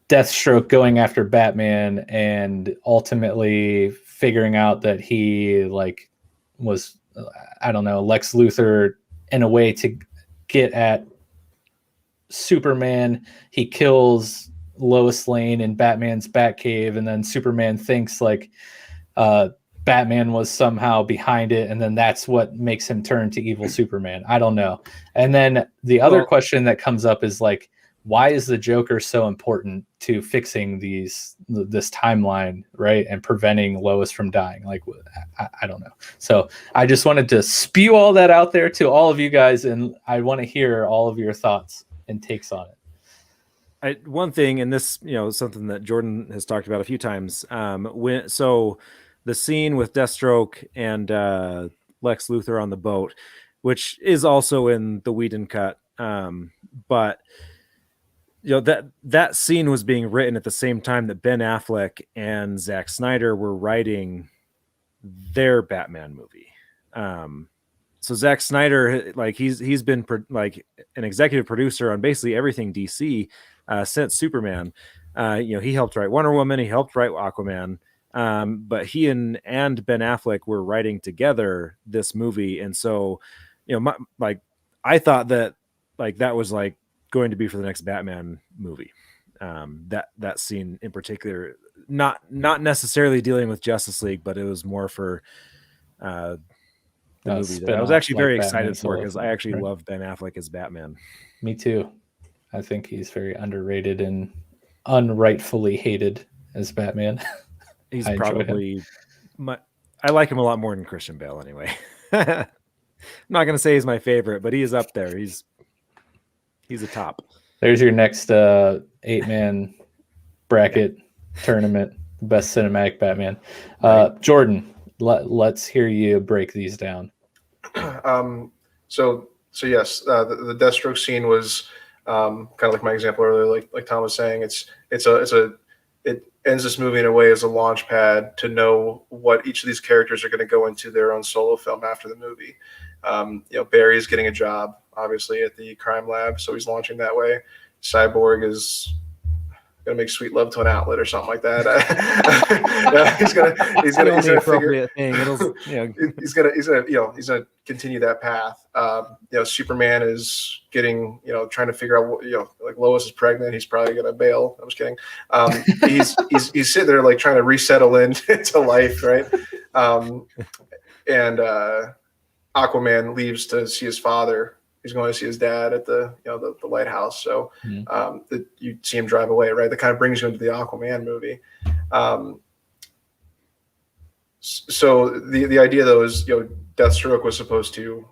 Deathstroke going after Batman and ultimately figuring out that he like was, I don't know, Lex Luthor in a way to get at Superman. He kills Lois Lane in Batman's Batcave, and then Superman thinks like Batman was somehow behind it, and then that's what makes him turn to evil Superman. I don't know. And then the other question that comes up is like, why is the Joker so important to fixing this timeline, right, and preventing Lois from dying? Like, I don't know. So I just wanted to spew all that out there to all of you guys, and I want to hear all of your thoughts and takes on it. One thing, and this, you know, something that Jordan has talked about a few times, so the scene with Deathstroke and Lex Luthor on the boat, which is also in the Whedon cut. But that scene was being written at the same time that Ben Affleck and Zack Snyder were writing their Batman movie. So Zack Snyder, like he's been like an executive producer on basically everything DC since Superman. He helped write Wonder Woman, he helped write Aquaman, but he and Ben Affleck were writing together this movie, and so I thought that that was like going to be for the next Batman movie. That scene in particular, not necessarily dealing with Justice League, but it was more for the movie that I was actually very excited for, because I actually love Ben Affleck as Batman. Me too. I think he's very underrated and unrightfully hated as Batman. He's probably I like him a lot more than Christian Bale anyway. I'm not going to say he's my favorite, but he is up there. He's a top. There's your next 8-man bracket tournament, best cinematic Batman. Jordan, let's hear you break these down. So yes, the Deathstroke scene was kind of like my example earlier, like Tom was saying. It ends this movie in a way as a launch pad to know what each of these characters are going to go into their own solo film after the movie. Barry is getting a job, obviously, at the crime lab, so he's launching that way. Cyborg is gonna make sweet love to an outlet or something like that. He's gonna figure thing. He's gonna continue that path. Superman is getting, trying to figure out what, like Lois is pregnant. He's probably gonna bail. I'm just kidding. He's sitting there like trying to resettle into life, right? And Aquaman leaves to see his father. He's going to see his dad at the lighthouse. So you see him drive away, right? That kind of brings you into the Aquaman movie. So the idea though is, Deathstroke was supposed to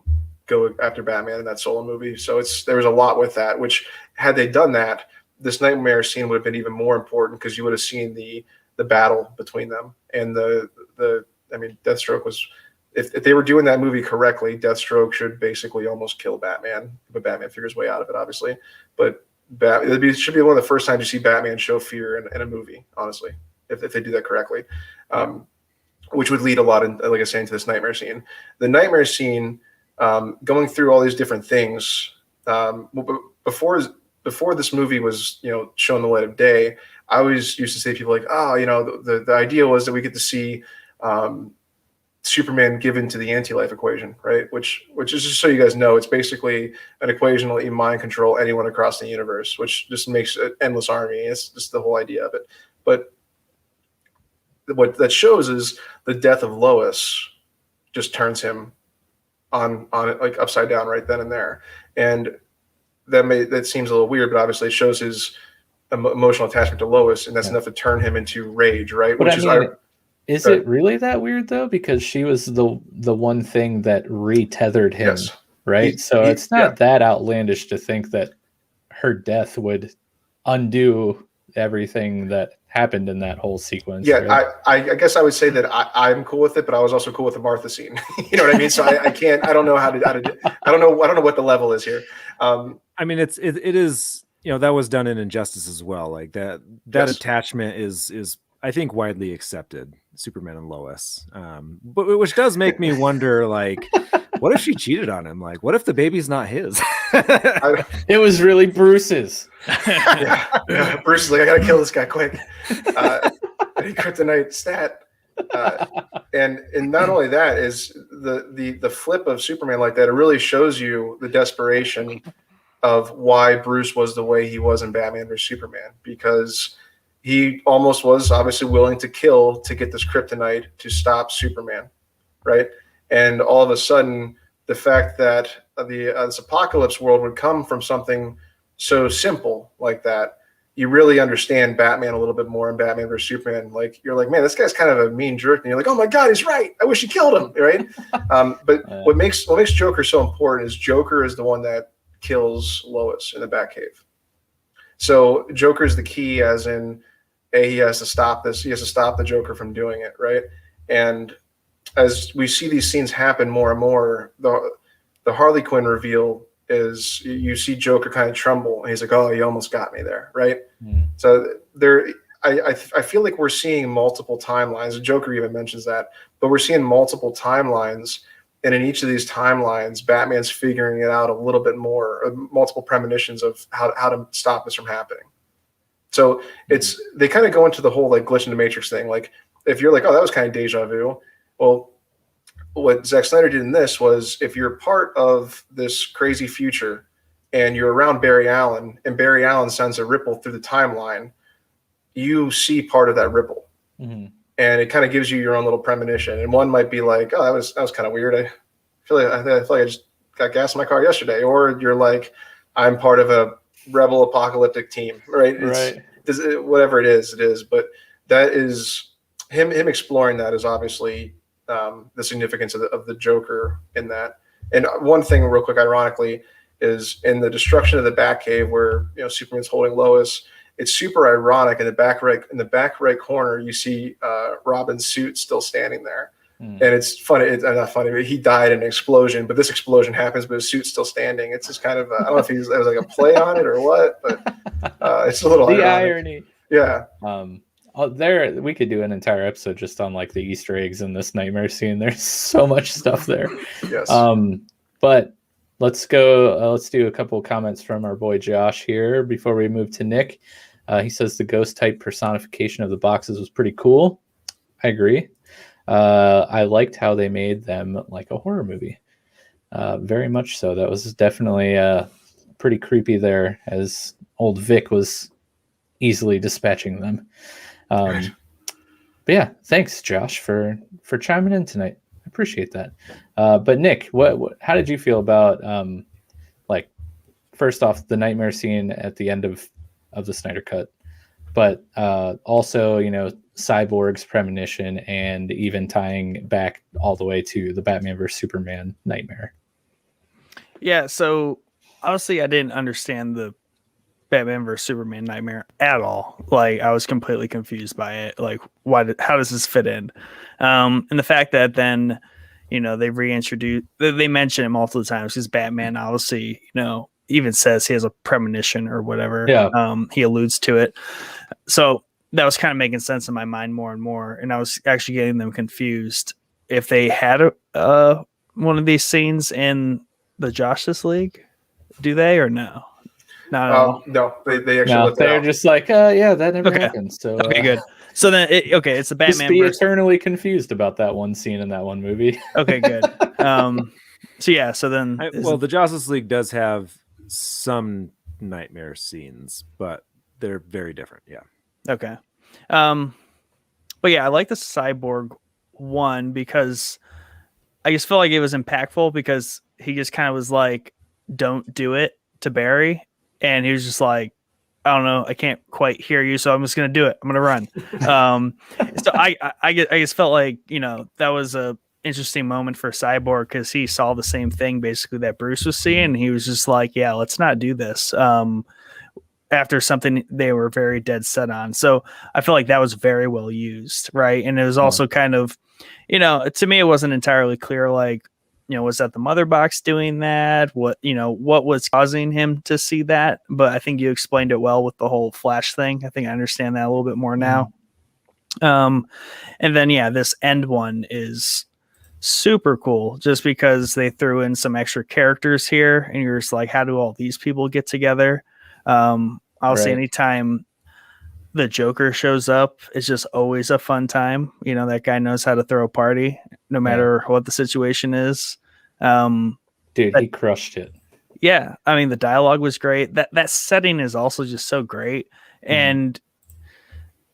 go after Batman in that solo movie. So there was a lot with that, which had they done that, this nightmare scene would have been even more important, because you would have seen the battle between them. And Deathstroke was, if they were doing that movie correctly, Deathstroke should basically almost kill Batman, but Batman figures his way out of it, obviously. But it should be one of the first times you see Batman show fear in a movie, honestly, if they do that correctly, which would lead a lot, like I was saying, to this nightmare scene. The nightmare scene, going through all these different things, before this movie was, shown the light of day, I always used to say to people like, the idea was that we get to see Superman given to the anti-life equation, right? Which is, just so you guys know, it's basically an equation to let you mind control anyone across the universe, which just makes an endless army. It's just the whole idea of it. But what that shows is the death of Lois just turns him on it, like upside down right then and there. And that seems a little weird, but obviously it shows his emotional attachment to Lois, and that's enough to turn him into rage, right? But is it really that weird though? Because she was the one thing that retethered him, yes. Right? It's not that outlandish to think that her death would undo everything that happened in that whole sequence. Yeah, right? I guess I would say that I'm cool with it, but I was also cool with the Martha scene. You know what I mean? So I don't know how to I don't know what the level is here. It is, that was done in Injustice as well. Like that yes. Attachment is I think widely accepted, Superman and Lois. But which does make me wonder, like, what if she cheated on him? Like, what if the baby's not his? It was really Bruce's. Yeah. Bruce is like, I gotta kill this guy quick. I need kryptonite stat. And not only that, is the flip of Superman like that, it really shows you the desperation of why Bruce was the way he was in Batman vs Superman, because he almost was obviously willing to kill to get this kryptonite to stop Superman, right? And all of a sudden, the fact that this apocalypse world would come from something so simple like that, you really understand Batman a little bit more in Batman vs Superman. Like, you're like, man, this guy's kind of a mean jerk, and you're like, oh my God, he's right. I wish he killed him, right? But what makes Joker so important is Joker is the one that kills Lois in the Batcave. So Joker is the key, as in, he has to stop this. He has to stop the Joker from doing it, right? And as we see these scenes happen more and more, the Harley Quinn reveal is you see Joker kind of tremble, and he's like, "Oh, you almost got me there," right? So I feel like we're seeing multiple timelines. The Joker even mentions that, but we're seeing multiple timelines, and in each of these timelines, Batman's figuring it out a little bit more, multiple premonitions of how to stop this from happening. So they kind of go into the whole like glitch in the Matrix thing. Like if you're like, oh, that was kind of deja vu. Well, what Zack Snyder did in this was, if you're part of this crazy future and you're around Barry Allen, and Barry Allen sends a ripple through the timeline, you see part of that ripple. And it kind of gives you your own little premonition. And one might be like, oh, that was kind of weird. I feel like I just got gas in my car yesterday. Or you're like, I'm part of a rebel apocalyptic team, right? Whatever it is. But that is him exploring that is obviously the significance of the Joker in that. And one thing real quick, ironically, is in the destruction of the Batcave where Superman's holding Lois. It's super ironic in the back right corner you see Robin's suit still standing there. And it's funny. It's not funny, but he died in an explosion, but this explosion happens, but his suit's still standing. It's just kind of I don't know if it was like a play on it or what, but it's a little the ironic. irony. Yeah. We could do an entire episode just on like the Easter eggs in this nightmare scene. There's so much stuff there. Yes. But let's go. Let's do a couple of comments from our boy Josh here before we move to Nick. He says the ghost type personification of the boxes was pretty cool. I agree. I liked how they made them like a horror movie. Very much so. That was definitely pretty creepy there, as old Vic was easily dispatching them. But yeah, thanks, Josh, for chiming in tonight. I appreciate that. But Nick, what how did you feel about like, first off, the nightmare scene at the end of the Snyder Cut, but also Cyborg's premonition, and even tying back all the way to the Batman vs Superman nightmare? Yeah, so obviously I didn't understand the Batman vs Superman nightmare at all. Like, I was completely confused by it. Like, how does this fit in? And the fact that then, they reintroduce, they mention it multiple times, because Batman obviously, even says he has a premonition or whatever. Yeah. He alludes to it. So that was kind of making sense in my mind more and more. And I was actually getting them confused if they had one of these scenes in the Justice League. Do they or no? Not at all. No, they actually they're just like, yeah, that never happened. So okay, good. So then, it's the Batman. Just be eternally confused about that one scene in that one movie. Okay, good. So yeah, so then, the Justice League does have some nightmare scenes, but they're very different. Yeah. Okay. But yeah, I like the Cyborg one because I just felt like it was impactful, because he just kind of was like, "Don't do it" to Barry, and he was just like, I don't know, I can't quite hear you, so I'm just gonna do it. I'm gonna run. So I just felt like that was a interesting moment for Cyborg, because he saw the same thing basically that Bruce was seeing, and he was just like, yeah, let's not do this. After something they were very dead set on. So I feel like that was very well used, right? And it was also kind of, to me, it wasn't entirely clear, like, was that the mother box doing that? What was causing him to see that? But I think you explained it well with the whole Flash thing. I think I understand that a little bit more now. And then, yeah, this end one is super cool, just because they threw in some extra characters here, and you're just like, how do all these people get together? Obviously, anytime the Joker shows up, it's just always a fun time. That guy knows how to throw a party, no matter what the situation is. Dude, he crushed it. Yeah, I mean, the dialogue was great. That setting is also just so great, and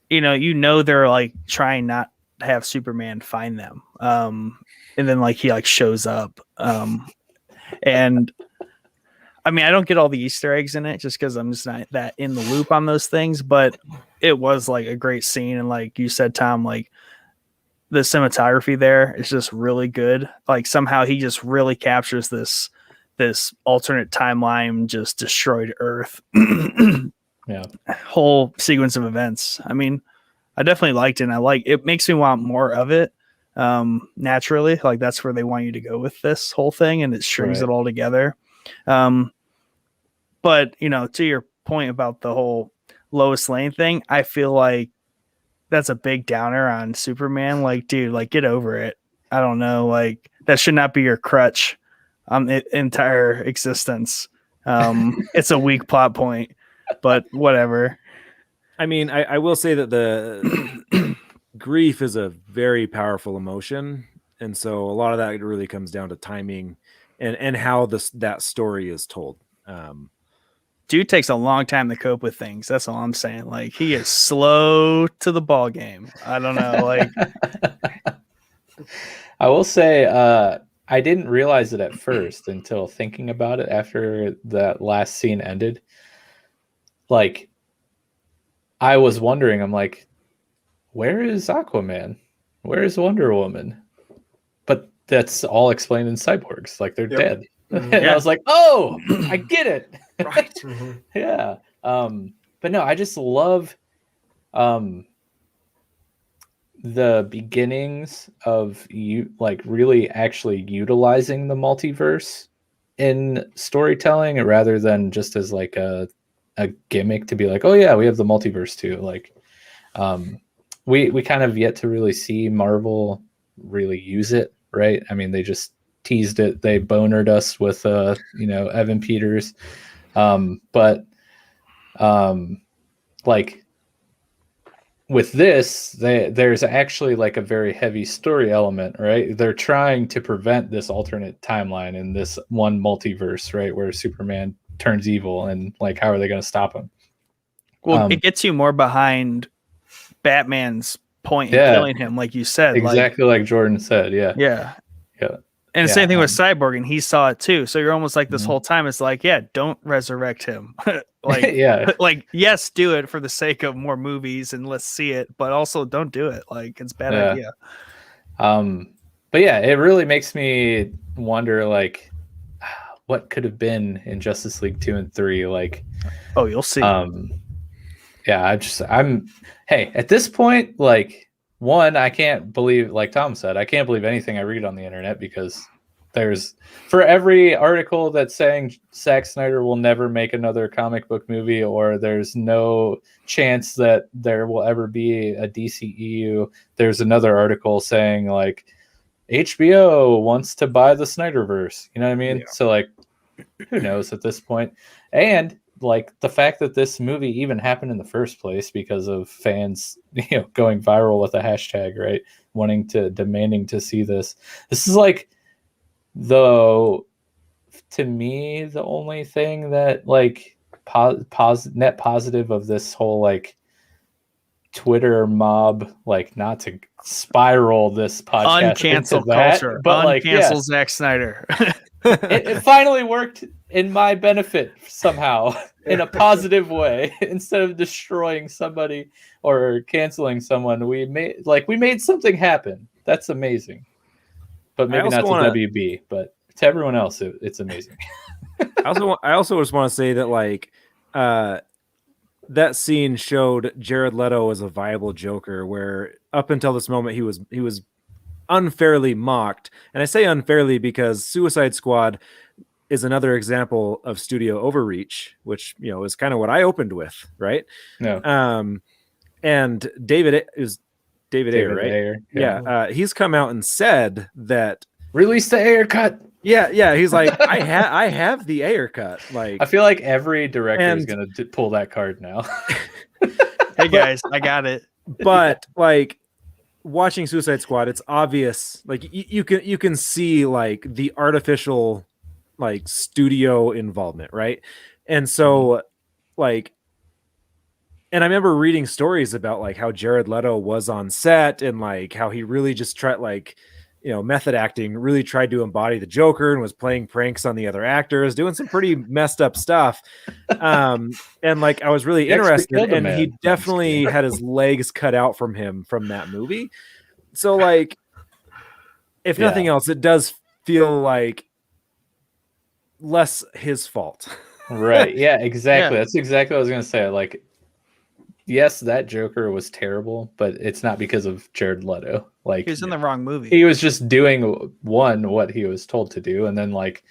they're like trying not to have Superman find them, and then like he like shows up, and I mean, I don't get all the Easter eggs in it just because I'm just not that in the loop on those things, but it was like a great scene. And like you said, Tom, like the cinematography there is just really good. Like somehow he just really captures this alternate timeline, just destroyed Earth. Yeah. Whole sequence of events. I mean, I definitely liked it. And it makes me want more of it. naturally. Like that's where they want you to go with this whole thing, and it strings Right. it all together. But to your point about the whole Lois Lane thing, I feel like that's a big downer on Superman. Like, dude, like get over it. I don't know. Like that should not be your crutch entire existence. It's a weak plot point, but whatever. I mean, I will say that the grief is a very powerful emotion, and so a lot of that really comes down to timing and how that story is told. Dude takes a long time to cope with things. That's all I'm saying. Like he is slow to the ball game. I don't know. Like I will say, I didn't realize it at first until thinking about it after that last scene ended. Like, I was wondering, I'm like, where is Aquaman? Where is Wonder Woman? But that's all explained in Cyborgs. Like, they're dead. Mhm. And I was like, oh, I get it. Right. Mhm. Yeah. But no, I just love the beginnings of you like really actually utilizing the multiverse in storytelling rather than just as like a gimmick to be like, oh yeah, we have the multiverse too. Like we kind of yet to really see Marvel really use it, right? I mean, they just teased it, they bonered us with Evan Peters. Like with this, there's actually like a very heavy story element, right? They're trying to prevent this alternate timeline in this one multiverse, right, where Superman turns evil, and like, how are they going to stop him? Well, it gets you more behind Batman's point in Yeah. killing him, like you said. Exactly like Jordan said. Yeah. Yeah. Yeah. And the Yeah, same thing with Cyborg, and he saw it too. So you're almost like this Mhm. whole time it's like, yeah, don't resurrect him. Like, yeah. like yes, do it for the sake of more movies and let's see it, but also don't do it. Like it's a bad Yeah. idea. But yeah, it really makes me wonder, like, what could have been in Justice League 2 and 3. Like, Oh, you'll see. yeah, hey, at this point, like, one, I can't believe, like Tom said, I can't believe anything I read on the internet, because there's, for every article that's saying Zack Snyder will never make another comic book movie, or there's no chance that there will ever be a DCEU, there's another article saying like HBO wants to buy the Snyderverse. You know what I mean? Yeah. So like, who knows at this point? And like the fact that this movie even happened in the first place because of fans, going viral with a hashtag, right? Demanding to see this. This is like, though, to me, the only thing that like net positive of this whole like Twitter mob, like, not to spiral this podcast into Uncancel that, culture. but like, Uncancel Zack Snyder. it finally worked in my benefit somehow in a positive way. Instead of destroying somebody or canceling someone, we made something happen. That's amazing. But maybe not to WB, but to everyone else, it's amazing. I also just want to say that like that scene showed Jared Leto as a viable Joker, where up until this moment he was unfairly mocked. And I say unfairly because Suicide Squad is another example of studio overreach, which is kind of what I opened with, right? No. And David Ayer, right? Ayer, yeah. He's come out and said that release the Ayer cut. Yeah. He's like, I have the Ayer cut. Like, I feel like every director is going to pull that card now. Hey guys, I got it. But like, watching Suicide Squad, it's obvious. Like you can see like the artificial like studio involvement, right? And so like, and I remember reading stories about like how Jared Leto was on set and like how he really just tried like, method acting, really tried to embody the Joker and was playing pranks on the other actors, doing some pretty messed up stuff. And like, I was really interested, and he definitely had his legs cut out from him from that movie. So like, if nothing else, it does feel like less his fault. Right. Yeah, exactly. Yeah. That's exactly what I was going to say. Like, yes, that Joker was terrible, but it's not because of Jared Leto. Like He was in the wrong movie. he was just doing what he was told to do, and then like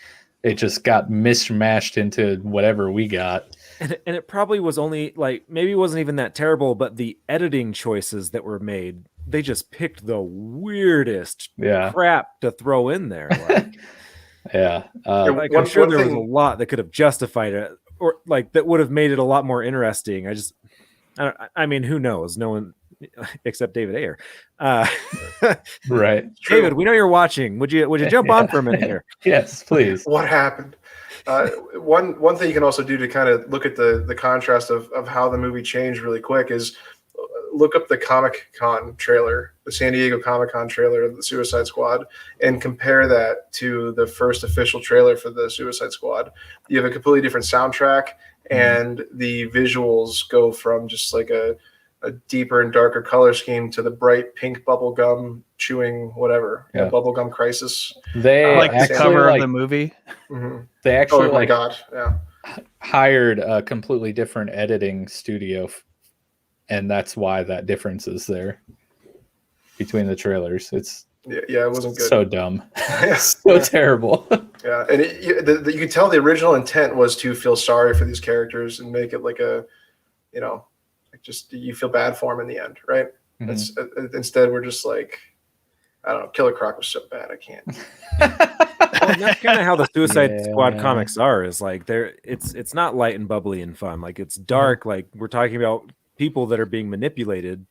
it just got mishmashed into whatever we got. And it probably was only like, maybe it wasn't even that terrible, but the editing choices that were made, they just picked the weirdest crap to throw in there. Like, like, I'm sure there was a lot that could have justified it, or like that would have made it a lot more interesting. I mean, who knows? No one except David Ayer. Right. David, we know you're watching. Would you jump on for a minute here? Yes, please. What happened? One thing you can also do to kind of look at the contrast of how the movie changed really quick is look up the Comic-Con trailer, the San Diego Comic-Con trailer of the Suicide Squad, and compare that to the first official trailer for the Suicide Squad. You have a completely different soundtrack, and the visuals go from just like a deeper and darker color scheme to the bright pink bubblegum chewing whatever, bubblegum crisis. They like the cover of the movie. Mm-hmm. They actually hired a completely different editing studio, and that's why that difference is there between the trailers. It's it wasn't good. So dumb. So terrible. Yeah, and you can tell the original intent was to feel sorry for these characters and make it like a, just you feel bad for them in the end, right? Mm-hmm. Instead, we're just like, I don't know, Killer Croc was so bad, I can't. Well, that's kind of how the Suicide Squad comics are. Is like it's not light and bubbly and fun. Like it's dark. Like we're talking about people that are being manipulated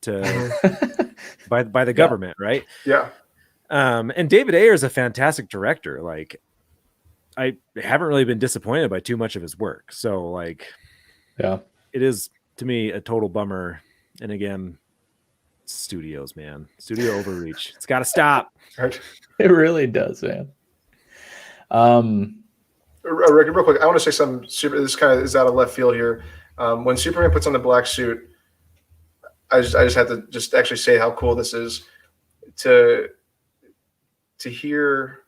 by the government, right? Yeah. And David Ayer is a fantastic director. Like I haven't really been disappointed by too much of his work. So like, it is to me a total bummer. And again, studios, man, studio overreach. It's got to stop. Right. It really does, man. Real quick, I want to say something. This kind of is out of left field here. When Superman puts on the black suit, I just have to just actually say how cool this is to hear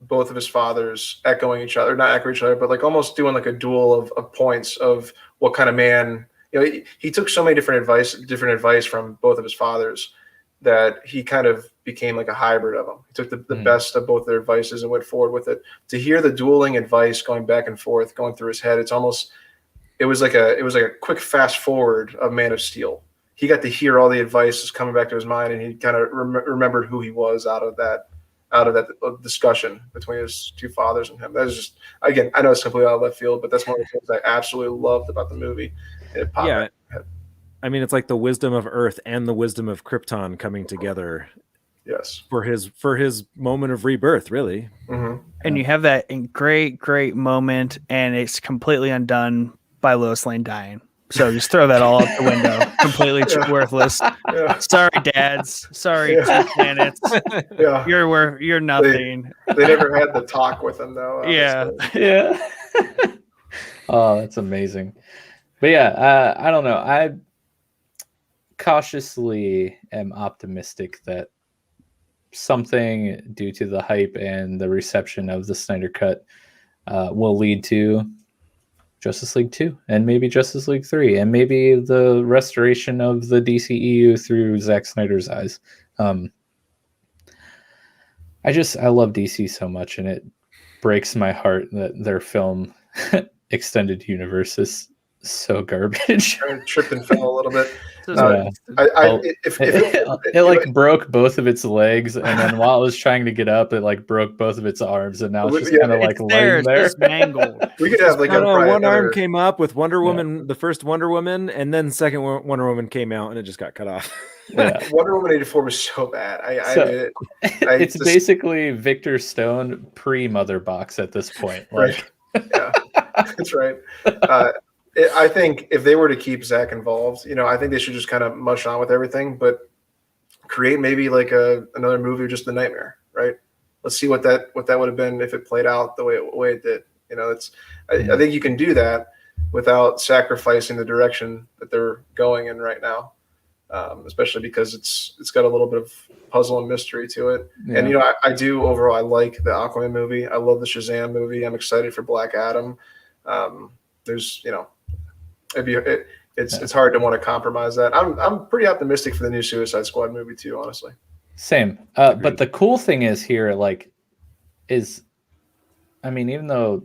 both of his fathers echoing each other, not echoing each other, but like almost doing like a duel of points of what kind of man. He took so many different advice from both of his fathers that he kind of became like a hybrid of them. He took the best of both their advices and went forward with it. To hear the dueling advice going back and forth, going through his head, it was like a quick fast forward of Man of Steel. He got to hear all the advice coming back to his mind, and he kind of remembered who he was out of that discussion between his two fathers and him. That is just, again, I know it's completely out of left field, but that's one of the things I absolutely loved about the movie. I mean, it's like the wisdom of Earth and the wisdom of Krypton coming together. Yes, for his moment of rebirth, really. Mm-hmm. And you have that great moment, and it's completely undone by Lois Lane dying. So just throw that all out the window. Completely worthless. Yeah. Sorry, dads. Sorry, two planets. Yeah. You're nothing. They never had the talk with him though. Obviously. Yeah. Oh, that's amazing. But yeah, I don't know. I cautiously am optimistic that something due to the hype and the reception of the Snyder Cut will lead to Justice League 2 and maybe Justice League 3 and maybe the restoration of the DCEU through Zack Snyder's eyes. I love DC so much, and it breaks my heart that their film extended universe is so garbage. I tripped and fell a little bit. It broke both of its legs, and then while it was trying to get up, it like broke both of its arms, and now it's just kind of like laying there. It's mangled. We could have like one arm came up with Wonder Woman, the first Wonder Woman, and then second Wonder Woman came out, and it just got cut off. Wonder Woman 84 was so bad. It's basically Victor Stone pre-Mother Box at this point. Like, yeah, that's right. I think if they were to keep Zack involved, I think they should just kind of mush on with everything, but create maybe like another movie or just The Nightmare, right? Let's see what that would have been if it played out the way it did. I think you can do that without sacrificing the direction that they're going in right now, especially because it's got a little bit of puzzle and mystery to it. Yeah. And I do overall, I like the Aquaman movie. I love the Shazam movie. I'm excited for Black Adam. There's if it's hard to want to compromise that. I'm pretty optimistic for the new Suicide Squad movie too, honestly. Same. But the cool thing is here, like, even though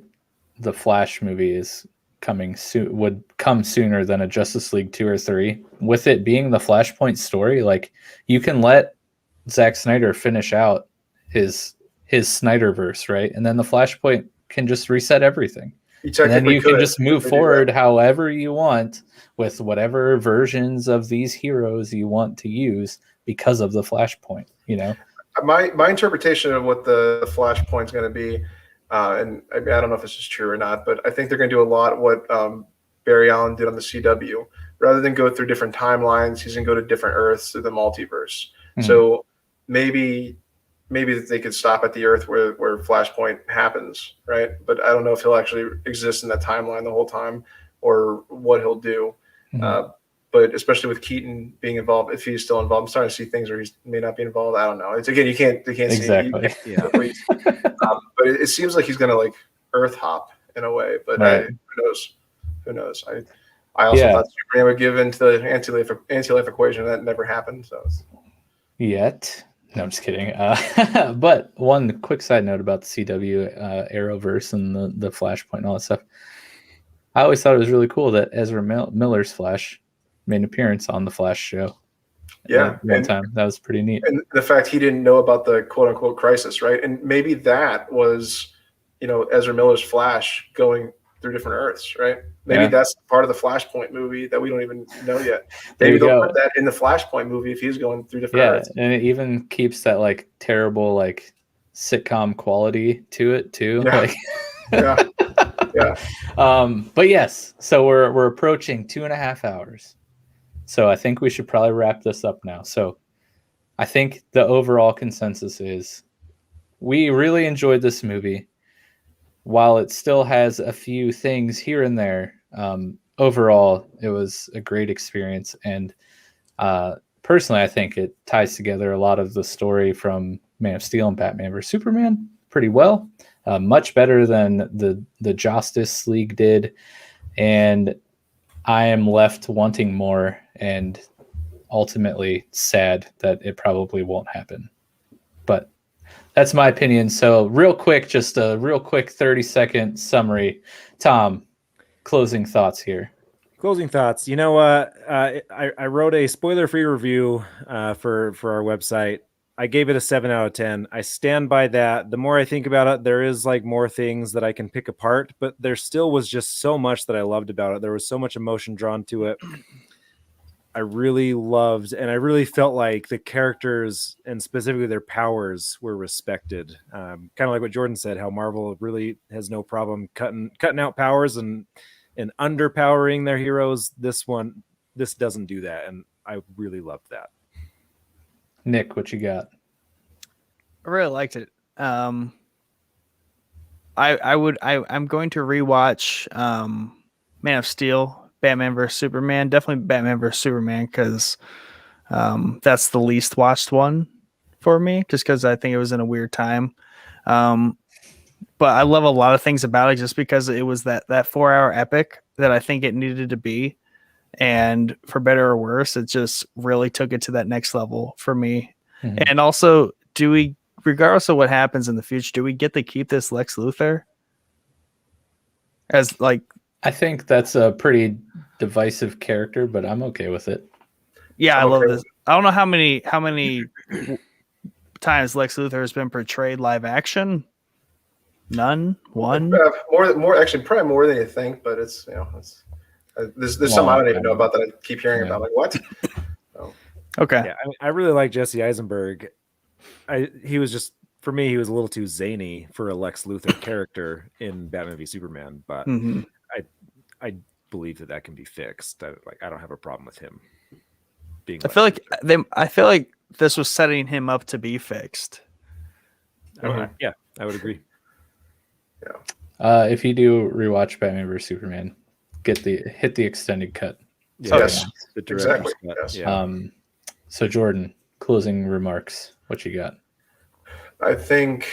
the Flash movie is coming soon, would come sooner than a Justice League 2 or 3, with it being the Flashpoint story, like, you can let Zack Snyder finish out his Snyderverse, right? And then the Flashpoint can just reset everything. And then you can just move forward however you want with whatever versions of these heroes you want to use because of the Flashpoint, you know? My interpretation of what the Flashpoint is going to be, and I don't know if this is true or not, but I think they're going to do a lot what Barry Allen did on the CW. Rather than go through different timelines, he's going to go to different Earths through the multiverse. Mm-hmm. So maybe they could stop at the Earth where Flashpoint happens, right? But I don't know if he'll actually exist in that timeline the whole time or what he'll do. Mm-hmm. But especially with Keaton being involved, if he's still involved, I'm starting to see things where he may not be involved. I don't know. It's again, they can't exactly. See. Yeah. But it seems like he's going to like Earth hop in a way. But right. Who knows? I also thought Superman would give into the anti-life equation. That never happened. So yet. No, I'm just kidding. But one quick side note about the CW Arrowverse and the Flashpoint and all that stuff. I always thought it was really cool that Ezra Miller's Flash made an appearance on the Flash show. Yeah. One time. That was pretty neat. And the fact he didn't know about the quote unquote crisis, right? And maybe that was, Ezra Miller's Flash going through different Earths, right? Maybe that's part of the Flashpoint movie that we don't even know yet. Maybe they'll put that in the Flashpoint movie if he's going through different Earths. And it even keeps that like terrible like sitcom quality to it too. Yeah. But yes, so we're approaching 2.5 hours. So I think we should probably wrap this up now. So I think the overall consensus is we really enjoyed this movie. While it still has a few things here and there, overall, it was a great experience. And personally, I think it ties together a lot of the story from Man of Steel and Batman vs. Superman pretty well. Much better than the Justice League did. And I am left wanting more and ultimately sad that it probably won't happen. But that's my opinion. So just a real quick 30-second summary. Tom, closing thoughts here. Closing thoughts. You know what? I wrote a spoiler-free review for our website. I gave it a 7 out of 10. I stand by that. The more I think about it, there is like more things that I can pick apart, but there still was just so much that I loved about it. There was so much emotion drawn to it. I really loved, and I really felt like the characters and specifically their powers were respected. Kind of like what Jordan said, how Marvel really has no problem cutting out powers and underpowering their heroes. This doesn't do that, and I really loved that. Nick, what you got? I really liked it. I'm going to rewatch Man of Steel, Batman vs. Superman. Definitely Batman vs. Superman because that's the least watched one for me, just because I think it was in a weird time. But I love a lot of things about it just because it was that 4-hour epic that I think it needed to be. And for better or worse, it just really took it to that next level for me. Mm-hmm. And also, regardless of what happens in the future, do we get to keep this Lex Luthor? I think that's a pretty divisive character, but I'm okay with it. Yeah, I love this. I don't know how many times Lex Luthor has been portrayed live action. None. One. More actually, probably more than you think. But it's there's something I don't even know about that I keep hearing about. Like what? Okay. Yeah, I really like Jesse Eisenberg. He was just, for me, he was a little too zany for a Lex Luthor character in Batman v Superman, but I believe that can be fixed. I don't have a problem with him being. I feel like this was setting him up to be fixed. Yeah, I would agree. Yeah. If you do rewatch Batman vs Superman, hit the extended cut. Yes, the director's cut. Yes. Yeah. So Jordan, closing remarks. What you got? I think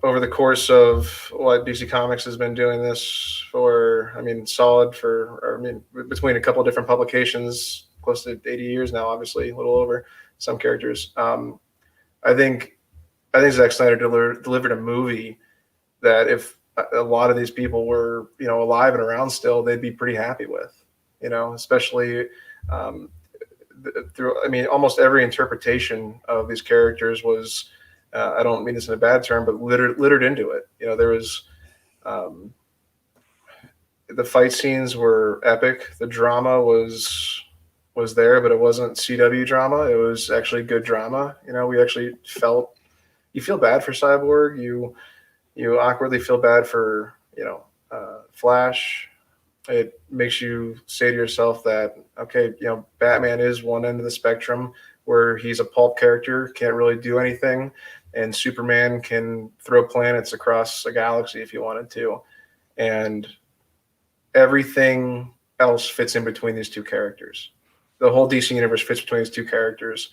over the course of what DC Comics has been doing this for, I mean, solid for, or, I mean, between a couple of different publications, close to 80 years now, obviously, a little over some characters. I think Zack Snyder delivered a movie that if a lot of these people were, you know, alive and around still, they'd be pretty happy with, you know, especially through, I mean, almost every interpretation of these characters was, I don't mean this in a bad term, but littered into it. You know, there was, the fight scenes were epic. The drama was there, but it wasn't CW drama. It was actually good drama. You know, we actually felt, you feel bad for Cyborg. You awkwardly feel bad for, you know, Flash. It makes you say to yourself that, okay, you know, Batman is one end of the spectrum where he's a pulp character, can't really do anything, and Superman can throw planets across a galaxy if he wanted to. And everything else fits in between these two characters. The whole DC universe fits between these two characters,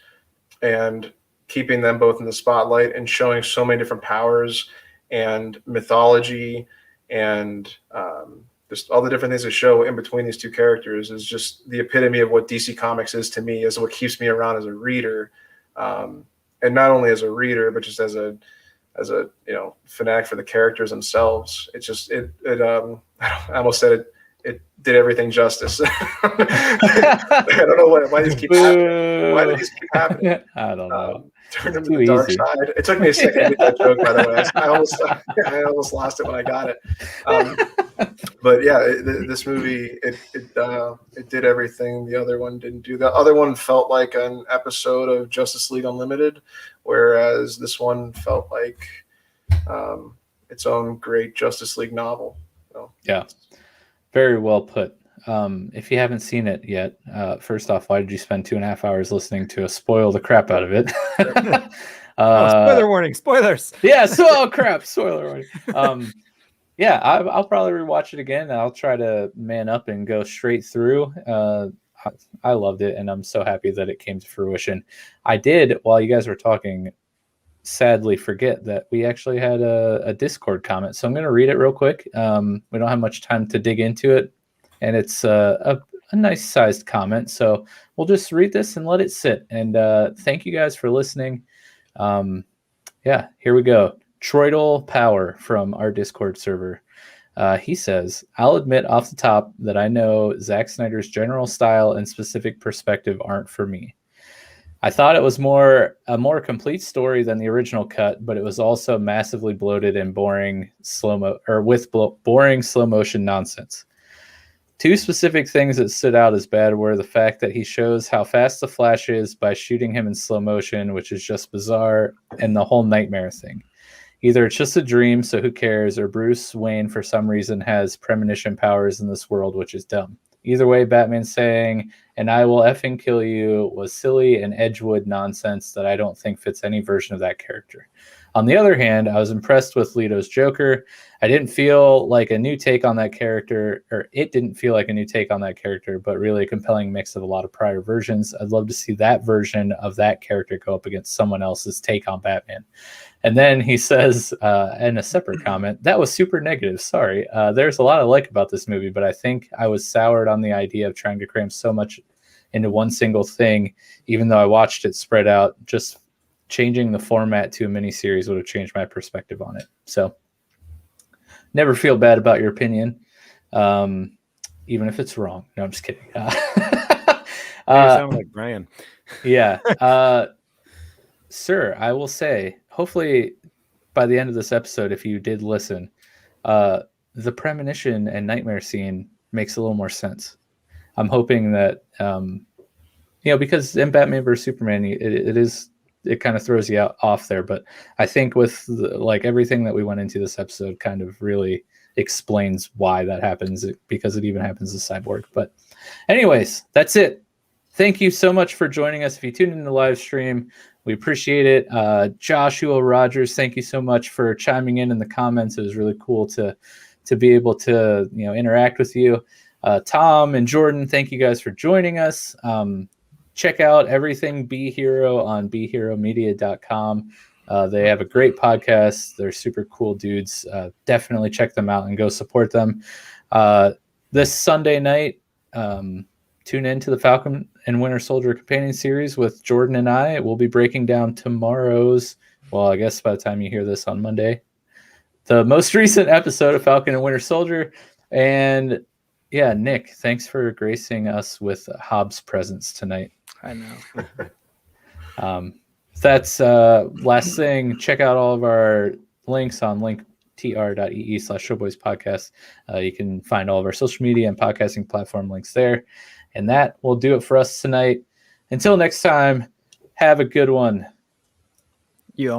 and keeping them both in the spotlight and showing so many different powers and mythology and just all the different things that show in between these two characters is just the epitome of what DC Comics is to me, is what keeps me around as a reader. And not only as a reader, but just as a you know, fanatic for the characters themselves. It's just I almost said it did everything justice. I don't know why these keep happening. Why do these keep happening? I don't know. Turned him to the dark side. It took me a second to get that joke, by the way. I almost lost it when I got it. But yeah, this movie, it did everything the other one didn't do. The other one felt like an episode of Justice League Unlimited, whereas this one felt like its own great Justice League novel. So, yeah, very well put. If you haven't seen it yet, first off, why did you spend 2.5 hours listening to us spoil the crap out of it? Spoiler warning, spoilers. Yeah, so crap, spoiler warning. Yeah, I'll probably rewatch it again. I'll try to man up and go straight through. I loved it, and I'm so happy that it came to fruition. I did, while you guys were talking, sadly forget that we actually had a Discord comment, so I'm going to read it real quick. We don't have much time to dig into it, and it's a nice sized comment, so we'll just read this and let it sit. And thank you guys for listening. Yeah, here we go. Troidal Power from our Discord server. He says, I'll admit off the top that I know Zack Snyder's general style and specific perspective aren't for me. I thought it was a more complete story than the original cut, but it was also massively bloated and boring boring slow motion nonsense. Two specific things that stood out as bad were the fact that he shows how fast the Flash is by shooting him in slow motion, which is just bizarre, and the whole nightmare thing. Either it's just a dream, so who cares, or Bruce Wayne, for some reason, has premonition powers in this world, which is dumb. Either way, Batman saying, and I will effing kill you, was silly and Edgewood nonsense that I don't think fits any version of that character. On the other hand, I was impressed with Leto's Joker. I didn't feel like a new take on that character, or it didn't feel like a new take on that character, but really a compelling mix of a lot of prior versions. I'd love to see that version of that character go up against someone else's take on Batman. And then he says, in a separate comment, that was super negative. Sorry. There's a lot I like about this movie, but I think I was soured on the idea of trying to cram so much into one single thing, even though I watched it spread out. Just changing the format to a miniseries would have changed my perspective on it. So never feel bad about your opinion, even if it's wrong. No, I'm just kidding. You sound like Brian. Yeah. Sir, I will say, hopefully by the end of this episode, if you did listen, the premonition and nightmare scene makes a little more sense. I'm hoping that, because in Batman vs. Superman, it kind of throws you off there. But I think with everything that we went into this episode kind of really explains why that happens, because it even happens to Cyborg. But anyways, that's it. Thank you so much for joining us. If you tuned in the live stream, we appreciate it. Joshua Rogers, thank you so much for chiming in the comments. It was really cool to be able to interact with you. Tom and Jordan, thank you guys for joining us. Check out everything Be Hero on BeHeroMedia.com. They have a great podcast. They're super cool dudes. Definitely check them out and go support them. This Sunday night, tune in to the Falcon and Winter Soldier Companion Series with Jordan and I. We'll be breaking down tomorrow's, well, I guess by the time you hear this on Monday, the most recent episode of Falcon and Winter Soldier. And yeah, Nick, thanks for gracing us with Hobbs' presence tonight. I know. That's last thing. Check out all of our links on linktr.ee/showboyspodcast. You can find all of our social media and podcasting platform links there. And that will do it for us tonight. Until next time, have a good one.